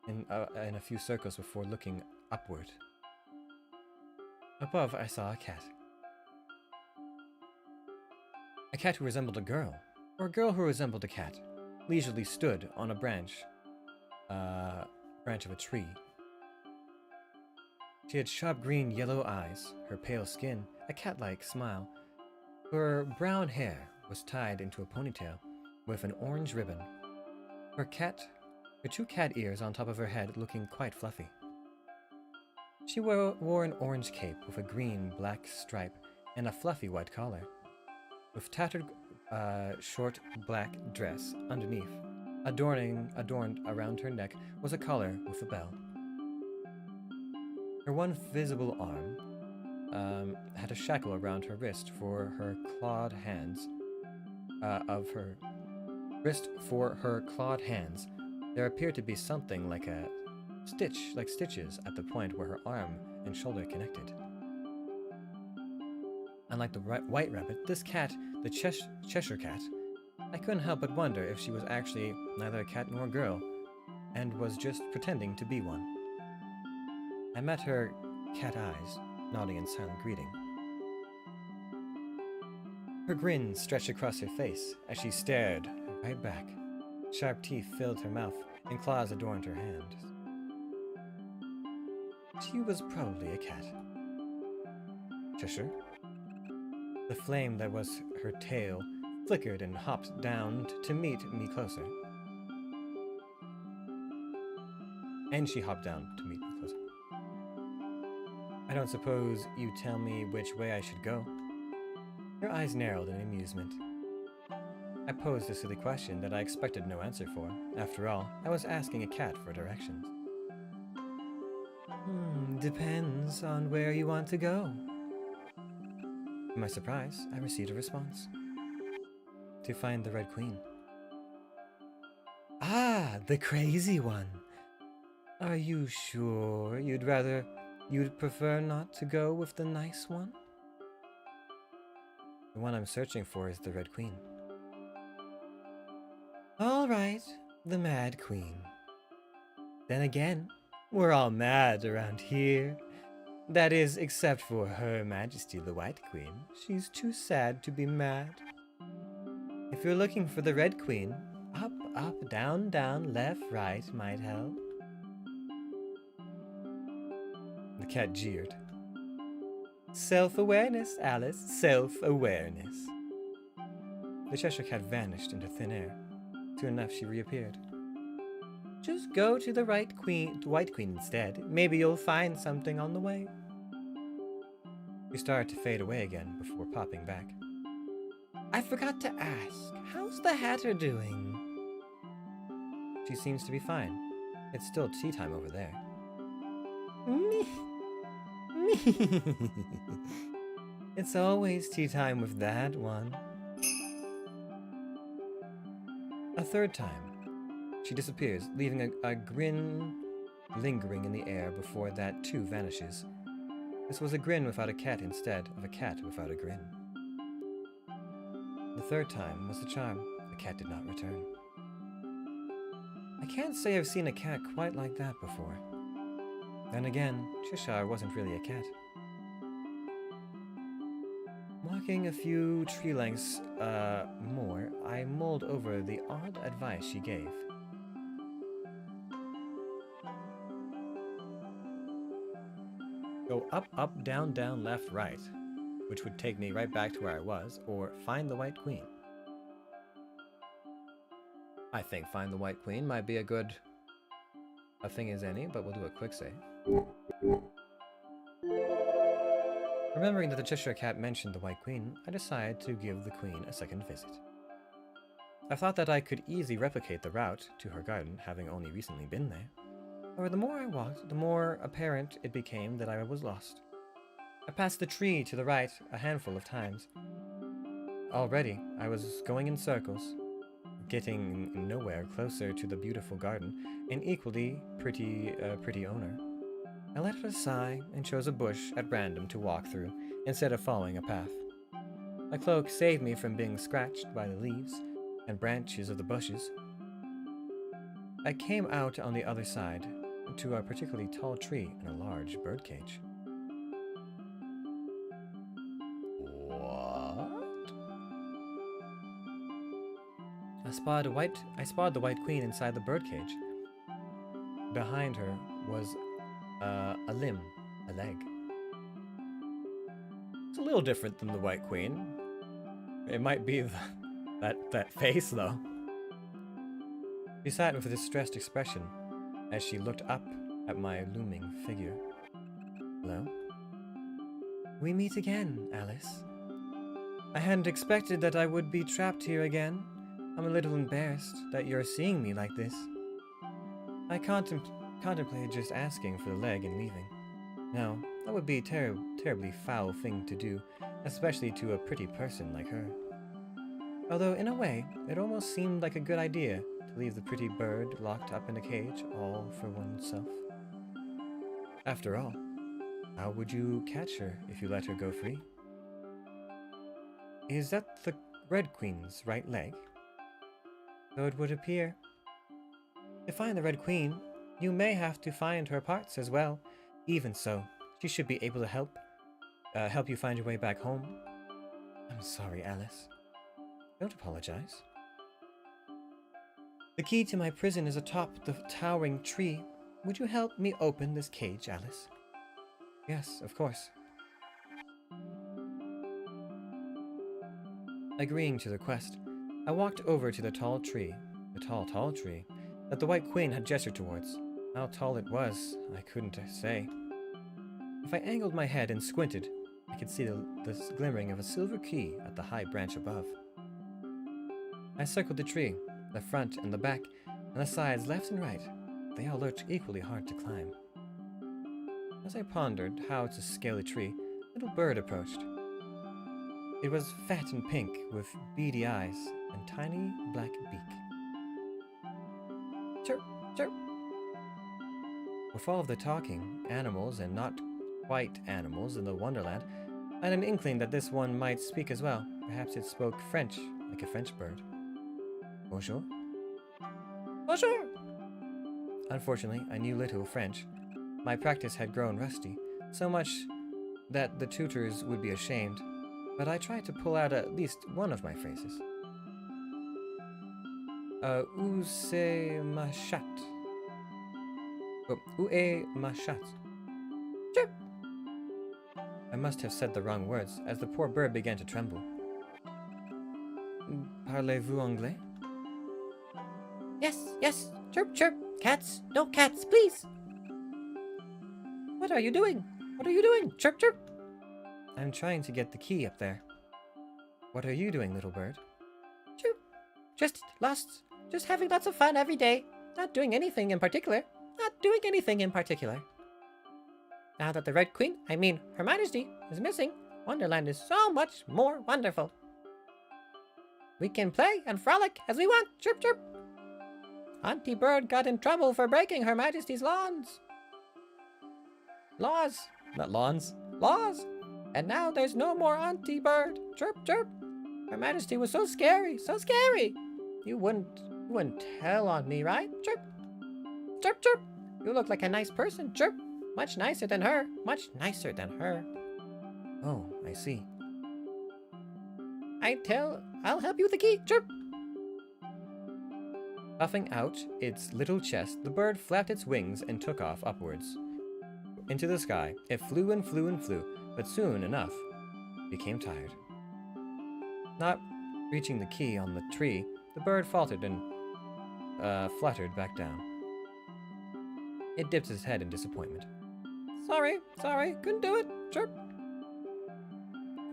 in a few circles before looking upward. Above, I saw a cat. A cat who resembled a girl, or a girl who resembled a cat, leisurely stood on a branch of a tree. She had sharp green-yellow eyes, her pale skin, a cat-like smile. Her brown hair was tied into a ponytail with an orange ribbon. Her two cat ears on top of her head looking quite fluffy. She wore an orange cape with a green-black stripe and a fluffy white collar. With tattered short black dress underneath. Adorned around her neck was a collar with a bell. Her one visible arm had a shackle around her wrist for her clawed hands. There appeared to be something like stitches at the point where her arm and shoulder connected. Unlike the white rabbit, this cat, the Cheshire cat, I couldn't help but wonder if she was actually neither a cat nor a girl, and was just pretending to be one. I met her cat eyes, nodding in silent greeting. Her grin stretched across her face as she stared right back. Sharp teeth filled her mouth, and claws adorned her hands. She was probably a cat. Cheshire? The flame that was her tail flickered and hopped down to meet me closer. And she hopped down to meet me closer. I don't suppose you tell me which way I should go? Her eyes narrowed in amusement. I posed a silly question that I expected no answer for. After all, I was asking a cat for directions. Depends on where you want to go. To my surprise, I received a response. To find the Red Queen. Ah, the crazy one. Are you sure you'd prefer not to go with the nice one? The one I'm searching for is the Red Queen. All right, the Mad Queen. Then again, we're all mad around here. That is, except for Her Majesty the White Queen. She's too sad to be mad. If you're looking for the Red Queen, up, up, down, down, left, right might help. The cat jeered. Self-awareness, Alice, self-awareness. The Cheshire Cat vanished into thin air. Soon enough, she reappeared. Just go to the White Queen instead. Maybe you'll find something on the way. We started to fade away again before popping back. I forgot to ask, how's the Hatter doing? She seems to be fine. It's still tea time over there. Me. It's always tea time with that one. A third time, she disappears, leaving a grin lingering in the air before that too vanishes. This was a grin without a cat instead of a cat without a grin. The third time was the charm. The cat did not return. I can't say I've seen a cat quite like that before. Then again, Cheshire wasn't really a cat. Walking a few tree lengths more, I mulled over the odd advice she gave. Go up, up, down, down, left, right, which would take me right back to where I was, or find the White Queen. I think find the White Queen might be a good a thing as any, but we'll do a quick save. Remembering that the Cheshire Cat mentioned the White Queen, I decided to give the Queen a second visit. I thought that I could easily replicate the route to her garden, having only recently been there. However, the more I walked, the more apparent it became that I was lost. I passed the tree to the right a handful of times. Already, I was going in circles, getting nowhere closer to the beautiful garden and equally pretty owner. I let out a sigh and chose a bush at random to walk through instead of following a path. My cloak saved me from being scratched by the leaves and branches of the bushes. I came out on the other side to a particularly tall tree and a large birdcage. What? I spotted the White Queen inside the birdcage. Behind her was a limb, a leg. It's a little different than the White Queen. It might be that face, though. She sat with a distressed expression as she looked up at my looming figure. Hello? We meet again, Alice. I hadn't expected that I would be trapped here again. I'm a little embarrassed that you're seeing me like this. I contemplated just asking for the leg and leaving. No, that would be a terribly foul thing to do, especially to a pretty person like her. Although, in a way, it almost seemed like a good idea to leave the pretty bird locked up in a cage all for oneself. After all, how would you catch her if you let her go free? Is that the Red Queen's right leg? So it would appear. To find the Red Queen, you may have to find her parts as well. Even so, she should be able to help you find your way back home. I'm sorry, Alice. Don't apologize. The key to my prison is atop the towering tree. Would you help me open this cage, Alice? Yes, of course. Agreeing to the request, I walked over to the tall tree, that the White Queen had gestured towards. How tall it was, I couldn't say. If I angled my head and squinted, I could see the glimmering of a silver key at the high branch above. I circled the tree, the front and the back, and the sides left and right. They all looked equally hard to climb. As I pondered how to scale the tree, a little bird approached. It was fat and pink, with beady eyes and tiny black beak. Chirp, chirp. With all of the talking, animals and not quite animals in the Wonderland, I had an inkling that this one might speak as well. Perhaps it spoke French, like a French bird. Bonjour? Bonjour! Unfortunately, I knew little French. My practice had grown rusty, So much that the tutors would be ashamed, but I tried to pull out at least one of my phrases. Où c'est ma chatte? Oh, où est ma chatte? Chirp! I must have said the wrong words, as the poor bird began to tremble. Parlez-vous anglais? Yes, yes. Chirp, chirp. Cats. No cats, please. What are you doing? What are you doing? Chirp, chirp. I'm trying to get the key up there. What are you doing, little bird? Chirp. Just lost. Just having lots of fun every day. Not doing anything in particular. Not doing anything in particular. Now that the Red Queen, Her Majesty, is missing, Wonderland is so much more wonderful. We can play and frolic as we want. Chirp, chirp. Auntie Bird got in trouble for breaking Her Majesty's lawns. Laws. Not lawns. Laws. And now there's no more Auntie Bird. Chirp, chirp. Her Majesty was so scary, so scary. You wouldn't tell on me, right? Chirp. Chirp, chirp. You look like a nice person. Chirp. Much nicer than her. Much nicer than her. Oh, I see. I'll help you with the key. Chirp. Puffing out its little chest, the bird flapped its wings and took off upwards. Into the sky, it flew and flew and flew, but soon enough became tired. Not reaching the key on the tree, the bird faltered and fluttered back down. It dipped its head in disappointment. Sorry, couldn't do it. Chirp.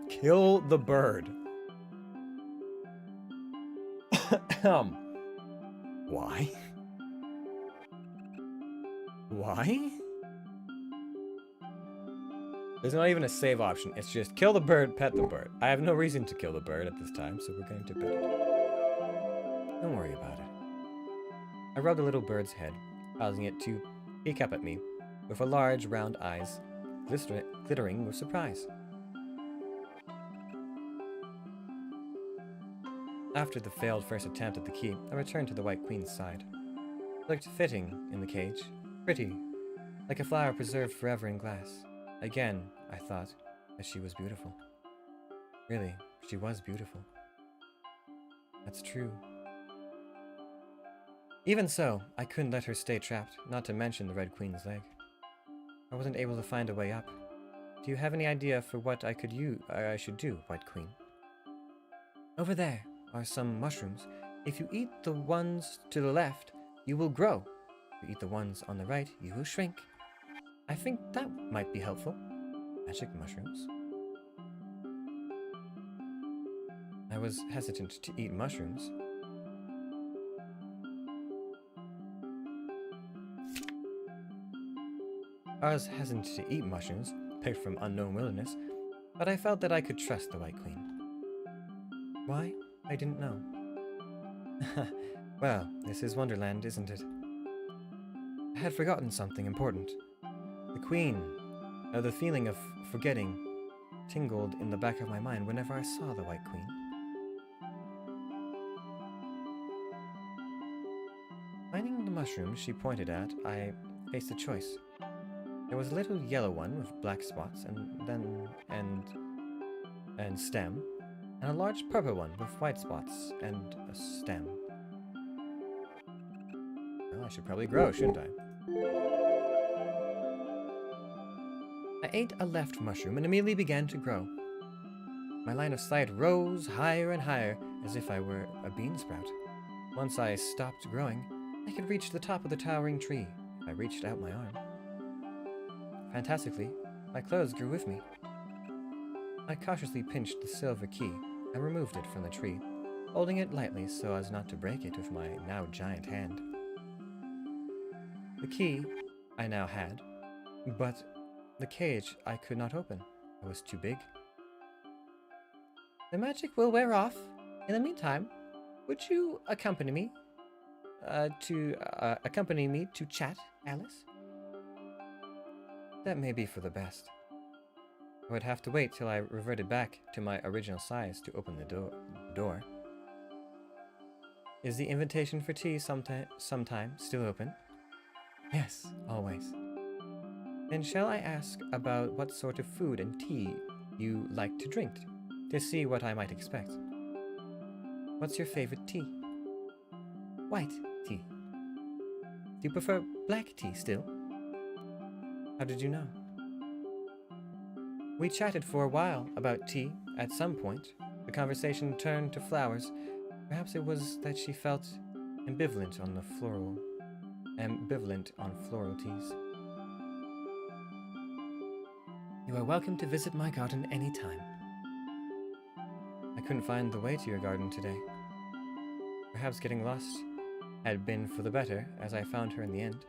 Kill the bird. Why? Why? There's not even a save option. It's just kill the bird, pet the bird. I have no reason to kill the bird at this time, so we're going to pet it. Don't worry about it. I rubbed the little bird's head, causing it to peek up at me with her large round eyes glittering with surprise. After the failed first attempt at the key, I returned to the White Queen's side. It looked fitting in the cage, pretty, like a flower preserved forever in glass. Again, I thought that she was beautiful. Really, she was beautiful. That's true. Even so, I couldn't let her stay trapped, not to mention the Red Queen's leg. I wasn't able to find a way up. Do you have any idea for what I should do, White Queen? Over there are some mushrooms. If you eat the ones to the left, you will grow. If you eat the ones on the right, you will shrink. I think that might be helpful. Magic mushrooms. I was hesitant to eat mushrooms. I was hesitant to eat mushrooms, picked from unknown wilderness, but I felt that I could trust the White Queen. Why? I didn't know. Well, this is Wonderland, isn't it? I had forgotten something important. The Queen. The feeling of forgetting tingled in the back of my mind whenever I saw the White Queen. Finding the mushroom she pointed at, I faced a choice. There was a little yellow one with black spots and stem, and a large purple one with white spots and a stem. Well, I should probably grow, shouldn't I? I ate a left mushroom and immediately began to grow. My line of sight rose higher and higher as if I were a bean sprout. Once I stopped growing, I could reach the top of the towering tree if I reached out my arm. Fantastically, my clothes grew with me. I cautiously pinched the silver key and removed it from the tree, holding it lightly so as not to break it with my now giant hand. The key I now had, but the cage I could not open. It was too big. The magic will wear off. In the meantime, would you accompany me to chat, Alice? That may be for the best. I would have to wait till I reverted back to my original size to open the door. Is the invitation for tea sometime still open? Yes, always. Then shall I ask about what sort of food and tea you like to drink, to see what I might expect? What's your favorite tea? White tea. Do you prefer black tea still? How did you know? We chatted for a while about tea. At some point, the conversation turned to flowers. Perhaps it was that she felt ambivalent on floral teas. You are welcome to visit my garden anytime. I couldn't find the way to your garden today. Perhaps getting lost had been for the better, as I found her in the end.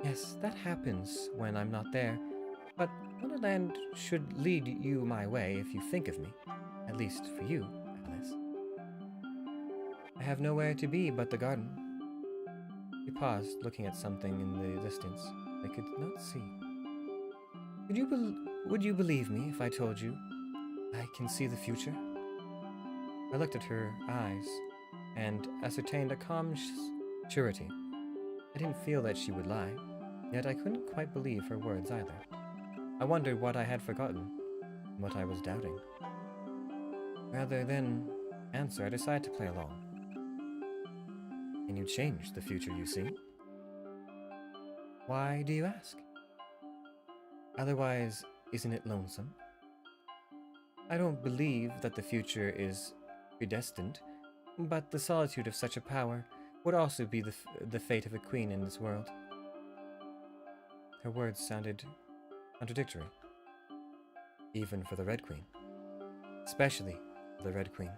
Yes, that happens when I'm not there, but Wonderland should lead you my way if you think of me. At least for you, Alice. I have nowhere to be but the garden. He paused, looking at something in the distance I could not see. Would you believe me if I told you I can see the future? I looked at her eyes and ascertained a calm surety. I didn't feel that she would lie, yet I couldn't quite believe her words either. I wondered what I had forgotten, and what I was doubting. Rather than answer, I decided to play along. Can you change the future you see? Why do you ask? Otherwise, isn't it lonesome? I don't believe that the future is predestined, but the solitude of such a power would also be the fate of a queen in this world. Her words sounded contradictory, even for the Red Queen, especially for the Red Queen.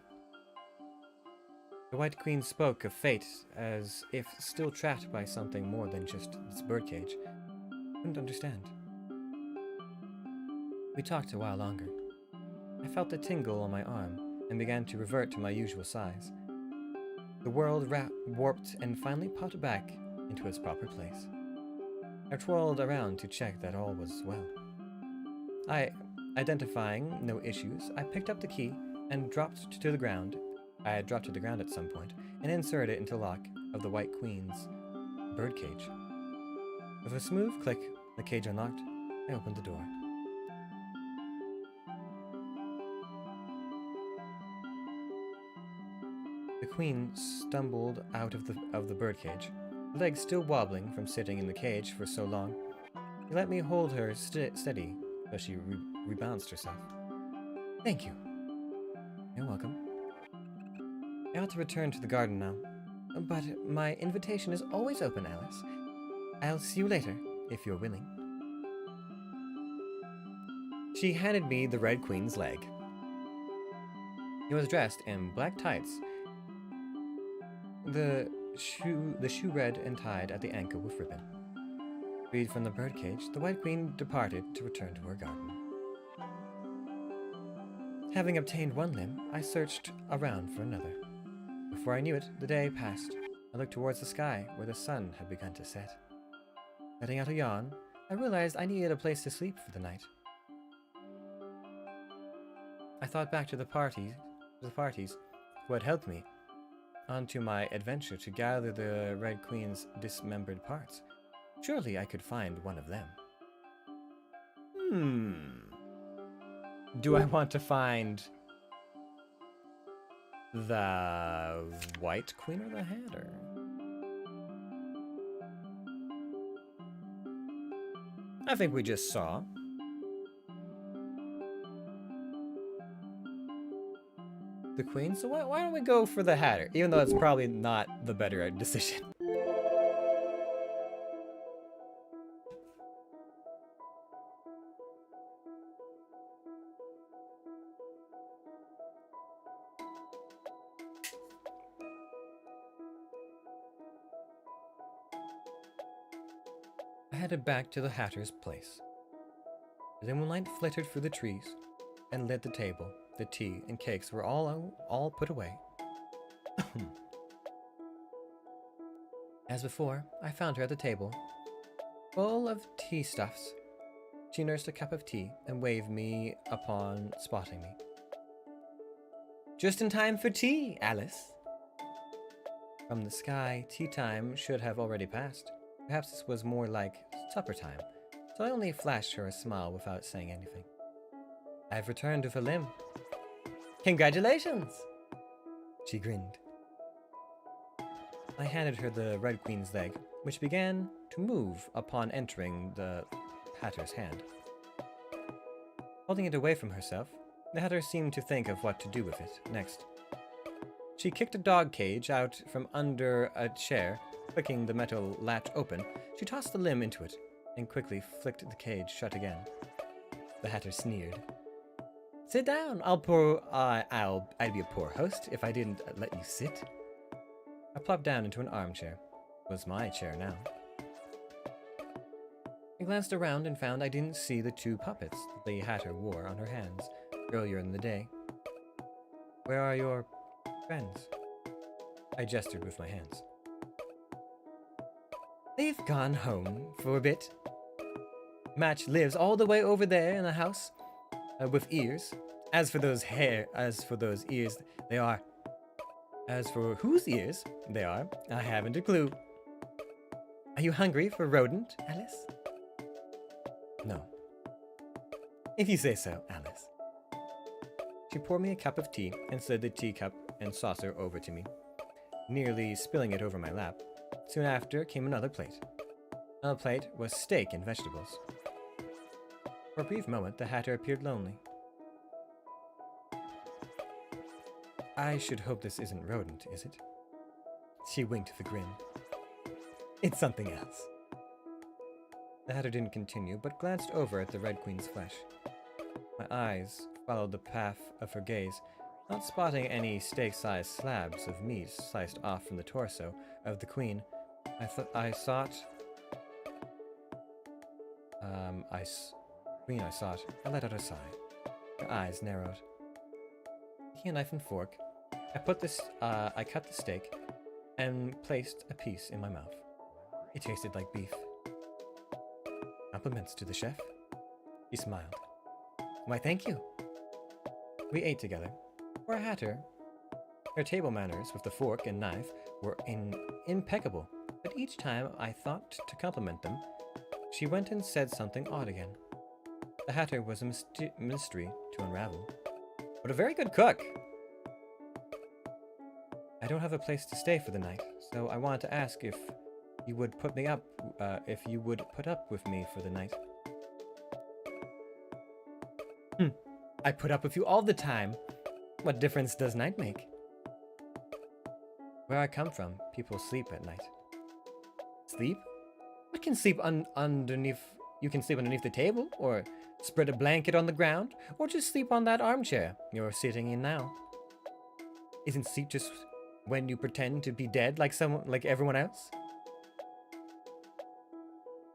The White Queen spoke of fate as if still trapped by something more than just this birdcage. I couldn't understand. We talked a while longer. I felt a tingle on my arm and began to revert to my usual size. The world warped and finally popped back into its proper place. I twirled around to check that all was well. Identifying no issues, I picked up the key and dropped to the ground. I had dropped to the ground at some point and inserted it into the lock of the White Queen's birdcage. With a smooth click, the cage unlocked. I opened the door. The queen stumbled out of the birdcage, her legs still wobbling from sitting in the cage for so long. He let me hold her steady as she rebalanced herself. Thank you. You're welcome. I ought to return to the garden now, but my invitation is always open, Alice. I'll see you later, if you're willing. She handed me the Red Queen's leg. He was dressed in black tights, the shoe red and tied at the ankle with ribbon. Freed from the birdcage, the White Queen departed to return to her garden. Having obtained one limb, I searched around for another. Before I knew it, the day passed. I looked towards the sky, where the sun had begun to set. Letting out a yawn, I realized I needed a place to sleep for the night. I thought back to the parties who had helped me onto my adventure to gather the Red Queen's dismembered parts. Surely I could find one of them. Do I want to find the White Queen or the Hatter? I think we just saw. The Queen, so why don't we go for the Hatter, even though it's probably not the better decision. I headed back to the Hatter's place. The moonlight flittered through the trees and lit the table. The tea and cakes were all put away. As before, I found her at the table, full of tea stuffs. She nursed a cup of tea and waved me upon spotting me. Just in time for tea, Alice. From the sky, tea time should have already passed. Perhaps this was more like supper time. so I only flashed her a smile without saying anything. I've returned with a limb. Congratulations! She grinned. I handed her the Red Queen's leg, which began to move upon entering the Hatter's hand. Holding it away from herself, the Hatter seemed to think of what to do with it next. She kicked a dog cage out from under a chair, flicking the metal latch open. She tossed the limb into it and quickly flicked the cage shut again. The Hatter sneered. Sit down. I'd be a poor host if I didn't let you sit. I plopped down into an armchair. It was my chair now. I glanced around and found I didn't see the two puppets the Hatter wore on her hands earlier in the day. Where are your friends? I gestured with my hands. They've gone home for a bit. Match lives all the way over there in the house, with ears. As for those ears, they are. As for whose ears they are, I haven't a clue. Are you hungry for rodent, Alice? No. If you say so, Alice. She poured me a cup of tea and slid the teacup and saucer over to me, nearly spilling it over my lap. Soon after came another plate. On the plate was steak and vegetables. For a brief moment, the Hatter appeared lonely. I should hope this isn't rodent, is it? She winked with a grin. It's something else. The Hatter didn't continue, but glanced over at the Red Queen's flesh. My eyes followed the path of her gaze, not spotting any steak-sized slabs of meat sliced off from the torso of the Queen. I sought. I let out a sigh. Her eyes narrowed. Taking a knife and fork, I cut the steak and placed a piece in my mouth. It tasted like beef. Compliments to the chef? He smiled. Why, thank you. We ate together. For a Hatter, her table manners with the fork and knife were impeccable, but each time I thought to compliment them, she went and said something odd again. The Hatter was a mystery to unravel, but a very good cook. I don't have a place to stay for the night, so I wanted to ask if you would put up with me for the night. I put up with you all the time. What difference does night make? Where I come from, people sleep at night. Sleep? I can sleep underneath. You can sleep underneath the table, or spread a blanket on the ground, or just sleep on that armchair you're sitting in now. Isn't sleep just when you pretend to be dead like everyone else?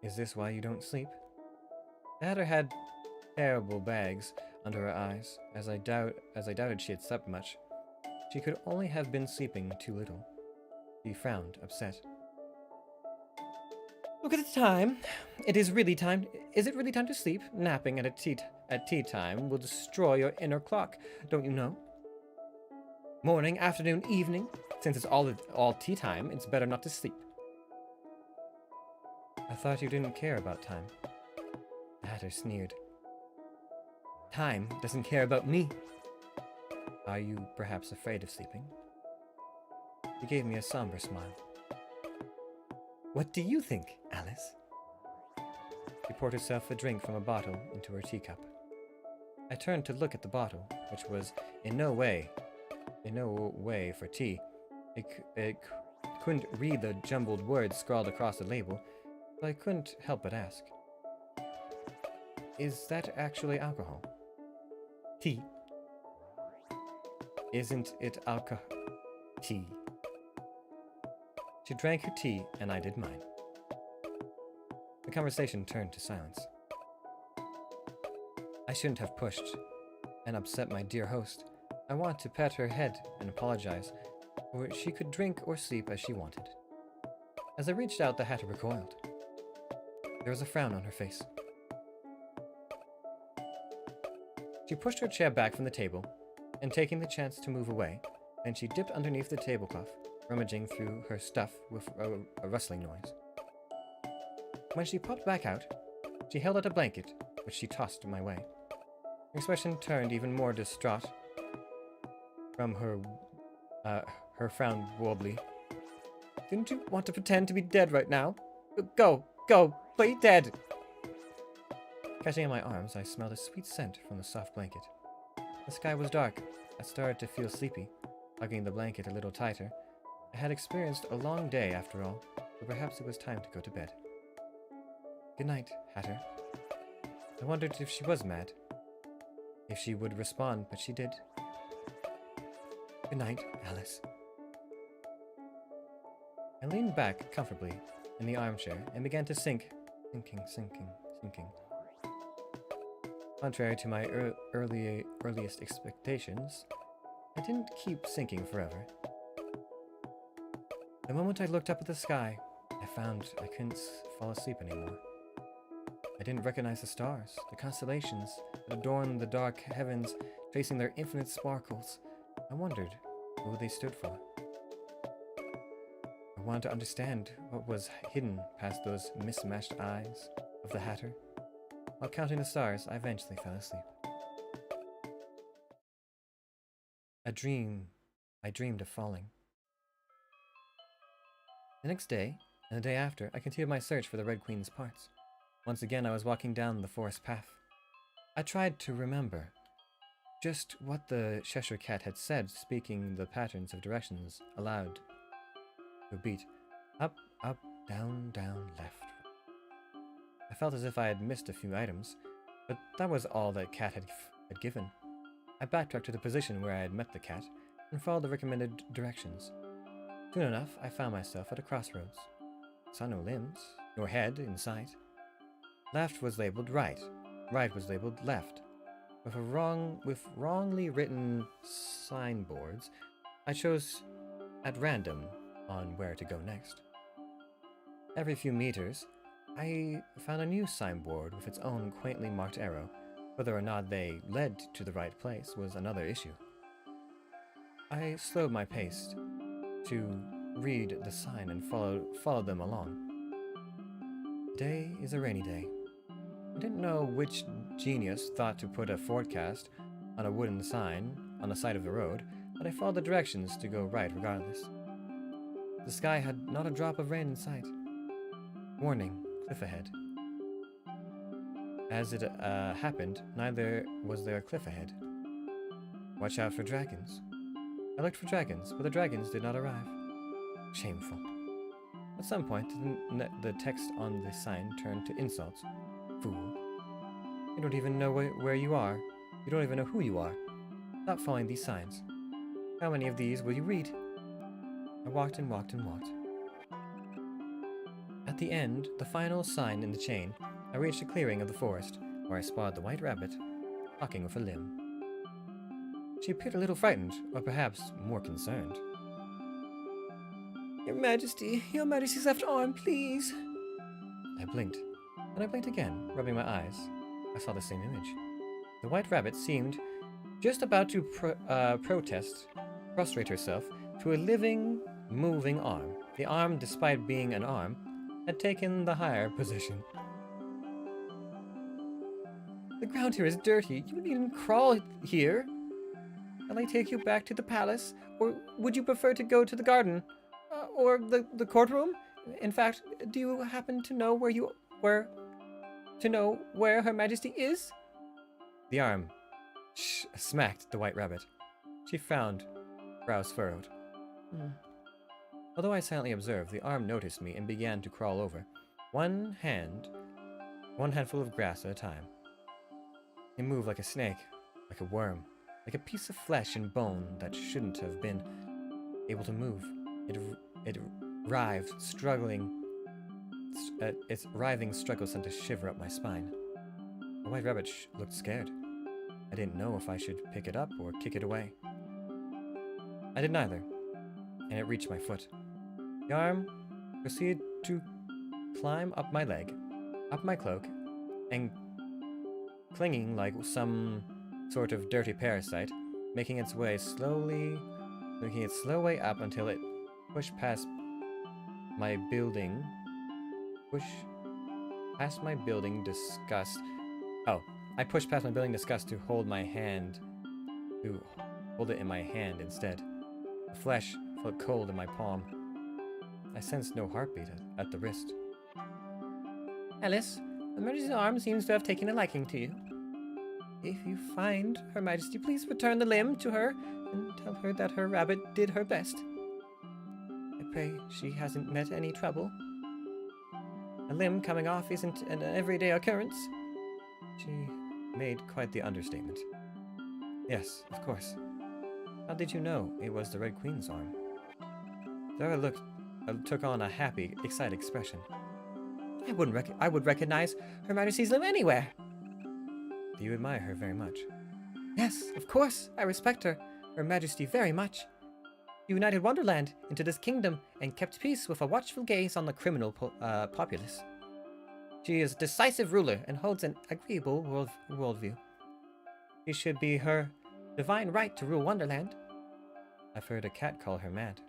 Is this why you don't sleep? The Hatter had terrible bags under her eyes, as I doubted she had slept much. She could only have been sleeping too little. She frowned, upset. Look at the time. Is it really time to sleep? Napping at tea time will destroy your inner clock, don't you know? Morning, afternoon, evening. Since it's all tea time, it's better not to sleep. I thought you didn't care about time. The Hatter sneered. Time doesn't care about me. Are you perhaps afraid of sleeping? He gave me a somber smile. What do you think, Alice? She poured herself a drink from a bottle into her teacup. I turned to look at the bottle, which was in no way for tea. It couldn't read the jumbled words scrawled across the label, but I couldn't help but ask. Is that actually alcohol? Tea. Isn't it alcohol? Tea. She drank her tea, and I did mine. The conversation turned to silence. I shouldn't have pushed and upset my dear host. I wanted to pat her head and apologize, or she could drink or sleep as she wanted. As I reached out, the Hatter recoiled. There was a frown on her face. She pushed her chair back from the table, and taking the chance to move away, then she dipped underneath the tablecloth, rummaging through her stuff with a rustling noise. When she popped back out, She held out a blanket, which she tossed my way. Her expression turned even more distraught. From her frown wobbly. Didn't you want to pretend to be dead right now? Go, play dead! Catching in my arms, I smelled a sweet scent from the soft blanket. The sky was dark. I started to feel sleepy, hugging the blanket a little tighter. I had experienced a long day after all, but perhaps it was time to go to bed. Good night, Hatter. I wondered if she was mad. If she would respond, but she did. Good night, Alice. I leaned back comfortably in the armchair and began to sink. Sinking. Contrary to my earliest expectations, I didn't keep sinking forever. The moment I looked up at the sky, I found I couldn't fall asleep anymore. I didn't recognize the stars, the constellations that adorned the dark heavens, tracing their infinite sparkles. I wondered what they stood for. I wanted to understand what was hidden past those mismatched eyes of the Hatter. While counting the stars, I eventually fell asleep. I dreamed of falling. The next day, and the day after, I continued my search for the Red Queen's parts. Once again, I was walking down the forest path. I tried to remember just what the Cheshire Cat had said, speaking the patterns of directions aloud. To beat. Up, down, left. I felt as if I had missed a few items, but that was all that Cat had given. I backtracked to the position where I had met the cat and followed the recommended directions. Soon enough, I found myself at a crossroads. Saw no limbs, nor head in sight. Left was labeled right was labeled left. With wrongly written signboards, I chose at random on where to go next. Every few meters, I found a new signboard with its own quaintly marked arrow. Whether or not they led to the right place was another issue. I slowed my pace to read the sign and follow them along. Today is a rainy day. I didn't know which genius thought to put a forecast on a wooden sign on the side of the road, but I followed the directions to go right regardless. The sky had not a drop of rain in sight. Warning, cliff ahead. As it happened, neither was there a cliff ahead. Watch out for dragons. I looked for dragons, but the dragons did not arrive. Shameful. At some point, the text on the sign turned to insults. Fool. You don't even know where you are. You don't even know who you are. Stop following these signs. How many of these will you read? I walked and walked and walked. At the end, the final sign in the chain, I reached a clearing of the forest, where I spotted the White Rabbit, talking with a limb. She appeared a little frightened, or perhaps more concerned. Your Majesty's left arm, please. I blinked. Then I blinked again, rubbing my eyes. I saw the same image. The White Rabbit seemed just about to prostrate herself to a living, moving arm. The arm, despite being an arm, had taken the higher position. The ground here is dirty. You needn't crawl here. Shall I take you back to the palace? Or would you prefer to go to the garden? Or the courtroom? In fact, do you happen to know where Her Majesty is? The arm smacked the White Rabbit. She frowned, brows furrowed. Although I silently observed, the arm noticed me and began to crawl over, one handful of grass at a time. It moved like a snake, like a worm, like a piece of flesh and bone that shouldn't have been able to move. It writhed, struggling. Its writhing struggle sent a shiver up my spine. The White Rabbit looked scared. I didn't know if I should pick it up or kick it away. I did neither, and it reached my foot. The arm proceeded to climb up my leg, up my cloak, and clinging like some sort of dirty parasite, making its slow way up until it pushed past my building. past my building disgust. Oh, I pushed past my building disgust to hold my hand. To hold it in my hand instead. The flesh felt cold in my palm. I sensed no heartbeat at the wrist. Alice, Her Majesty's arm seems to have taken a liking to you. If you find Her Majesty, please return the limb to her and tell her that her rabbit did her best. I pray she hasn't met any trouble. A limb coming off isn't an everyday occurrence. She made quite the understatement. Yes, of course. How did you know it was the Red Queen's arm? Zara took on a happy, excited expression. I would recognize Her Majesty's limb anywhere. Do you admire her very much? Yes, of course. I respect her, Her Majesty, very much. She united Wonderland into this kingdom and kept peace with a watchful gaze on the criminal populace. She is a decisive ruler and holds an agreeable worldview. It should be her divine right to rule Wonderland. I've heard a cat call her mad.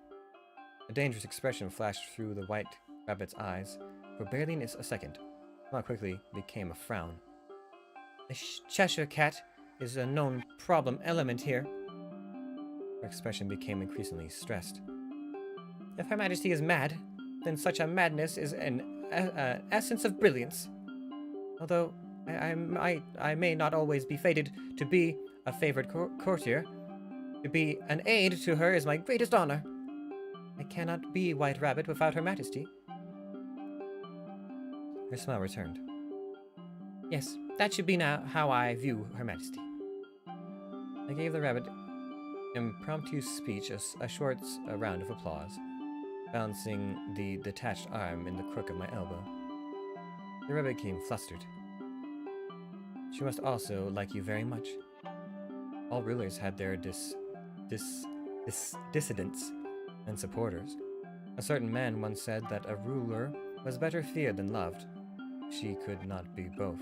A dangerous expression flashed through the white rabbit's eyes for barely a second. Not quickly became a frown. The Cheshire cat is a known problem element here. Her expression became increasingly stressed. If Her Majesty is mad, then such a madness is an essence of brilliance. Although I may not always be fated to be a favored courtier, to be an aide to her is my greatest honor. I cannot be White Rabbit without Her Majesty. Her smile returned. Yes, that should be now how I view Her Majesty. I gave the rabbit impromptu speech a short round of applause, balancing the detached arm in the crook of my elbow. The rabbit became flustered. She must also like you very much. All rulers had their dissidents and supporters. A certain man once said that a ruler was better feared than loved. She could not be both.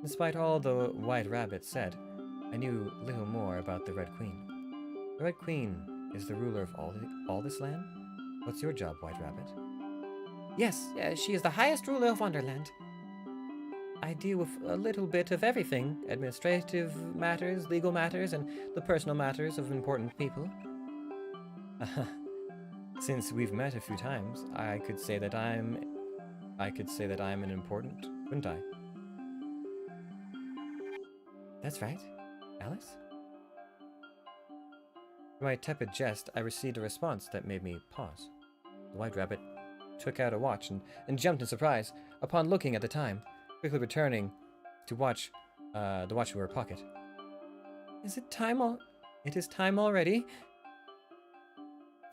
Despite all the White Rabbit said, I knew little more about the Red Queen. The Red Queen is the ruler of all this land? What's your job, White Rabbit? Yes, she is the highest ruler of Wonderland. I deal with a little bit of everything, administrative matters, legal matters, and the personal matters of important people. Since we've met a few times, I could say that I'm an important, couldn't I? That's right. Alice? For my tepid jest, I received a response that made me pause. The White Rabbit took out a watch and jumped in surprise upon looking at the time, quickly returning to watch the watch in her pocket. Is it time It is time already?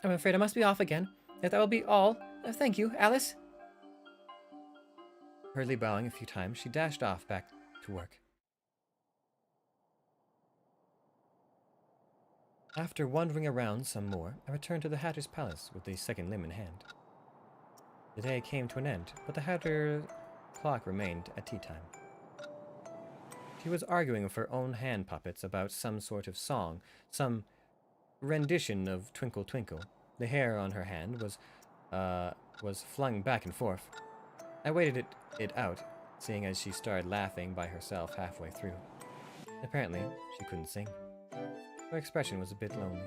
I'm afraid I must be off again. If that will be all, thank you, Alice. Hurriedly bowing a few times, she dashed off back to work. After wandering around some more, I returned to the Hatter's palace with the second limb in hand. The day came to an end, but the Hatter's clock remained at tea time. She was arguing with her own hand puppets about some sort of song, some rendition of Twinkle Twinkle. The hair on her hand was flung back and forth. I waited it out, seeing as she started laughing by herself halfway through. Apparently, she couldn't sing. Her expression was a bit lonely.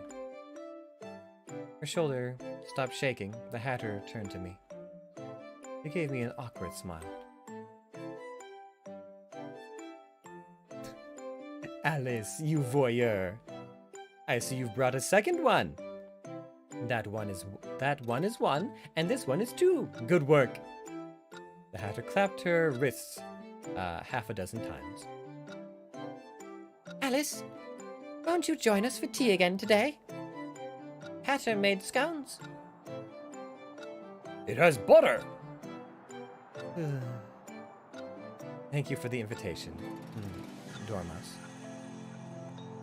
Her shoulder stopped shaking. The Hatter turned to me. He gave me an awkward smile. Alice, you voyeur. I see you've brought a second one. That one is one, and this one is two. Good work. The Hatter clapped her wrists half a dozen times. Alice, won't you join us for tea again today? Hatter made scones. It has butter! Thank you for the invitation, Dormouse.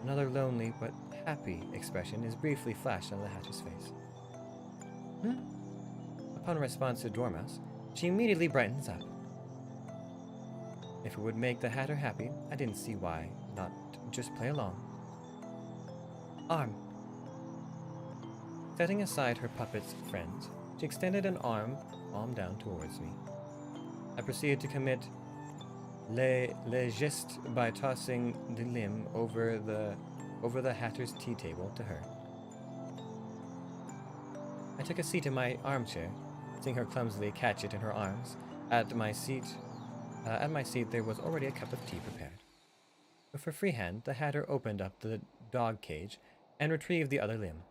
Another lonely but happy expression is briefly flashed on the Hatter's face. Upon response to Dormouse, she immediately brightens up. If it would make the Hatter happy, I didn't see why not just play along. Arm. Setting aside her puppet's friends, she extended an arm, palm down towards me. I proceeded to commit le geste by tossing the limb over the Hatter's tea table to her. I took a seat in my armchair, seeing her clumsily catch it in her arms. At my seat, there was already a cup of tea prepared. With her free hand, the Hatter opened up the dog cage and retrieved the other limb.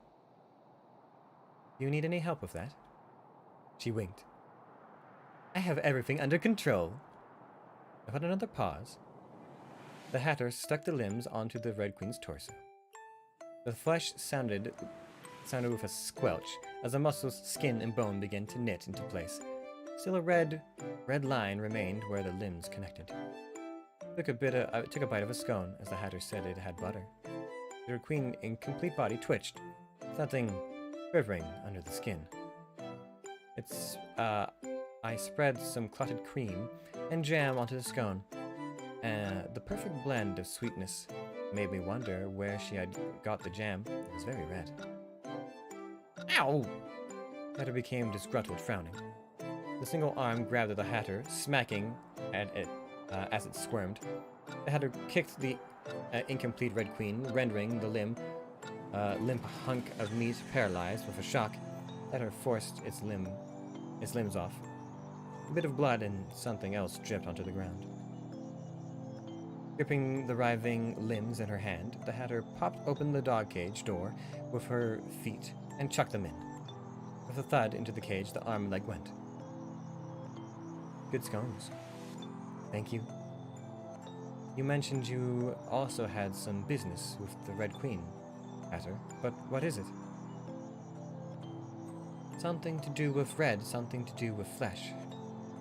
Do you need any help with that? She winked. I have everything under control. Without another pause, the Hatter stuck the limbs onto the Red Queen's torso. The flesh sounded with a squelch as the muscles, skin, and bone began to knit into place. Still a red line remained where the limbs connected. I took a bite of a scone as the Hatter said it had butter. The Red Queen's incomplete body twitched, something quivering under the skin. I spread some clotted cream and jam onto the scone. The perfect blend of sweetness made me wonder where she had got the jam. It was very red. Ow! Hatter became disgruntled, frowning. The single arm grabbed at the Hatter, smacking at it as it squirmed. The Hatter kicked the incomplete Red Queen, rendering the limp hunk of meat paralyzed with a shock. The Hatter forced its limbs off. A bit of blood and something else dripped onto the ground. Gripping the writhing limbs in her hand, the Hatter popped open the dog cage door with her feet and chucked them in. With a thud into the cage, the arm and leg went. Good scones. Thank you. You mentioned you also had some business with the Red Queen, Hatter, but what is it? Something to do with red, something to do with flesh.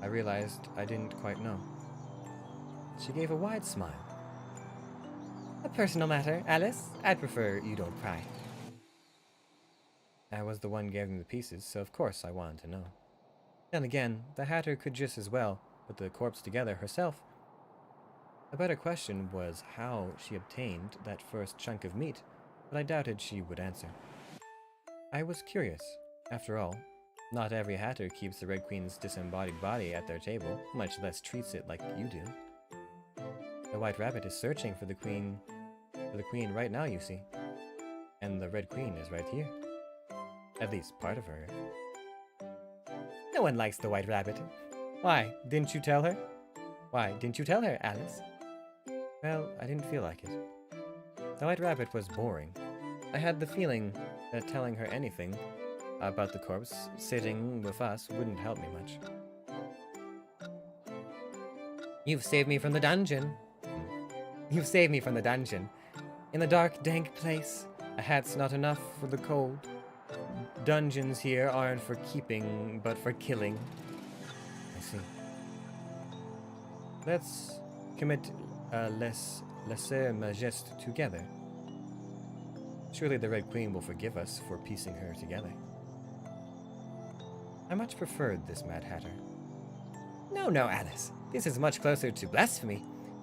I realized I didn't quite know. She gave a wide smile. A personal matter, Alice. I'd prefer you don't pry. I was the one giving the pieces, so of course I wanted to know. Then again, the Hatter could just as well put the corpse together herself. A better question was how she obtained that first chunk of meat, but I doubted she would answer. I was curious. After all, not every Hatter keeps the Red Queen's disembodied body at their table, much less treats it like you do. The White Rabbit is searching for the Queen right now, you see. And the Red Queen is right here. At least part of her. No one likes the White Rabbit. Why, didn't you tell her? Why, didn't you tell her, Alice? Well, I didn't feel like it. The White Rabbit was boring. I had the feeling that telling her anything about the corpse sitting with us wouldn't help me much. You've saved me from the dungeon. You've saved me from the dungeon. In the dark, dank place, a hat's not enough for the cold. Dungeons here aren't for keeping, but for killing. I see. Let's commit a lesser majeste together. Surely the Red Queen will forgive us for piecing her together. I much preferred this Mad Hatter. No, Alice. This is much closer to blasphemy.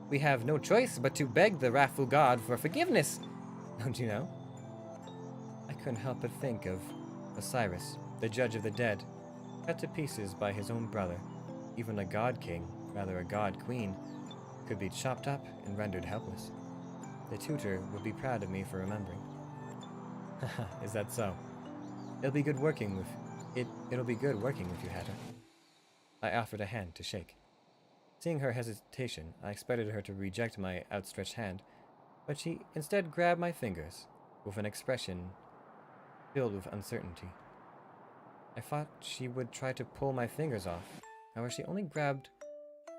We have no choice but to beg the wrathful god for forgiveness. Don't you know? I couldn't help but think of Osiris, the judge of the dead, cut to pieces by his own brother. Even a god king, rather a god queen, could be chopped up and rendered helpless. The tutor would be proud of me for remembering. Haha, is that so? It'll be good working with you, Hatter. I offered a hand to shake. Seeing her hesitation, I expected her to reject my outstretched hand, but she instead grabbed my fingers with an expression filled with uncertainty. I thought she would try to pull my fingers off. However, she only grabbed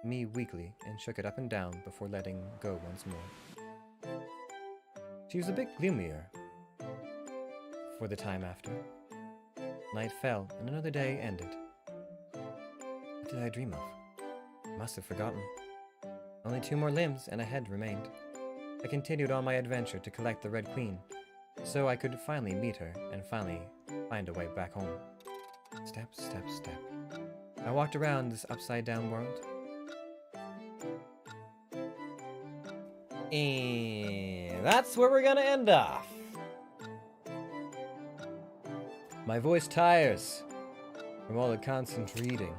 me weakly and shook it up and down before letting go once more. She was a bit gloomier for the time after. Night fell, and another day ended. What did I dream of? I must have forgotten. Only 2 more limbs and a head remained. I continued on my adventure to collect the Red Queen, so I could finally meet her and finally find a way back home. Step, step, step. I walked around this upside-down world. And that's where we're gonna end off. My voice tires from all the constant reading.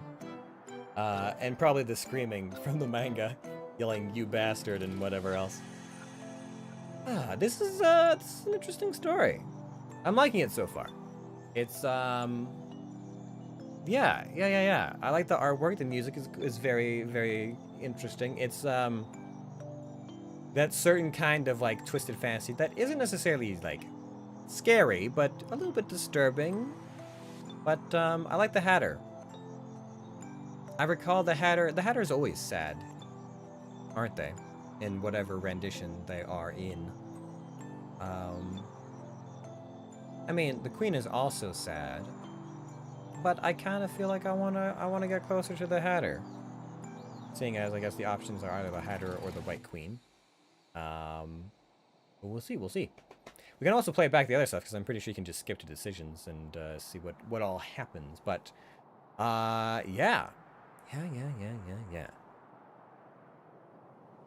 And probably the screaming from the manga, yelling "you bastard" and whatever else. This is an interesting story. I'm liking it so far. It's yeah. I like the artwork. The music is very, very interesting. It's that certain kind of like twisted fantasy that isn't necessarily like scary, but a little bit disturbing. But I like the Hatter. I recall the Hatter. The Hatter's always sad, aren't they? In whatever rendition they are in. I mean, the Queen is also sad, but I kind of feel like I wanna get closer to the Hatter. Seeing as I guess the options are either the Hatter or the White Queen. But we'll see. We can also play back the other stuff because I'm pretty sure you can just skip to decisions and see what all happens. But yeah.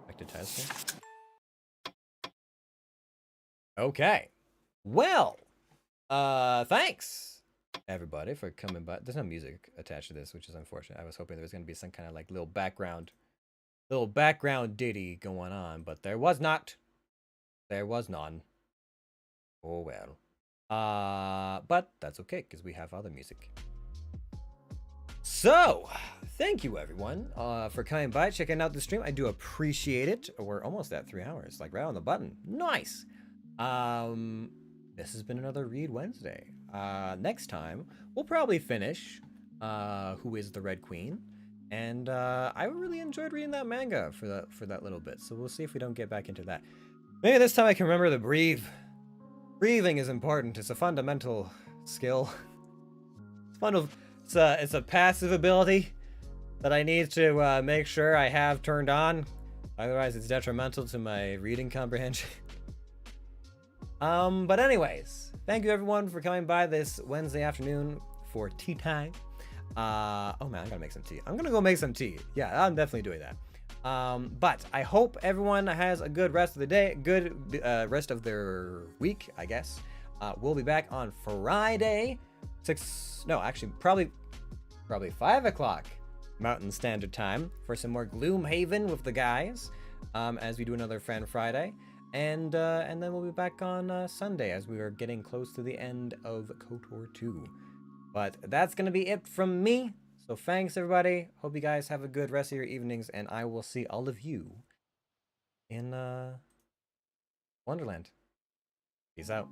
Back to title screen. Okay. Well, thanks everybody for coming by. There's no music attached to this, which is unfortunate. I was hoping there was going to be some kind of like little background ditty going on, but there was not. There was none. Oh well. But that's okay because we have other music. So, thank you everyone for coming by, checking out the stream. I do appreciate it. We're almost at 3 hours, like right on the button. Nice. This has been another Read Wednesday. Next time we'll probably finish Who is the Red Queen, and I really enjoyed reading that manga for that little bit. So we'll see if we don't get back into that. Maybe this time I can remember to breathe. Breathing is important. It's a fundamental skill. It's a passive ability that I need to make sure I have turned on. Otherwise, it's detrimental to my reading comprehension. But anyways, thank you everyone for coming by this Wednesday afternoon for tea time. Oh man, I gotta make some tea. I'm gonna go make some tea. Yeah, I'm definitely doing that. But I hope everyone has a good rest of the day, good rest of their week, I guess. We'll be back on Friday, probably 5 o'clock Mountain Standard Time for some more Gloomhaven with the guys, as we do another Fan Friday. And then we'll be back on Sunday as we are getting close to the end of KOTOR 2. But that's going to be it from me. So thanks, everybody. Hope you guys have a good rest of your evenings, and I will see all of you in Wonderland. Peace out.